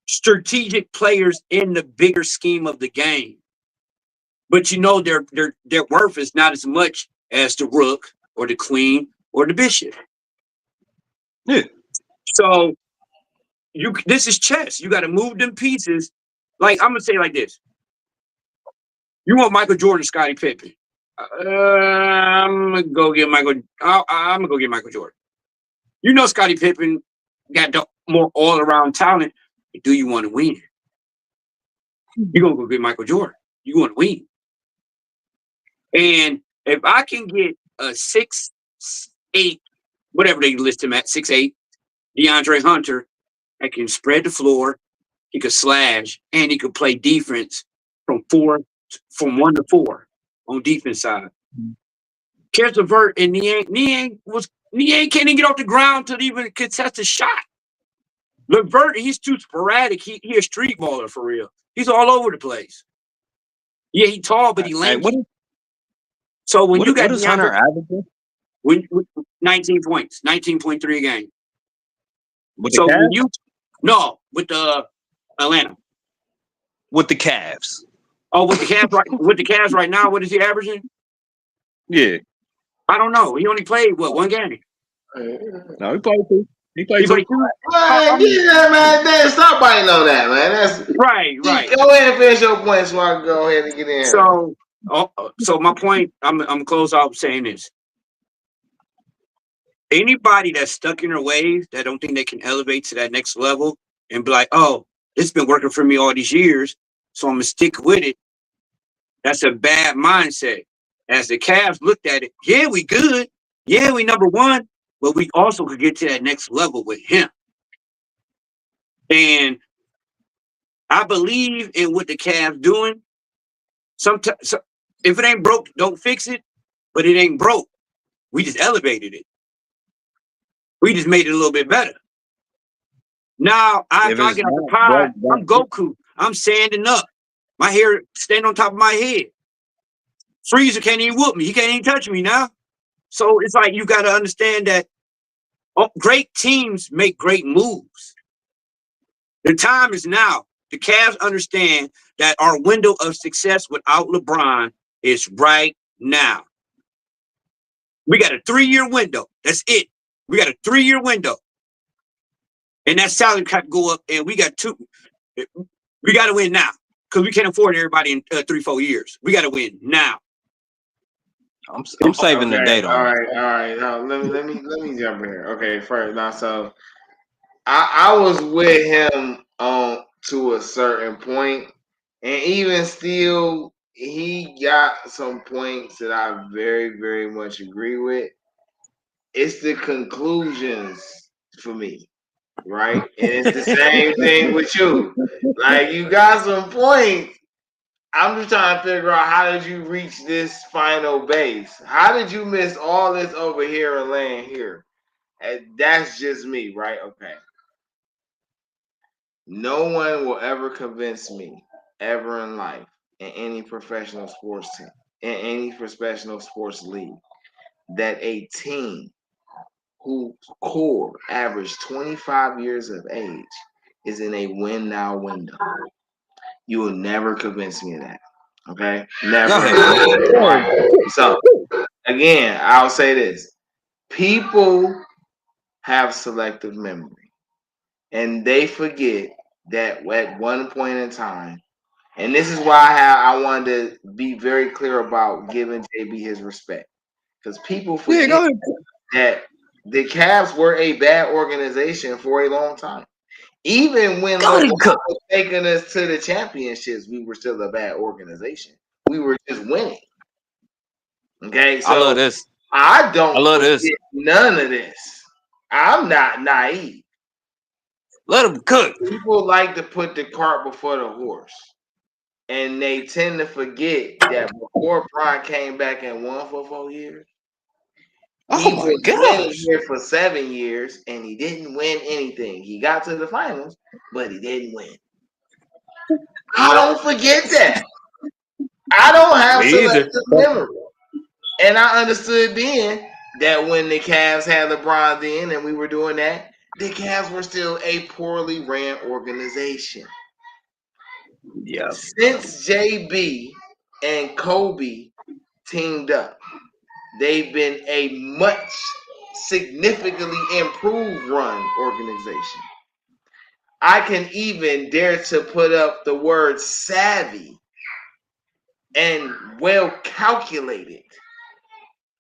strategic players in the bigger scheme of the game. But you know their worth is not as much as the rook or the queen or the bishop. Yeah. So this is chess. You got to move them pieces. Like, I'm gonna say it like this. You want Michael Jordan, Scottie Pippen. I'm gonna go get Michael Jordan. You know Scottie Pippen got the more all-around talent. Do you want to win? You're gonna go get Michael Jordan. You want to win. And if I can get a 6'8", whatever they list him at, 6'8", DeAndre Hunter, that can spread the floor, he could slash, and he could play defense from 1 to 4 on defense side. Cares Levert and Niang can't even get off the ground to even contest a shot. Levert, he's too sporadic. He a street baller for real. He's all over the place. Yeah, he tall, but he lanky. So when you got what is Hunter averaging? 19 points, 19.3 a game. With the Cavs? With the Atlanta. With the Cavs. Oh, with the Cavs right now, what is he averaging? Yeah. I don't know. He only played one game. No, he played 2. He played 2. Man, stop biting on that, man. That's right. Go ahead and finish your point so I can go ahead and get in. So my point, I'm gonna close off saying this. Anybody that's stuck in their ways that don't think they can elevate to that next level and be like, oh, it's been working for me all these years, so I'm gonna stick with it. That's a bad mindset. As the Cavs looked at it, yeah, we good. Yeah, we number 1, but we also could get to that next level with him. And I believe in what the Cavs doing. Sometimes, if it ain't broke, don't fix it. But it ain't broke. We just elevated it. We just made it a little bit better. Now, after I get on the pod, I'm Goku. I'm sanding up. My hair standing on top of my head. Freezer can't even whoop me. He can't even touch me now. So it's like you got to understand that great teams make great moves. The time is now. The Cavs understand that our window of success without LeBron is right now. We got a 3-year window. That's it. We got a 3-year window. And that salary cap go up, and we got 2. We got to win now because we can't afford everybody in 3-4 years. We got to win now. I'm saving the date on. All right. Now, let me jump in here. Okay, first now, so I was with him to a certain point, and even still, he got some points that I very, very much agree with. It's the conclusions for me, right? And it's the same thing with you. Like, you got some points. I'm just trying to figure out, how did you reach this final base? How did you miss all this over here and land here? And that's just me, right? Okay. No one will ever convince me, ever in life, in any professional sports team, in any professional sports league, that a team whose core averaged 25 years of age is in a win now window. You will never convince me of that. Okay? Never. Right. So, again, I'll say this. People have selective memory, and they forget that at one point in time, and this is why I wanted to be very clear about giving JB his respect, because people forget that the Cavs were a bad organization for a long time. Even when LeBron was taking us to the championships, we were still a bad organization. We were just winning. Okay, so I love this. I love this. None of this. I'm not naive. Let them cook. People like to put the cart before the horse, and they tend to forget that before Bron came back and won for 4 years, he was winning here for 7 years, and he didn't win anything. He got to the finals, but he didn't win. I don't forget that. I don't have selective memory. And I understood then that when the Cavs had LeBron then and we were doing that, the Cavs were still a poorly ran organization. Yeah. Since JB and Kobe teamed up, they've been a much significantly improved run organization. I can even dare to put up the word savvy and well calculated.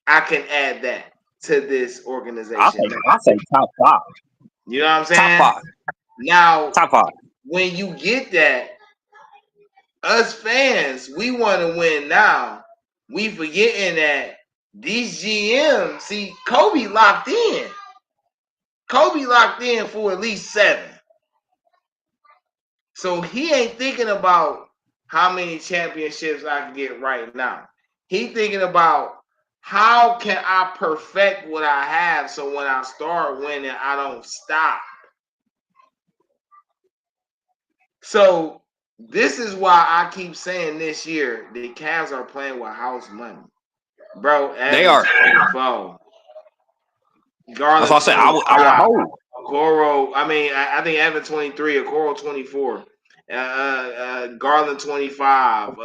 I can add that to this organization. I say top 5. You know what I'm saying? Top 5. Now, top 5. When you get that, us fans, we want to win now. We forgetting that these GMs, see, Kobe locked in. Kobe locked in for at least 7. So he ain't thinking about how many championships I can get right now. He thinking about how can I perfect what I have so when I start winning, I don't stop. So this is why I keep saying this year the Cavs are playing with house money. Bro, They Evans are. 24. That's Garland what I said. I would 25. hold. Okoro, I think Evan 23, Okoro 24. Garland 25.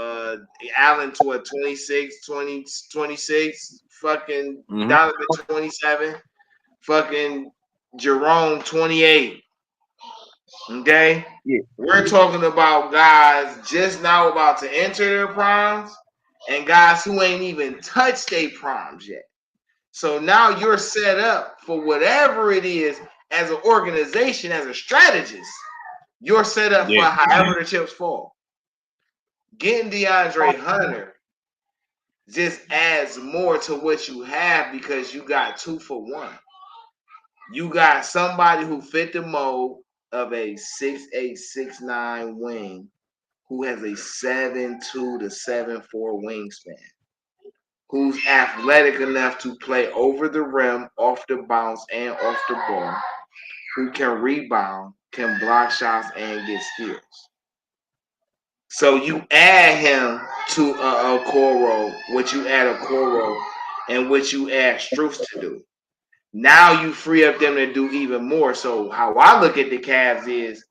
Allen to a 26, 20, 26. Fucking Mm-hmm. Donovan 27. Fucking Jerome 28. Okay? Yeah. We're talking about guys just now about to enter their primes and guys who ain't even touched their primes yet. So now you're set up for whatever it is as an organization, as a strategist. You're set up for however the chips fall. Getting DeAndre Hunter just adds more to what you have because you got 2 for 1. You got somebody who fit the mold of a 6'8", 6'9" wing who has a 7'2" to 7'4" wingspan, who's athletic enough to play over the rim, off the bounce, and off the ball, who can rebound, can block shots, and get steals. So you add him to a Okoro, what you add Okoro, and what you add Strus to do. Now you free up them to do even more. So how I look at the Cavs is,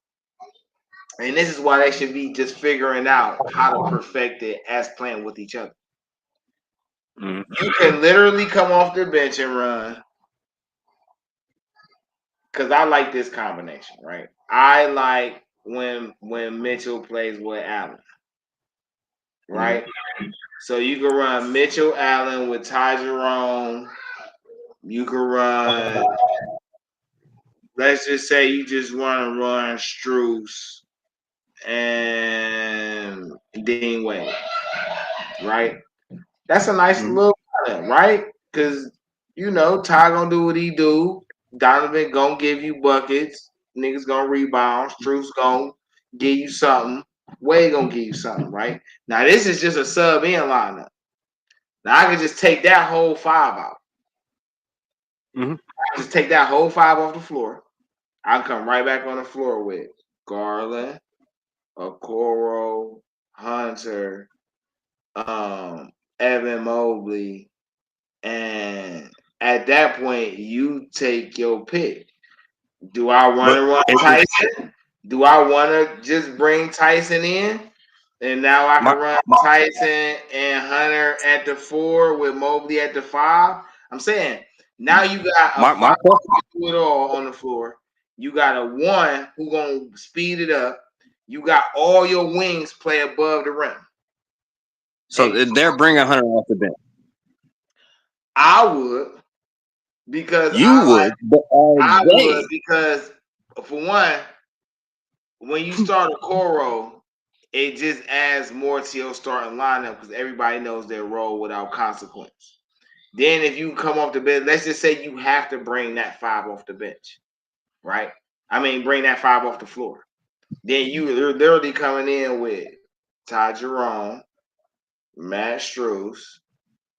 and this is why they should be just figuring out how to perfect it as playing with each other. Mm-hmm. You can literally come off the bench and run. Because I like this combination, right? I like when Mitchell plays with Allen, right? Mm-hmm. So you can run Mitchell Allen with Ty Jerome. You can run, let's just say you just want to run Strus and Dean Wade, right? That's a nice little lineup, right? Because, Ty going to do what he do. Donovan going to give you buckets. Niggas going to rebound. Strus going to give you something. Wade going to give you something, right? Now, this is just a sub-in lineup. Now, I can just take that whole 5 out. Mm-hmm. I can just take that whole 5 off the floor. I can come right back on the floor with Garland, Okoro, Hunter, Evan Mobley, and at that point, you take your pick. Do I want to run Tyson? Do I want to just bring Tyson in? And now I can run Tyson and Hunter at the 4 with Mobley at the 5. I'm saying now you got a 5 do it all on the floor. You got a 1 who gonna speed it up. You got all your wings play above the rim. So they're bringing Hunter off the bench. I would. Because I would because for one, when you start a Okoro, it just adds more to your starting lineup because everybody knows their role without consequence. Then if you come off the bench, let's just say you have to bring that 5 off the bench, right? Bring that 5 off the floor. Then you're literally coming in with Ty Jerome, Matt Strus,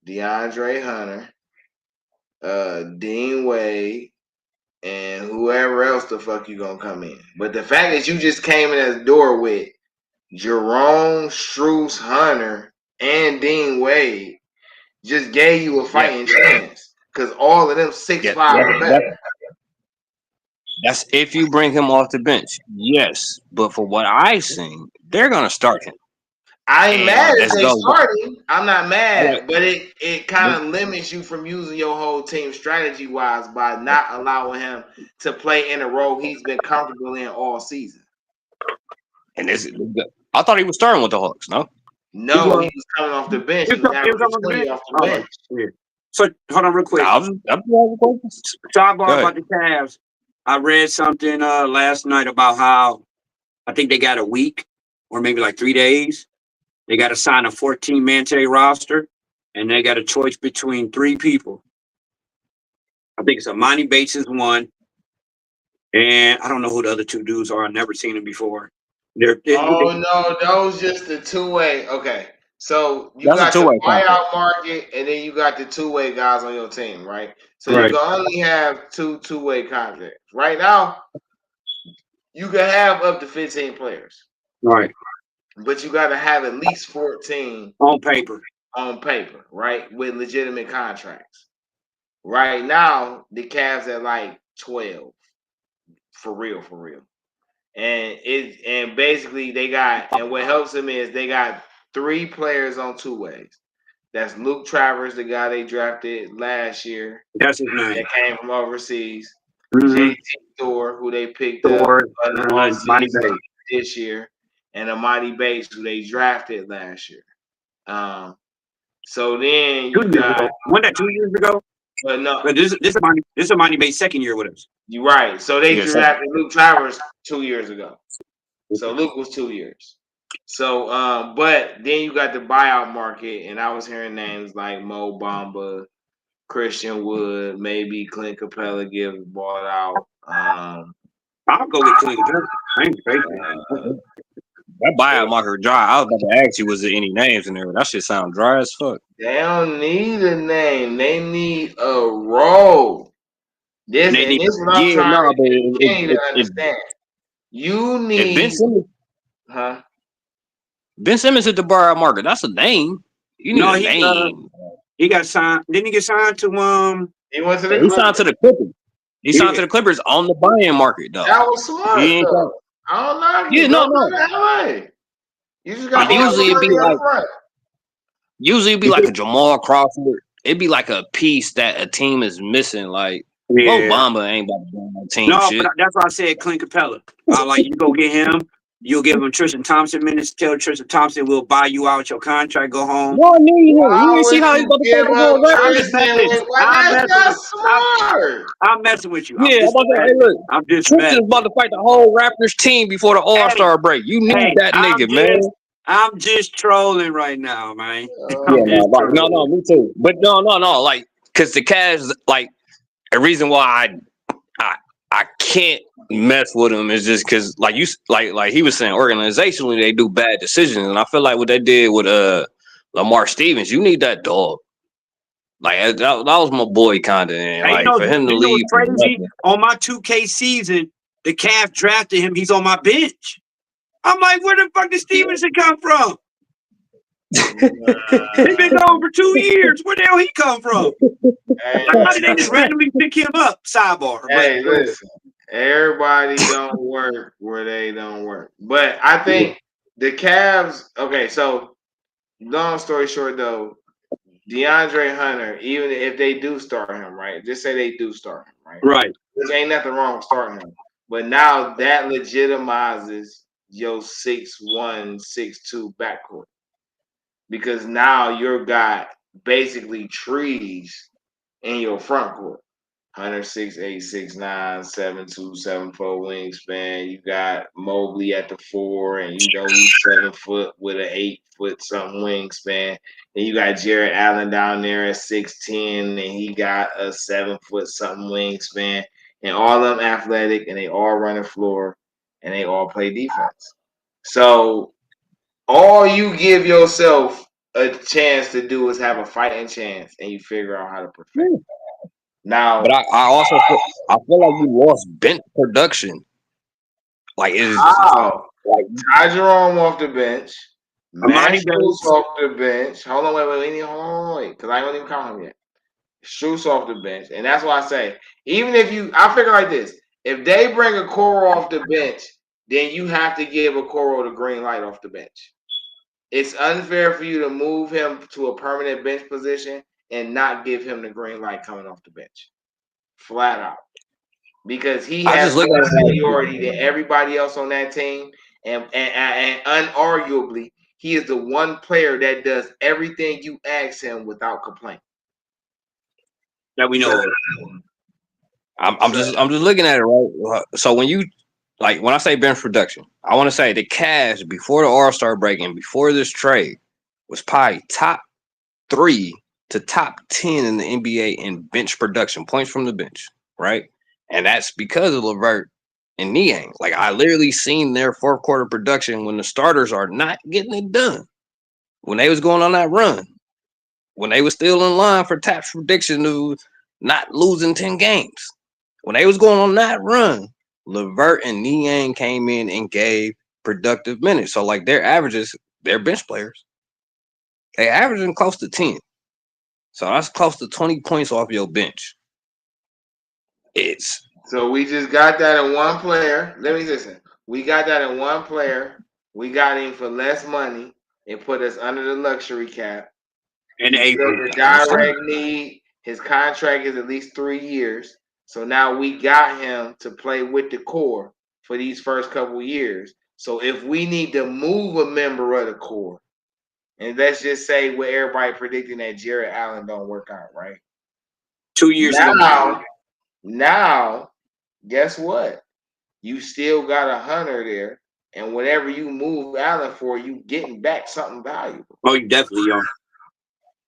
DeAndre Hunter, Dean Wade, and whoever else the fuck you gonna come in. But the fact that you just came in the door with Jerome, Strus, Hunter, and Dean Wade just gave you a fighting chance. Because all of them 6'5" or better. That's if you bring him off the bench. Yes. But for what I've seen, they're gonna start him. I ain't mad if they starting. I'm not mad, but it kind of limits you from using your whole team strategy wise by not allowing him to play in a role he's been comfortable in all season. And I thought he was starting with the Hawks. No, he was coming off the bench. He was averaging 20 off the bench. Yeah. So hold on real quick. Sidebar about the Cavs. I read something last night about how I think they got a week or maybe like 3 days. They got to sign a 14-man roster, and they got a choice between 3 people. I think it's Amani Bates is one, and I don't know who the other 2 dudes are. I've never seen them before. Oh no, those just the two-way. Okay, so you That's a got the two-way contract. buyout market, and then you got the two-way guys on your team, right? So you Right. can only have two-way contracts. Right now, you can have up to 15 players, Right. but you got to have at least 14 On paper. on paper, right, with legitimate contracts. Right now, the Cavs at like 12, for real, and basically they got, and what helps them is they got 3 players on two ways. That's Luke Travers, the guy they drafted last year That's his name. that came from overseas. Mm-hmm. JT Thor, who they picked up in the offseason this year, and Amadi Bates, who they drafted last year. So then you got, wasn't that 2 years ago? but no, But this is Amani Bates' second year with us. you're right. So they Yeah, drafted Luke Travers 2 years ago. So Luke was 2 years. So, but then you got the buyout market, and I was hearing names like Mo Bamba, Christian Wood, maybe Clint Capella gets bought out. I'll go with Clint Capella. I ain't crazy. That buyout market dry. I was about to ask you, was there any names in there? That shit sound dry as fuck. They don't need a name. They need a role. This is what I'm trying to understand. You need Ben Simmons. Huh? Ben Simmons at the buyout market. That's a name. You need a name. He got signed. Didn't he get signed to He went to the He signed to the Clippers. He signed to the Clippers on the buy-in market, though. That was smart, though. I don't know. Yeah, no. You just got usually it'd be like a Jamal Crawford. It'd be like a piece that a team is missing. Like Obama ain't about to be on that team. No, shit. but that's why I said Clint Capella. Like you go get him. You'll give him Tristan Thompson minutes. Tell Tristan Thompson we'll buy you out your contract. Go home. No, you ain't see how he's about to take the ball. That's smart. I'm messing with you. Yeah, I'm just Tristan's about to fight the whole Raptors team before the All-Star break. You need that nigga, man. I'm just trolling right now, man. No, me too. But no, like, cause the Cavs, like, a reason why I can't mess with him is just because, like he was saying, organizationally they do bad decisions, and I feel like what they did with Lamar Stevens, you need that dog. Like that was my boy, kind of, and like for him to leave. Crazy on my 2K season, the Cavs drafted him. He's on my bench. I'm like, where the fuck did Stevenson come from? He's been gone for 2 years. Where the hell he come from? How did they just randomly pick him up? Sidebar. Hey, listen. Everybody don't work where they don't work. But I think the Cavs, okay, so long story short though, DeAndre Hunter, even if they do start him, right? Just say they do start him, right? Right. There ain't nothing wrong with starting him. But now that legitimizes your 6'1", 6'2" backcourt. Because now you've got basically trees in your front court. Hunter 6'8", 6'9", 7'2", 7'4" wingspan. You got Mobley at the 4, and you know he's 7 foot with an 8 foot something wingspan. Then you got Jared Allen down there at 6'10", and he got a 7 foot something wingspan. And all of them athletic, and they all run the floor, and they all play defense. So all you give yourself a chance to do is have a fighting chance, and you figure out how to perfect it. Now, but I also feel like you lost bench production. Like is like Ty Jerome off the bench, Matt Strus off the bench. Hold on, wait, because I don't even count him yet. Strus off the bench, and that's why I say even if I figure like this: if they bring a Okoro off the bench, then you have to give Okoro the green light off the bench. It's unfair for you to move him to a permanent bench position and not give him the green light coming off the bench. Flat out. Because he has more seniority than everybody else on that team. And unarguably, he is the one player that does everything you ask him without complaint. That we know. I'm just looking at it, right? So when I say bench production, I want to say the Cavs before the All-Star break and before this trade was probably top 3 to top 10 in the NBA in bench production, points from the bench, right? And that's because of LeVert and Niang. Like I literally seen their fourth quarter production when the starters are not getting it done. When they was going on that run, when they was still in line for Tap's prediction of not losing 10 games, when they was going on that run, LeVert and Niang came in and gave productive minutes. So like their averages, they're bench players. They averaging close to 10. So that's close to 20 points off your bench. So we just got that in one player. Let me listen. We got that in one player. We got him for less money and put us under the luxury cap. And The direct need. His contract is at least 3 years. So now we got him to play with the core for these first couple years. So if we need to move a member of the core, and let's just say what everybody predicting that Jared Allen don't work out, right? 2 years ago. Now, guess what? You still got a Hunter there, and whatever you move Allen for, you getting back something valuable. Oh, you definitely are.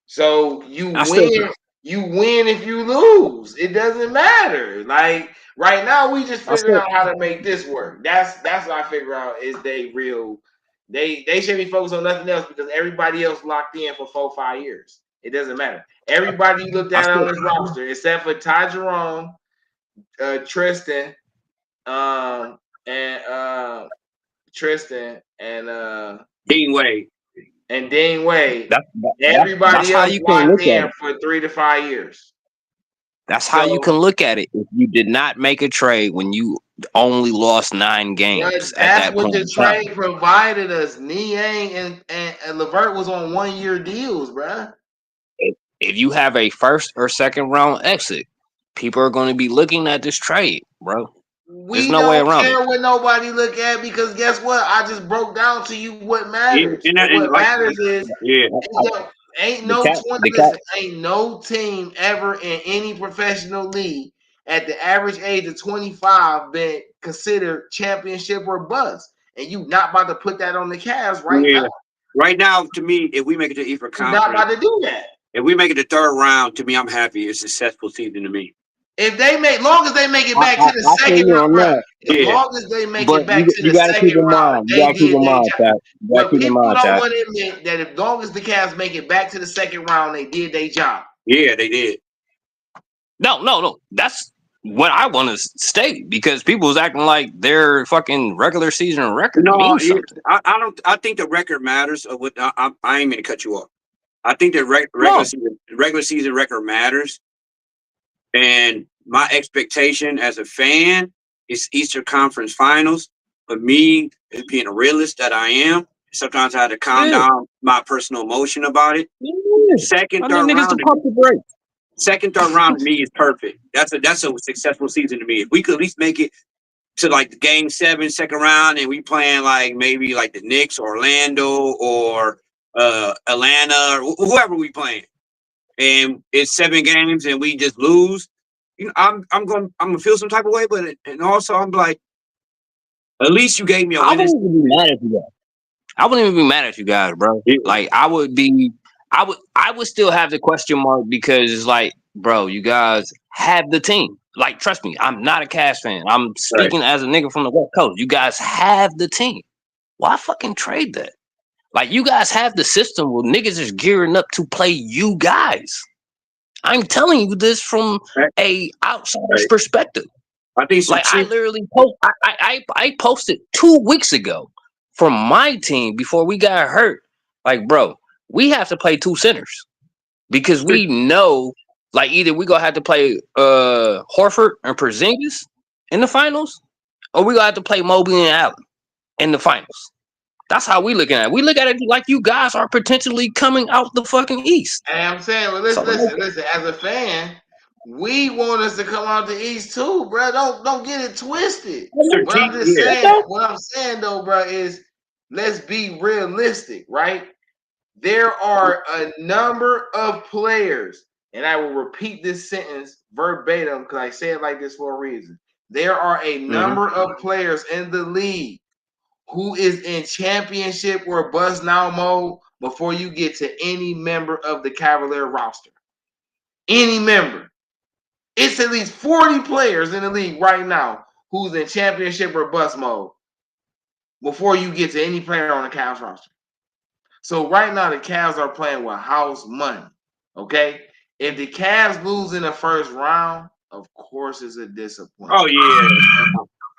So you win. You win if you lose. It doesn't matter. Like right now, we just figuring out how to make this work. That's what I figure out is they real. They should be focused on nothing else because everybody else locked in for 4-5 years. It doesn't matter. Everybody you looked at on this roster, except for Ty Jerome, Tristan, Dean Wade. And Dean Wade. Everybody else locked in for 3 to 5 years. That's how you can look at it. If you did not make a trade when you only lost 9 games. That's what the trade provided us. Niang and LeVert was on 1-year deals, bruh. If you have a first or second round exit, people are going to be looking at this trade, bro. There's no way around it. We don't care what nobody look at because guess what? I just broke down to you what matters. What matters is ain't no team ever in any professional league at the average age of 25 been considered championship or bust. And you not about to put that on the Cavs now. Right now, to me, if we make it to Eastern Conference, not about to do that. If we make it to third round, to me, I'm happy. It's a successful season to me. If they long as they make it back to the second round, long as they make it back to the second round, they did their job. But people don't want to admit that as long as the Cavs make it back to the second round, they did their job. Yeah, they did. No. That's what I want to state because people was acting like their fucking regular season record means something. I don't. I think the record matters. I ain't mean to cut you off. I think the regular season record matters. And my expectation as a fan is Eastern Conference Finals. For me, as being a realist that I am, sometimes I have to calm down my personal emotion about it. Second, third round to me is perfect. That's a successful season to me. If we could at least make it to like the game 7, second round, and we playing like maybe like the Knicks, Orlando, or Atlanta, or whoever we playing. And it's 7 games and we just lose, I'm gonna feel some type of way, but and also I'm like, at least you gave me a win. I wouldn't even be mad at you guys, bro. Yeah. Like I would still have the question mark because it's like, bro, you guys have the team. Like, trust me, I'm not a Cavs fan. I'm speaking as a nigga from the West Coast. You guys have the team. Why fucking trade that? Like, you guys have the system where niggas is gearing up to play you guys. I'm telling you this from a outsider's perspective. I think so. Like, I literally I posted 2 weeks ago from my team before we got hurt. Like, bro, we have to play 2 centers because we know, like, either we gonna have to play Horford and Porzingis in the finals, or we gonna have to play Mobley and Allen in the finals. That's how we looking at it. We look at it like you guys are potentially coming out the fucking East. And I'm saying, well, listen. As a fan, we want us to come out the East too, bro. Don't get it twisted. What I'm saying though, bro, is let's be realistic, right? There are a number of players, and I will repeat this sentence verbatim because I say it like this for a reason. There are a number of players in the league who is in championship or bust now mode before you get to any member of the Cavalier roster. Any member. It's at least 40 players in the league right now who's in championship or bust mode before you get to any player on the Cavs roster. So right now the Cavs are playing with house money. Okay, if the Cavs lose in the first round, of course it's a disappointment. Oh yeah,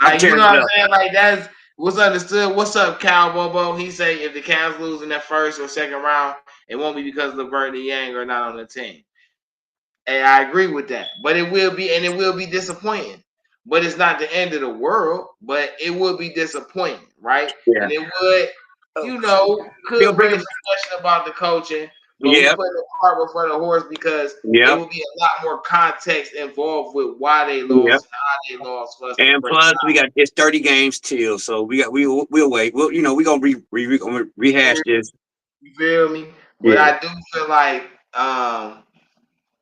like, you tearing know it what I'm up. saying? Like that's what's understood. What's up, Cal Bobo? He say if the Cavs lose in that first or second round, it won't be because LeVert and Yang are not on the team. And I agree with that. But it will be disappointing. But it's not the end of the world, but it will be disappointing, right? Yeah. And it would, He'll could bring bring a him. discussion about the coaching, but we Yep. put the cart before the horse because it Yep. will be a lot more context involved with why they Yep. lost and how they lost for us to And break plus, it we got it's 30 games till, so we'll wait. We'll we're gonna rehash down. this. You feel me? But Yeah. I do feel like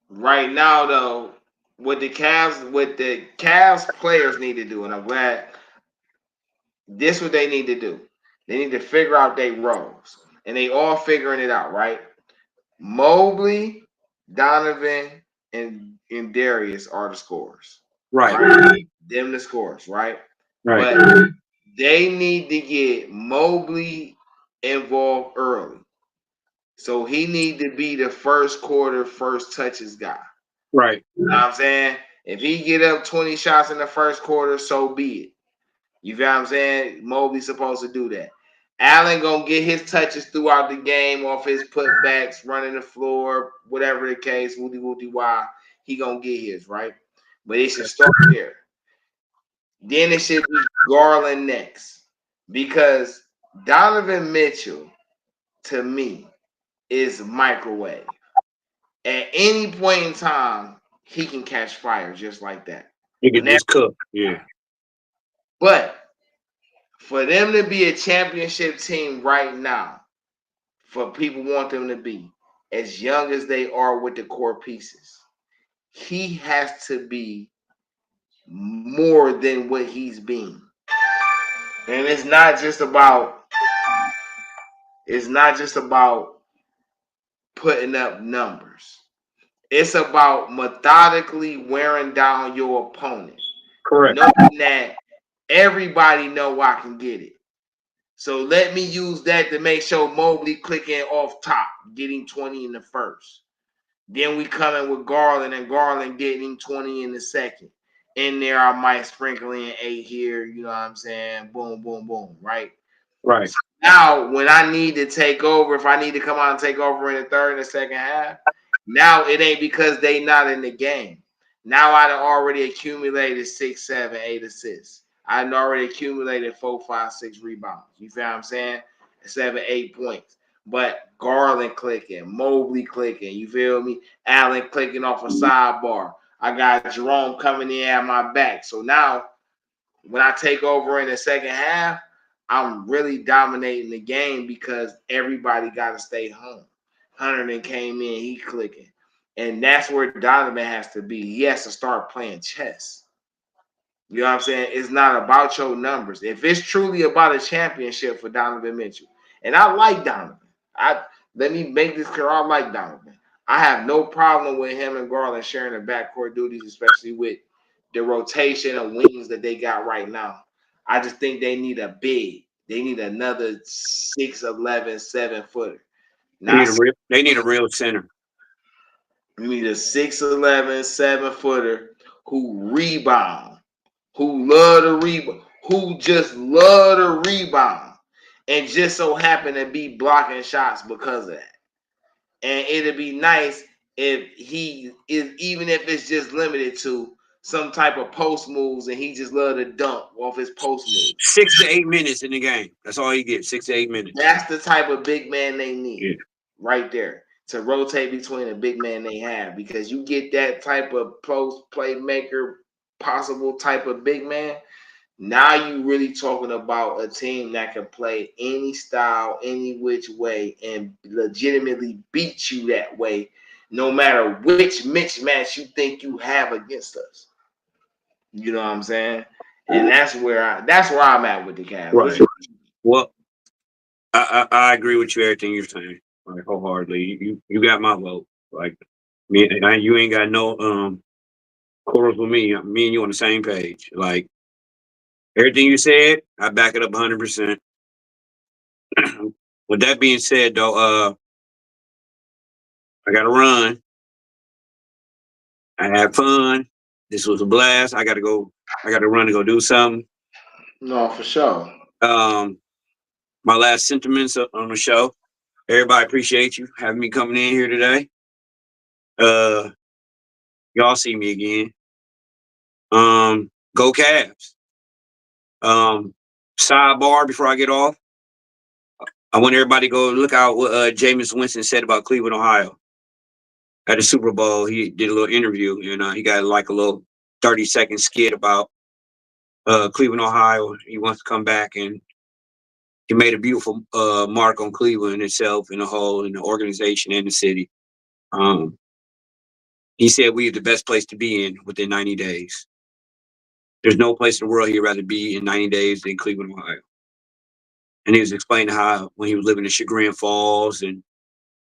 right now though, what the Cavs players need to do, and I'm glad this what they need to do. They need to figure out their roles. And they all figuring it out, right? Mobley, Donovan, and Darius are the scorers. Right. Right? Them the scorers, right? Right. But they need to get Mobley involved early. So he need to be the first quarter, first touches guy. Right. You know what I'm saying? If he get up 20 shots in the first quarter, so be it. You feel what I'm saying? Mobley's supposed to do that. Allen gonna get his touches throughout the game off his putbacks, running the floor, whatever the case, woody why he gonna get his, right? But it should start there. Then it should be Garland next. Because Donovan Mitchell, to me, is microwave. At any point in time, he can catch fire just like that. You can Whenever, just cook. Yeah. but for them to be a championship team right now, for people want them to be as young as they are with the core pieces, he has to be more than what he's been. And it's not just about putting up numbers. It's about methodically wearing down your opponent. Correct. Knowing that everybody know I can get it. So let me use that to make sure Mobley clicking off top, getting 20 in the first. Then we come in with Garland and Garland getting 20 in the second. In there, I might sprinkle in 8 here. You know what I'm saying? Boom, boom, boom. Right? Right. So now, when I need to take over, if I need to come out and take over in the third and the second half, now it ain't because they not in the game. Now I done already accumulated 6, 7, 8 assists. I done already accumulated 4, 5, 6 rebounds. You feel what I'm saying? 7, 8 points. But Garland clicking, Mobley clicking, you feel me? Allen clicking off a sidebar. I got Jerome coming in at my back. So now, when I take over in the second half, I'm really dominating the game because everybody got to stay home. Hunter then came in, he clicking. And that's where Donovan has to be. He has to start playing chess. You know what I'm saying? It's not about your numbers. If it's truly about a championship for Donovan Mitchell, and I like Donovan. Let me make this clear. I like Donovan. I have no problem with him and Garland sharing the backcourt duties, especially with the rotation of wings that they got right now. I just think they need a big. They need another 6'11", 7-footer. They need a real center. You need a 6'11", 7-footer who rebound, who love to rebound, who just love to rebound, and just so happen to be blocking shots because of that. And it'd be nice if he is, even if it's just limited to some type of post moves, and he just love to dunk off his post moves. 6 to 8 minutes in the game. That's all he gets. 6 to 8 minutes. That's the type of big man they need, Yeah. right there, to rotate between the big man they have, because you get that type of post playmaker, possible type of big man. Now you really talking about a team that can play any style, any which way, and legitimately beat you that way, no matter which mismatch you think you have against us. You know what I'm saying? And that's where I'm at with the Cavs. Right. Well, I agree with you everything you're saying, like wholeheartedly. You got my vote. Like me, you ain't got no quarrels with me. Me and you on the same page. Like Everything you said, I back it up 100%. With that being said, though, I got to run. I had fun. This was a blast. I got to go. I got to run to go do something. No, for sure. My last sentiments on the show. Everybody appreciate you having me coming in here today. Y'all see me again. Go Cavs. Sidebar before I get off. I want everybody to go look out what Jameis Winston said about Cleveland, Ohio. At the Super Bowl, he did a little interview, and he got like a little 30-second skit about Cleveland, Ohio. He wants to come back, and he made a beautiful mark on Cleveland itself and the whole, and the organization and the city. He said we are the best place to be in within 90 days. There's no place in the world he'd rather be in 90 days than Cleveland, Ohio. And he was explaining how when he was living in Chagrin Falls and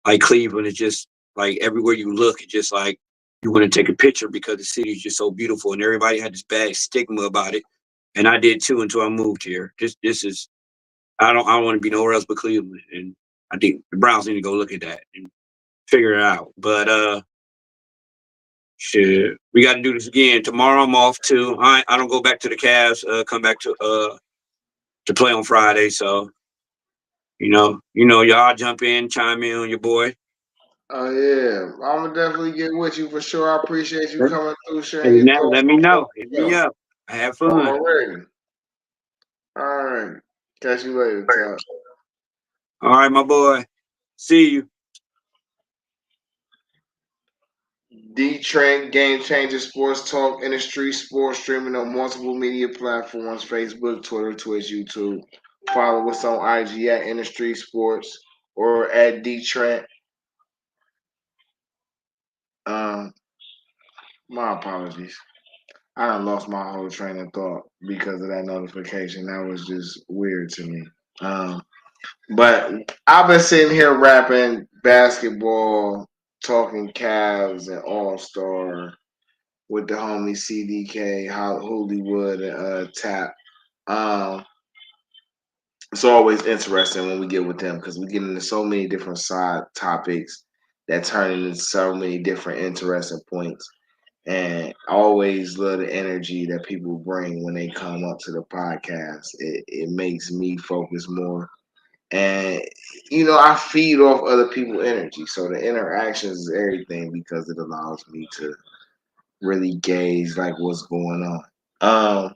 like Cleveland is just like everywhere you look, it's just like you want to take a picture because the city is just so beautiful. And everybody had this bad stigma about it. And I did too until I moved here. This is I don't want to be nowhere else but Cleveland. And I think the Browns need to go look at that and figure it out. But shit, we got to do this again. Tomorrow I'm off too. I don't go back to the Cavs. Come back to play on Friday. So y'all jump in, chime in on your boy. Oh yeah, I'm gonna definitely get with you for sure. I appreciate you coming through, sharing Hey, your now thoughts. let me know. Hit me up. I have fun. Already. All right. Catch you later, Todd. All right, my boy. See you. Dee Trynt, Game Changer Sports Talk, Industry Sports, streaming on multiple media platforms: Facebook, Twitter, Twitch, YouTube. Follow us on IG at Industry Sports or at Dee Trynt. My apologies. I done lost my whole train of thought because of that notification. That was just weird to me. But I've been sitting here rapping basketball, talking Cavs and All Star with the homie CDK, Hollywood, and Tap. It's always interesting when we get with them because we get into so many different side topics that turn into so many different interesting points. And I always love the energy that people bring when they come up to the podcast. It makes me focus more. And I feed off other people's energy. So the interactions is everything because it allows me to really gauge like what's going on.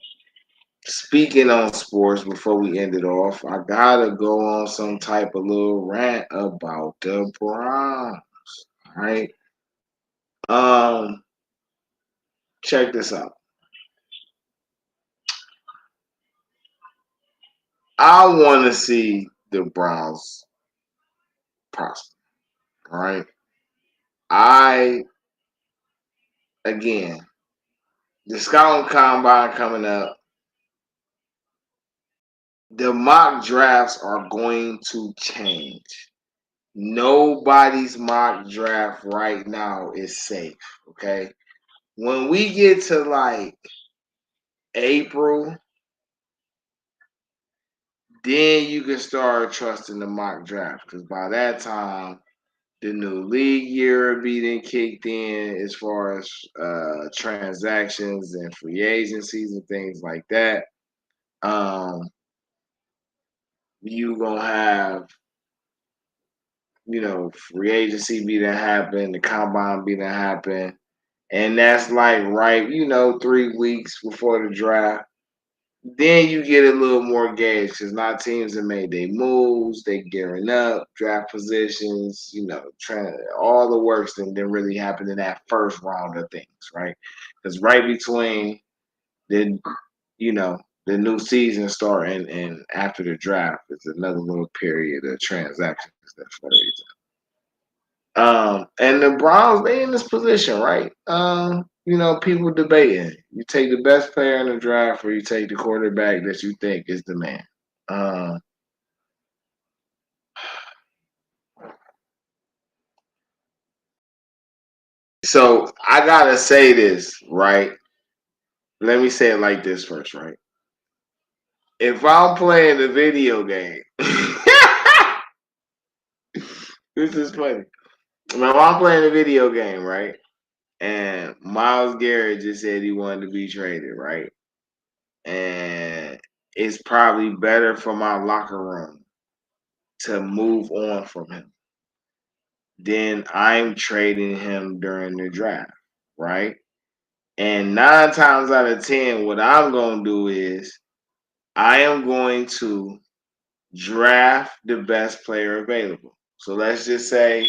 Speaking on sports, before we end it off, I gotta go on some type of little rant about the Browns. Right? Check this out. I want to see the Browns prosper. Right? Again, the scouting combine coming up. The mock drafts are going to change. Nobody's mock draft right now is safe. Okay. When we get to like April, then you can start trusting the mock draft because by that time, the new league year being kicked in as far as transactions and free agencies and things like that. You gonna have free agency be to happen, the combine be to happen, and that's like right 3 weeks before the draft. Then you get a little more gauge because now teams have made their moves, they gearing up, draft positions, trying all the works that didn't really happen in that first round of things, right? Because right between the the new season starting and after the draft is another little period of transactions that's crazy. And the Browns, they in this position, right? People debating. You take the best player in the draft or you take the quarterback that you think is the man. So I gotta say this, right? Let me say it like this first, right? if I'm playing a video game, this is funny. If I'm playing a video game, right? And Myles Garrett just said he wanted to be traded, right? And it's probably better for my locker room to move on from him. Then I'm trading him during the draft, right? And 9 times out of 10, what I'm going to do is I am going to draft the best player available. So let's just say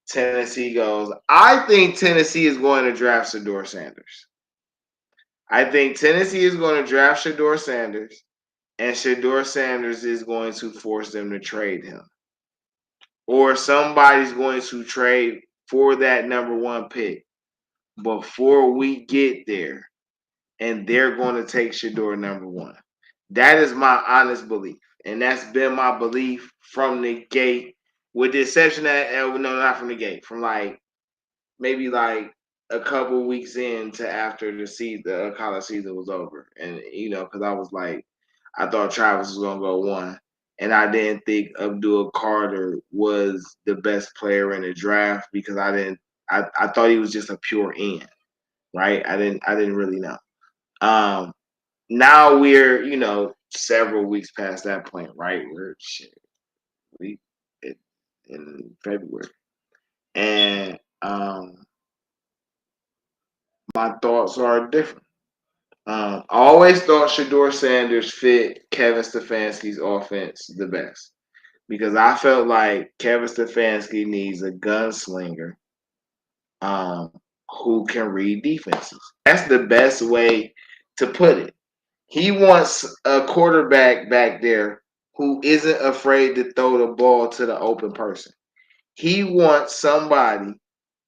Tennessee goes. I think Tennessee is going to draft Shedeur Sanders. I think Tennessee is going to draft Shedeur Sanders, and Shedeur Sanders is going to force them to trade him. Or somebody's going to trade for that number 1 pick before we get there, and they're going to take Shedeur number 1. That is my honest belief, and that's been my belief from the gate, with the exception that no, not from the gate, from like maybe like a couple weeks into after the college season was over, and because I was like, I thought Travis was gonna go 1, and I didn't think Abdul Carter was the best player in the draft because I thought he was just a pure end, right? I didn't really know. Now we're several weeks past that point, right? We in February, and my thoughts are different. I always thought Shedeur Sanders fit Kevin Stefanski's offense the best because I felt like Kevin Stefanski needs a gunslinger who can read defenses. That's the best way to put it. He wants a quarterback back there who isn't afraid to throw the ball to the open person. He wants somebody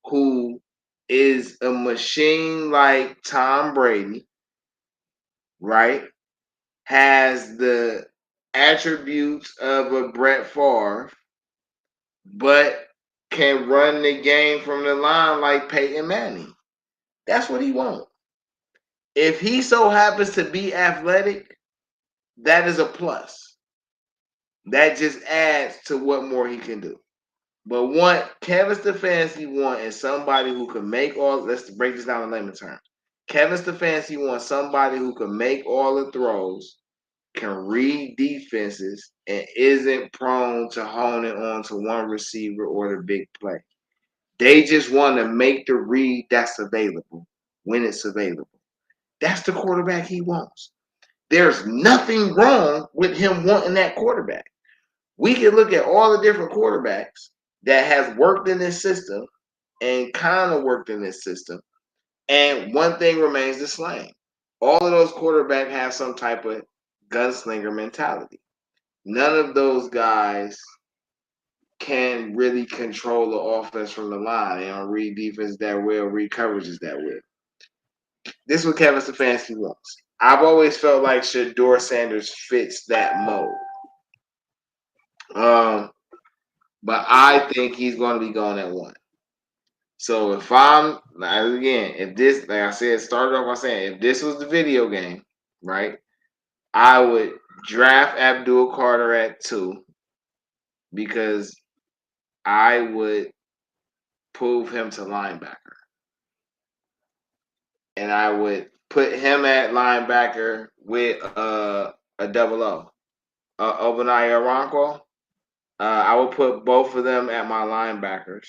who is a machine like Tom Brady, right? Has the attributes of a Brett Favre, but can run the game from the line like Peyton Manning. That's what he wants. If he so happens to be athletic, that is a plus. That just adds to what more he can do. But what Kevin Stefanski wants is somebody who can make all. Let's break this down in layman terms. Kevin Stefanski wants somebody who can make all the throws, can read defenses, and isn't prone to honing on to one receiver or the big play. They just want to make the read that's available when it's available. That's the quarterback he wants. There's nothing wrong with him wanting that quarterback. We can look at all the different quarterbacks that has worked in this system and kind of worked in this system. And one thing remains the same. All of those quarterbacks have some type of gunslinger mentality. None of those guys can really control the offense from the line. They don't read defense that well, read coverages that well. This is what Kevin Stefanski wants. I've always felt like Shedeur Sanders fits that mold. But I think he's going to be going at 1. So if if this, like I said, started off by saying, if this was the video game, right, I would draft Abdul Carter at 2 because I would move him to linebacker. And I would put him at linebacker with a double O. Obadiah Ronquo. I would put both of them at my linebackers.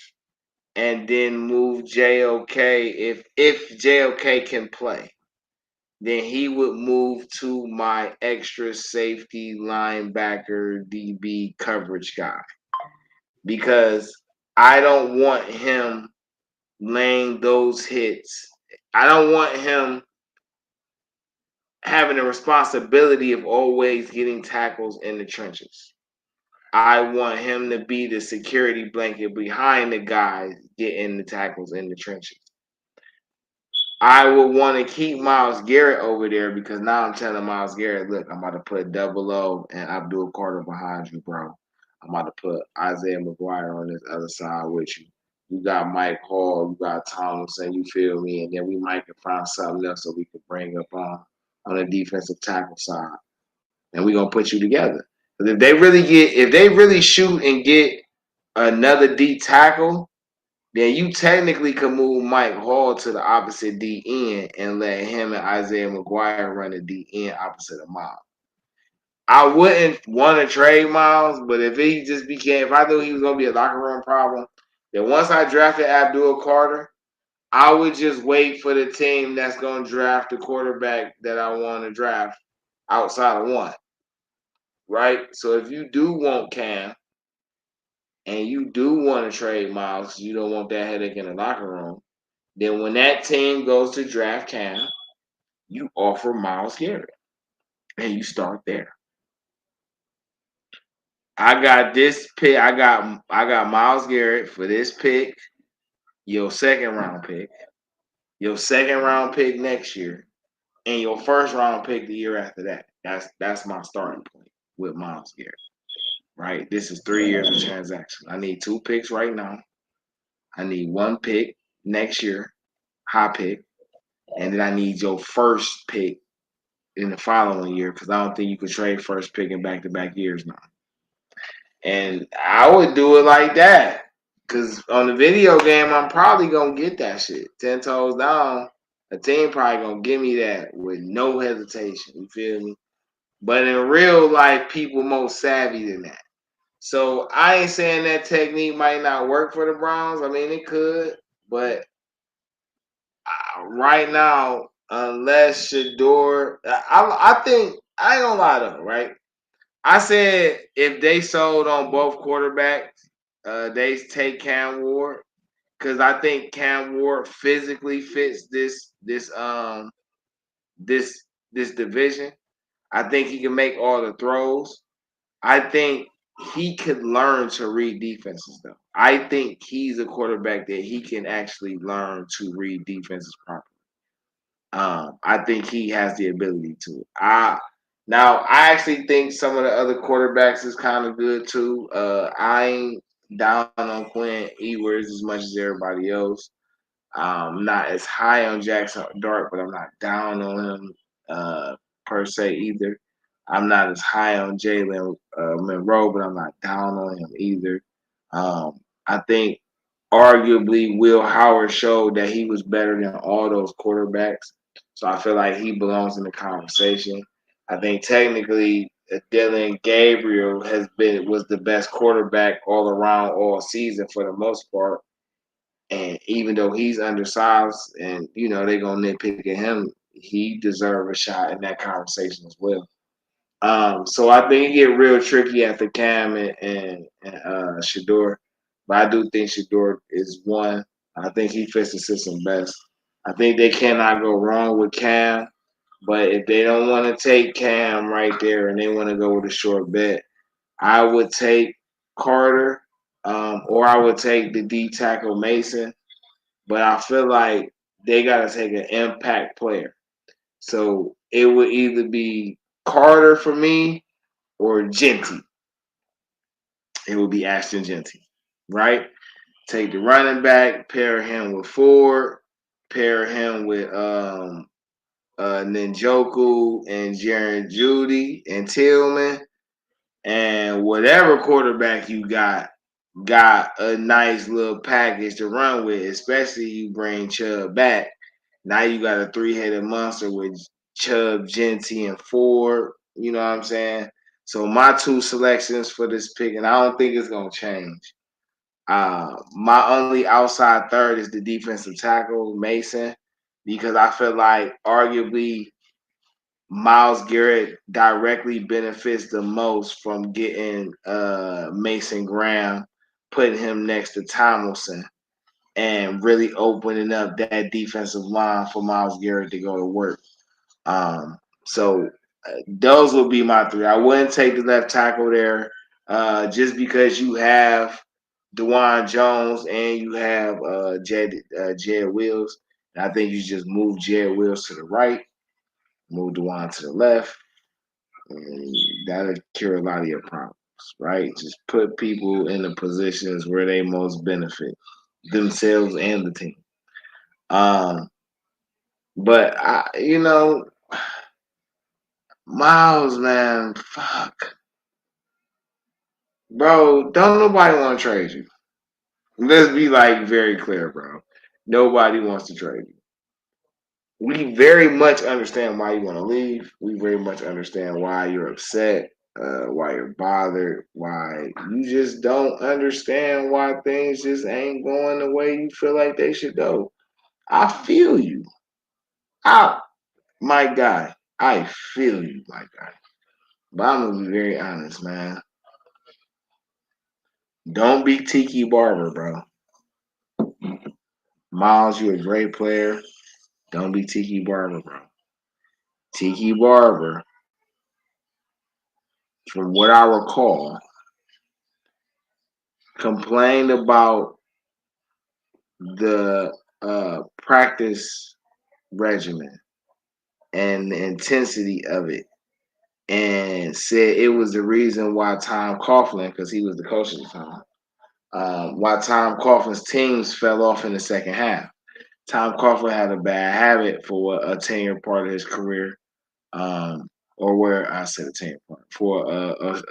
And then move JOK if JOK can play. Then he would move to my extra safety linebacker DB coverage guy. Because I don't want him laying those hits. I don't want him having the responsibility of always getting tackles in the trenches. I want him to be the security blanket behind the guys getting the tackles in the trenches. I would want to keep Myles Garrett over there because now I'm telling Myles Garrett, look, I'm about to put double O and Abdul Carter behind you, bro. I'm about to put Isaiah McGuire on this other side with you. You got Mike Hall, you got Tomlinson, you feel me? And then we might can find something else that we could bring up on the defensive tackle side. and we're gonna put you together. But if they really shoot and get another D tackle, then you technically could move Mike Hall to the opposite D end and let him and Isaiah McGuire run the D end opposite of Miles. I wouldn't want to trade Miles, but if I knew he was gonna be a locker room problem, then once I drafted Abdul Carter, I would just wait for the team that's gonna draft the quarterback that I want to draft outside of one. Right? So if you do want Cam and you do want to trade Miles, you don't want that headache in the locker room, then when that team goes to draft Cam, you offer Miles Garrett and you start there. I got this pick. I got Miles Garrett for this pick, your second round pick, your second round pick next year, and your first round pick the year after that. That's my starting point with Miles Garrett. Right? This is 3 years of transaction. I need 2 picks right now. I need 1 pick next year, high pick, and then I need your first pick in the following year because I don't think you could trade first pick in back-to-back years now. And I would do it like that because on the video game, I'm probably going to get that shit. 10 toes down, a team probably going to give me that with no hesitation. You feel me? But in real life, people more savvy than that. So I ain't saying that technique might not work for the Browns. I mean, it could. But right now, unless Shador, I think, I ain't gonna lie though, right? I said if they sold on both quarterbacks, they take Cam Ward because I think Cam Ward physically fits this division. I think he can make all the throws. I think he could learn to read defenses though. I think he's a quarterback that he can actually learn to read defenses properly. I think he has the ability to. Now I actually think some of the other quarterbacks is kind of good too. I ain't down on Quinn Ewers as much as everybody else. Not as high on Jackson Dart, but I'm not down on him per se either. I'm not as high on Jalen Monroe, but I'm not down on him either. I think arguably Will Howard showed that he was better than all those quarterbacks. So I feel like he belongs in the conversation. I think technically Dylan Gabriel was the best quarterback all around all season for the most part. And even though he's undersized and they're gonna nitpick at him, he deserves a shot in that conversation as well. So I think it get real tricky after Cam and Shador. But I do think Shador is one. I think he fits the system best. I think they cannot go wrong with Cam. But if they don't want to take Cam right there and they want to go with a short bet, I would take Carter, or I would take the D tackle Mason. But I feel like they got to take an impact player. So it would either be Carter for me or Genty. It would be Ashton Genty, right? Take the running back, pair him with Ford, pair him with Njoku and Jaron Judy and Tillman, and whatever quarterback you got a nice little package to run with, especially you bring Chubb back. Now you got a 3-headed monster with Chubb, Genty, and Ford. You know what I'm saying? So my 2 selections for this pick, and I don't think it's gonna change. My only outside third is the defensive tackle Mason, because I feel like arguably Myles Garrett directly benefits the most from getting Mason Graham, putting him next to Tomlinson, and really opening up that defensive line for Myles Garrett to go to work. So those would be my 3. I wouldn't take the left tackle there just because you have DeJuan Jones and you have Jed Wills. And I think you just move Jed Wills to the right, move DeJuan to the left, and that'll cure a lot of your problems, right? Just put people in the positions where they most benefit themselves and the team. But Miles, man, fuck. Bro, don't nobody want to trade you. Let's be like very clear, bro. Nobody wants to trade you. We very much understand why you want to leave. We very much understand why you're upset, why you're bothered, why you just don't understand why things just ain't going the way you feel like they should go. I feel you. My guy, I feel you, my guy. But I'm gonna be very honest, man. Don't be Tiki Barber, bro. Miles, you're a great player. Don't be Tiki Barber, bro. Tiki Barber, from what I recall, complained about the practice regimen and the intensity of it, and said it was the reason why Tom Coughlin, because he was the coach at the time, why Tom Coughlin's teams fell off in the second half. Tom Coughlin had a bad habit for a 10-year part of his career, or where I said a 10-year part, for a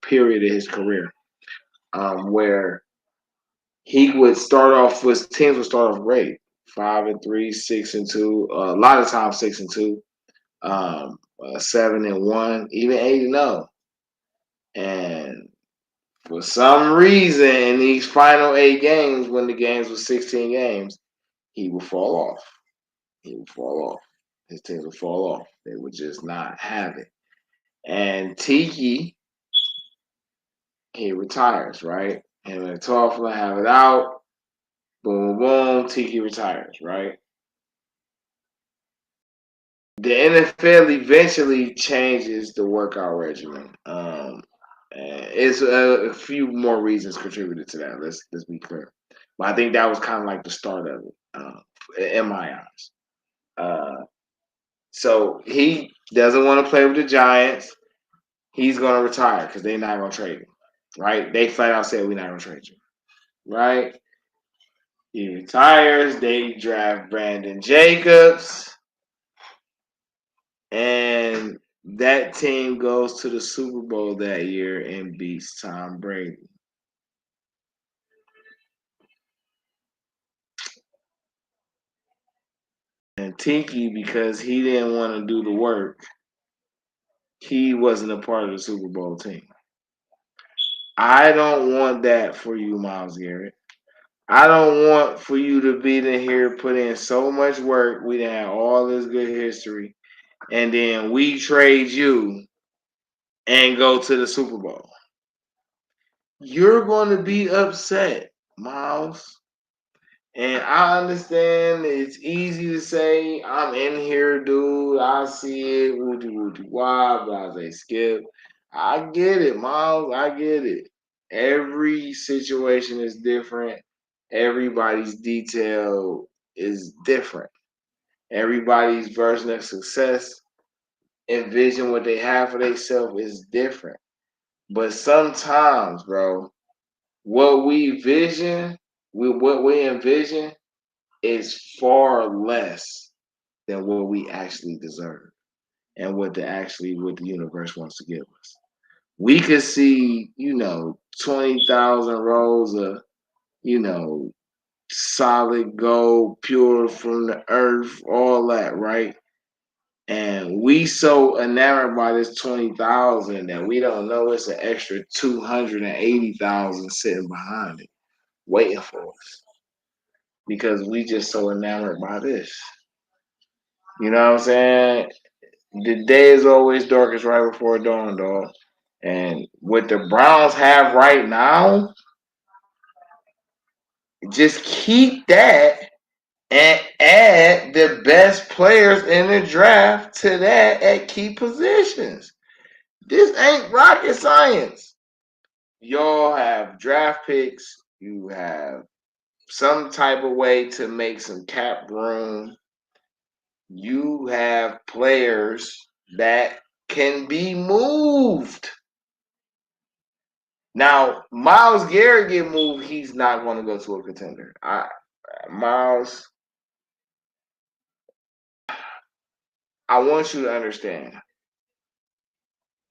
period of his career, where he would start off with teams would start off great, 5-3, 6-2, a lot of times 6-2, 7-1, even 8-0, and for some reason in these final 8 games, when the games were 16 games, he would fall off. He would fall off. His teams would fall off. They would just not have it. And Tiki, he retires, right? Him and Toffler have it out. Boom, boom, Tiki retires, right? The NFL eventually changes the workout regimen. And it's a few more reasons contributed to that. Let's be clear. But I think that was kind of like the start of it, in my eyes. So he doesn't want to play with the Giants. He's going to retire because they're not going to trade him, right? They flat out said, we're not going to trade you, right? He retires. They draft Brandon Jacobs. And that team goes to the Super Bowl that year and beats Tom Brady. And Tiki, because he didn't want to do the work, he wasn't a part of the Super Bowl team. I don't want that for you, Myles Garrett. I don't want for you to be in here, put in so much work. We done had all this good history, and then we trade you and go to the Super Bowl. You're going to be upset, Myles. And I understand it's easy to say, I'm in here, dude. I see it. Woody, why? Blase, skip. I get it, Myles. I get it. Every situation is different. Everybody's detail is different. Everybody's version of success and vision, what they have for themselves, is different. But sometimes, bro, what we envision is far less than what we actually deserve and what the universe wants to give us. We could see, 20,000 rows of, solid gold, pure from the earth, all that, right? And we so enamored by this 20,000 that we don't know it's an extra 280,000 sitting behind it, waiting for us. Because we just so enamored by this. You know what I'm saying? The day is always darkest right before dawn, dog. And what the Browns have right now, just keep that and add the best players in the draft to that at key positions. This ain't rocket science. Y'all have draft picks. You have some type of way to make some cap room. You have players that can be moved. Now, Myles Garrett get moved, he's not going to go to a contender. Myles, I want you to understand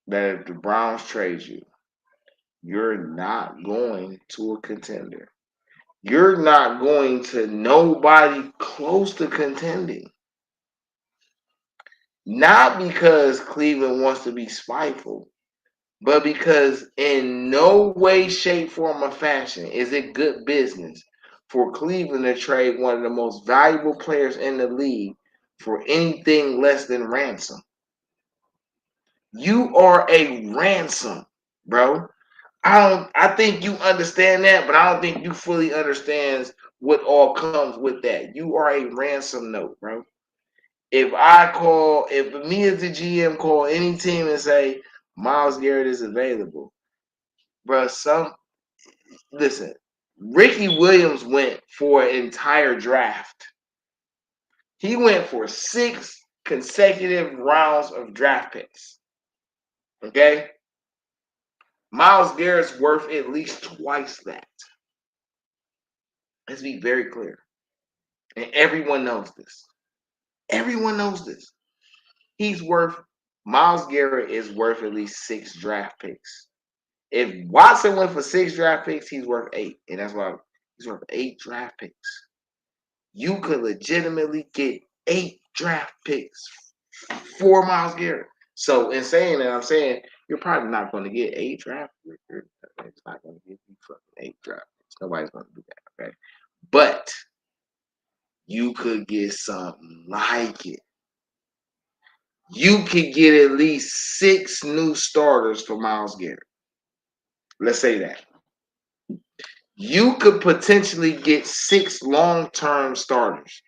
that if the Browns trade you, you're not going to a contender. You're not going to nobody close to contending. Not because Cleveland wants to be spiteful, but because in no way, shape, form, or fashion is it good business for Cleveland to trade one of the most valuable players in the league for anything less than ransom. You are a ransom, bro. I think you understand that, but I don't think you fully understands what all comes with that. You are a ransom note, bro. If me as the GM call any team and say Myles Garrett is available, bro, listen, Ricky Williams went for an entire draft. He went for 6 consecutive rounds of draft picks. Okay? Myles Garrett's worth at least twice that. Let's be very clear. And everyone knows this. Everyone knows this. Myles Garrett is worth at least 6 draft picks. If Watson went for 6 draft picks, he's worth 8. And that's why he's worth 8 draft picks. You could legitimately get 8 draft picks for Myles Garrett. So in saying that, I'm saying you're probably not going to get 8 draft picks. It's not going to give you fucking 8 draft picks. Nobody's going to do that, okay? But you could get something like it. You could get at least 6 new starters for Myles Garrett. Let's say that. You could potentially get 6 long-term starters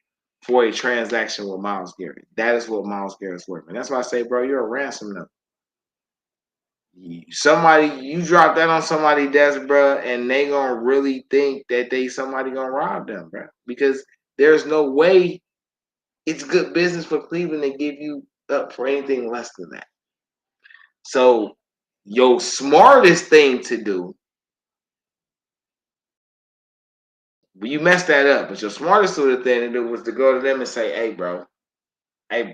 for a transaction with Myles Garrett. That is what Myles Garrett's worth. And that's why I say, bro, you're a ransom note. You drop that on somebody's desk, bro, and they gonna really think that somebody gonna rob them, bro. Because there's no way it's good business for Cleveland to give you up for anything less than that. So your smartest thing to do, you messed that up, but your smartest thing to do was to go to them and say, hey, bro, hey,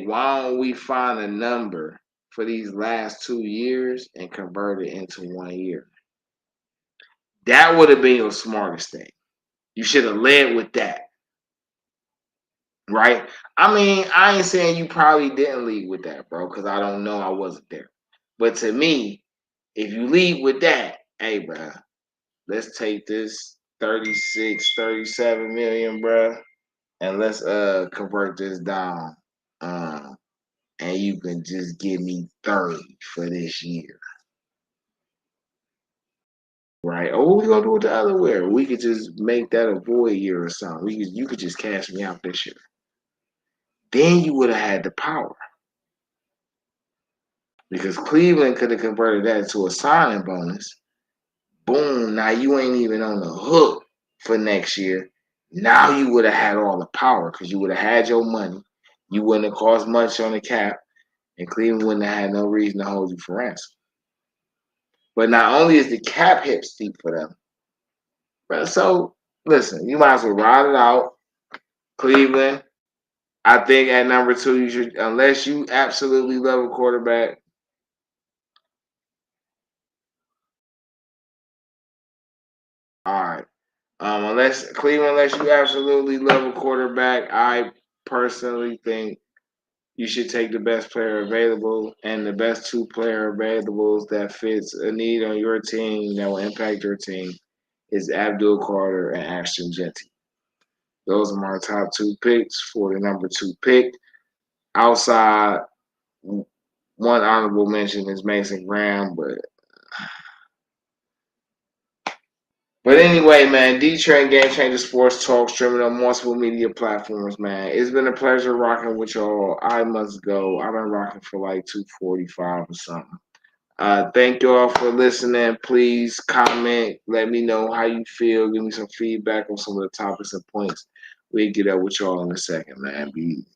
why don't we find a number for these last 2 years and convert it into 1 year? That would have been your smartest thing. You should have led with that. Right? I mean, I ain't saying you probably didn't lead with that, bro, because I don't know. I wasn't there. But to me, if you lead with that, hey, bro, let's take this 36, 37 million, bro, and let's convert this down. And you can just give me 30 for this year. Right? Or what we gonna do with the other way? We could just make that a void year or something. You could just cash me out this year. Then you would have had the power. Because Cleveland could have converted that to a signing bonus. Boom, now you ain't even on the hook for next year. Now you would have had all the power because you would have had your money. You wouldn't have cost much on the cap, and Cleveland wouldn't have had no reason to hold you for ransom. But not only is the cap hit steep for them, but so listen, you might as well ride it out. Cleveland, I think at number 2, you should, unless you absolutely love a quarterback. All right. Unless you absolutely love a quarterback, I personally think you should take the best player available, and the best 2 player availables that fits a need on your team that will impact your team is Abdul Carter and Ashton Jeanty. Those are my top 2 picks for the number 2 pick. Outside, one honorable mention is Mason Graham, But anyway, man, Dee Trynt Game Changer Sports Talk, streaming on multiple media platforms, man. It's been a pleasure rocking with y'all. I must go. I've been rocking for like 2:45 or something. Thank you all for listening. Please comment. Let me know how you feel. Give me some feedback on some of the topics and points. We'll get up with y'all in a second, man. Be easy.